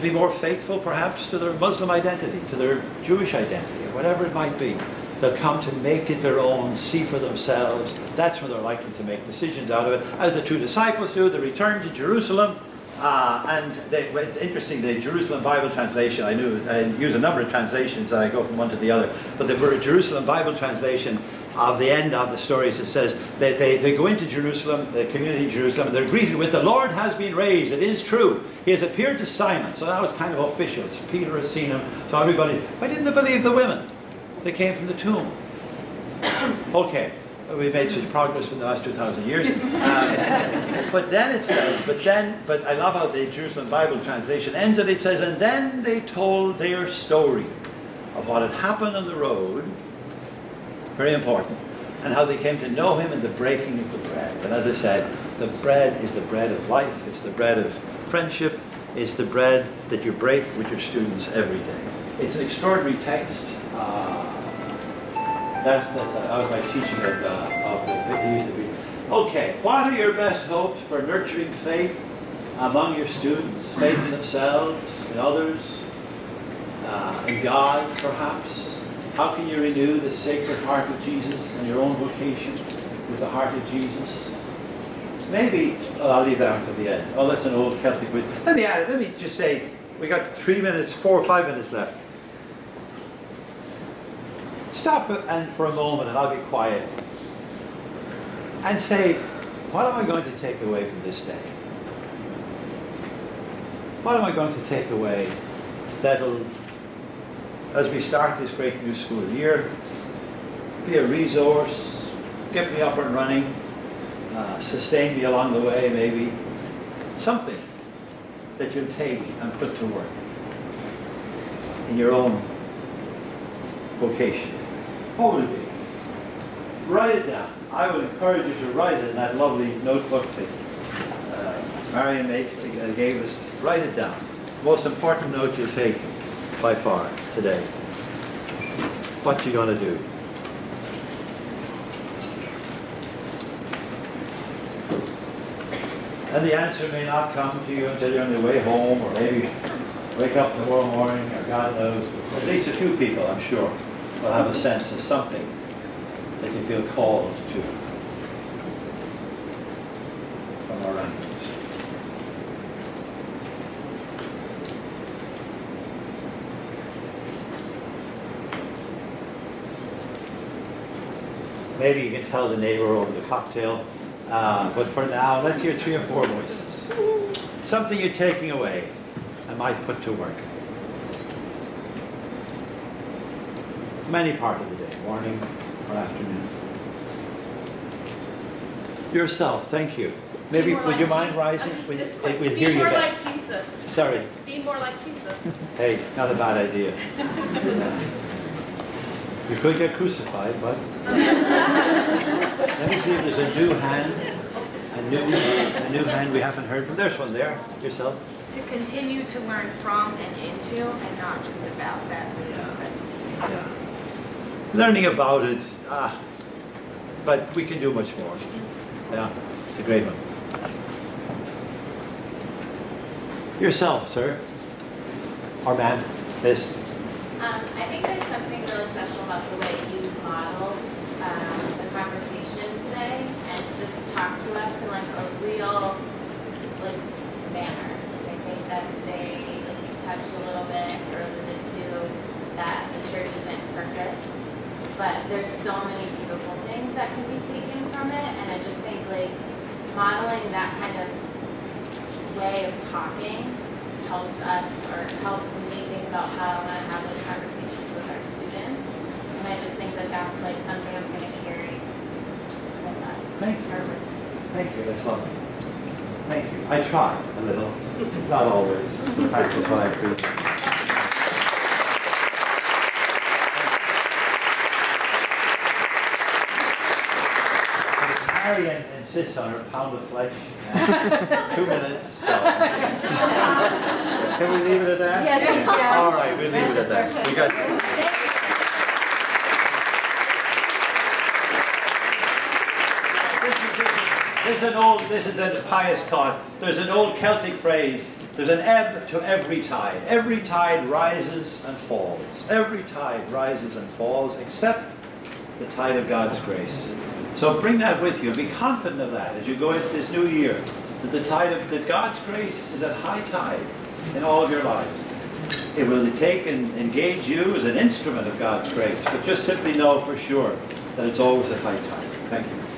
be more faithful perhaps to their Muslim identity, to their Jewish identity, or whatever it might be. They'll come to make it their own, see for themselves. That's when they're likely to make decisions out of it. As the 2 disciples do, they return to Jerusalem. It's interesting, the Jerusalem Bible translation, I use a number of translations and I go from one to the other, but the Jerusalem Bible translation of the end of the stories, it says that they go into Jerusalem, the community of Jerusalem, and they're greeted with, the Lord has been raised, it is true. He has appeared to Simon. So that was kind of official. Peter has seen him. So everybody, why didn't they believe the women? They came from the tomb. Okay. We've made such progress in the last 2,000 years. But then it says, but I love how the Jerusalem Bible translation ends it. It says, and then they told their story of what had happened on the road, very important, and how they came to know him in the breaking of the bread. And as I said, the bread is the bread of life. It's the bread of friendship. It's the bread that you break with your students every day. It's an extraordinary text. That was my teaching of the used to be. Okay, what are your best hopes for nurturing faith among your students? Faith in themselves, in others, in God, perhaps? How can you renew the sacred heart of Jesus in your own vocation with the heart of Jesus? Maybe, I'll leave that at the end. Oh, that's an old Celtic word. Let me just say, we got 4 or 5 minutes left. Stop and for a moment, and I'll be quiet, and say, what am I going to take away from this day? What am I going to take away that'll, as we start this great new school year, be a resource, get me up and running, sustain me along the way, maybe, something that you'll take and put to work in your own vocation. What would it be? Write it down. I would encourage you to write it in that lovely notebook that Marion gave us. Write it down. Most important note you'll take by far today. What you going to do? And the answer may not come to you until you're on your way home, or maybe wake up tomorrow morning, or God knows. At least a few people, I'm sure, will have a sense of something that you feel called to from our ranks. Maybe you can tell the neighbor over the cocktail, but for now, let's hear 3 or 4 voices. Something you're taking away and might put to work. Many part of the day, morning or afternoon. Yourself, thank you. Maybe, would you mind rising? We'll hear you better. Be more like Jesus. Sorry. Be more like Jesus. Hey, not a bad idea. You could get crucified, but... Let me see if there's a new hand. A new hand we haven't heard from. There's one there. Yourself. To continue to learn from and into, and not just about that. Yeah. Learning about it, but we can do much more. Yeah, it's a great one. Yourself, sir. Or ma'am. Yes. I think there's something really special about the way you modeled the conversation today, and just talk to us in like a real manner. I think that you touched a little bit or alluded to that the church isn't perfect, but there's so many beautiful things that can be taken from it, and I just think modeling that kind of way of talking helps us, or helps me think about how I want to have those conversations with our students, and I just think that that's something I'm going to carry with us. Thank you. Thank you, that's lovely. Thank you. I try a little, not always, to practice what I preach. Marianne insists on her pound of flesh. 2 minutes. So. Can we leave it at that? Yes, we can. All right, we'll leave it at that. We got. This is a pious thought. There's an old Celtic phrase. There's an ebb to every tide. Every tide rises and falls. Every tide rises and falls, except the tide of God's grace. So bring that with you and be confident of that as you go into this new year. That God's grace is at high tide in all of your lives. It will take and engage you as an instrument of God's grace, but just simply know for sure that it's always at high tide. Thank you.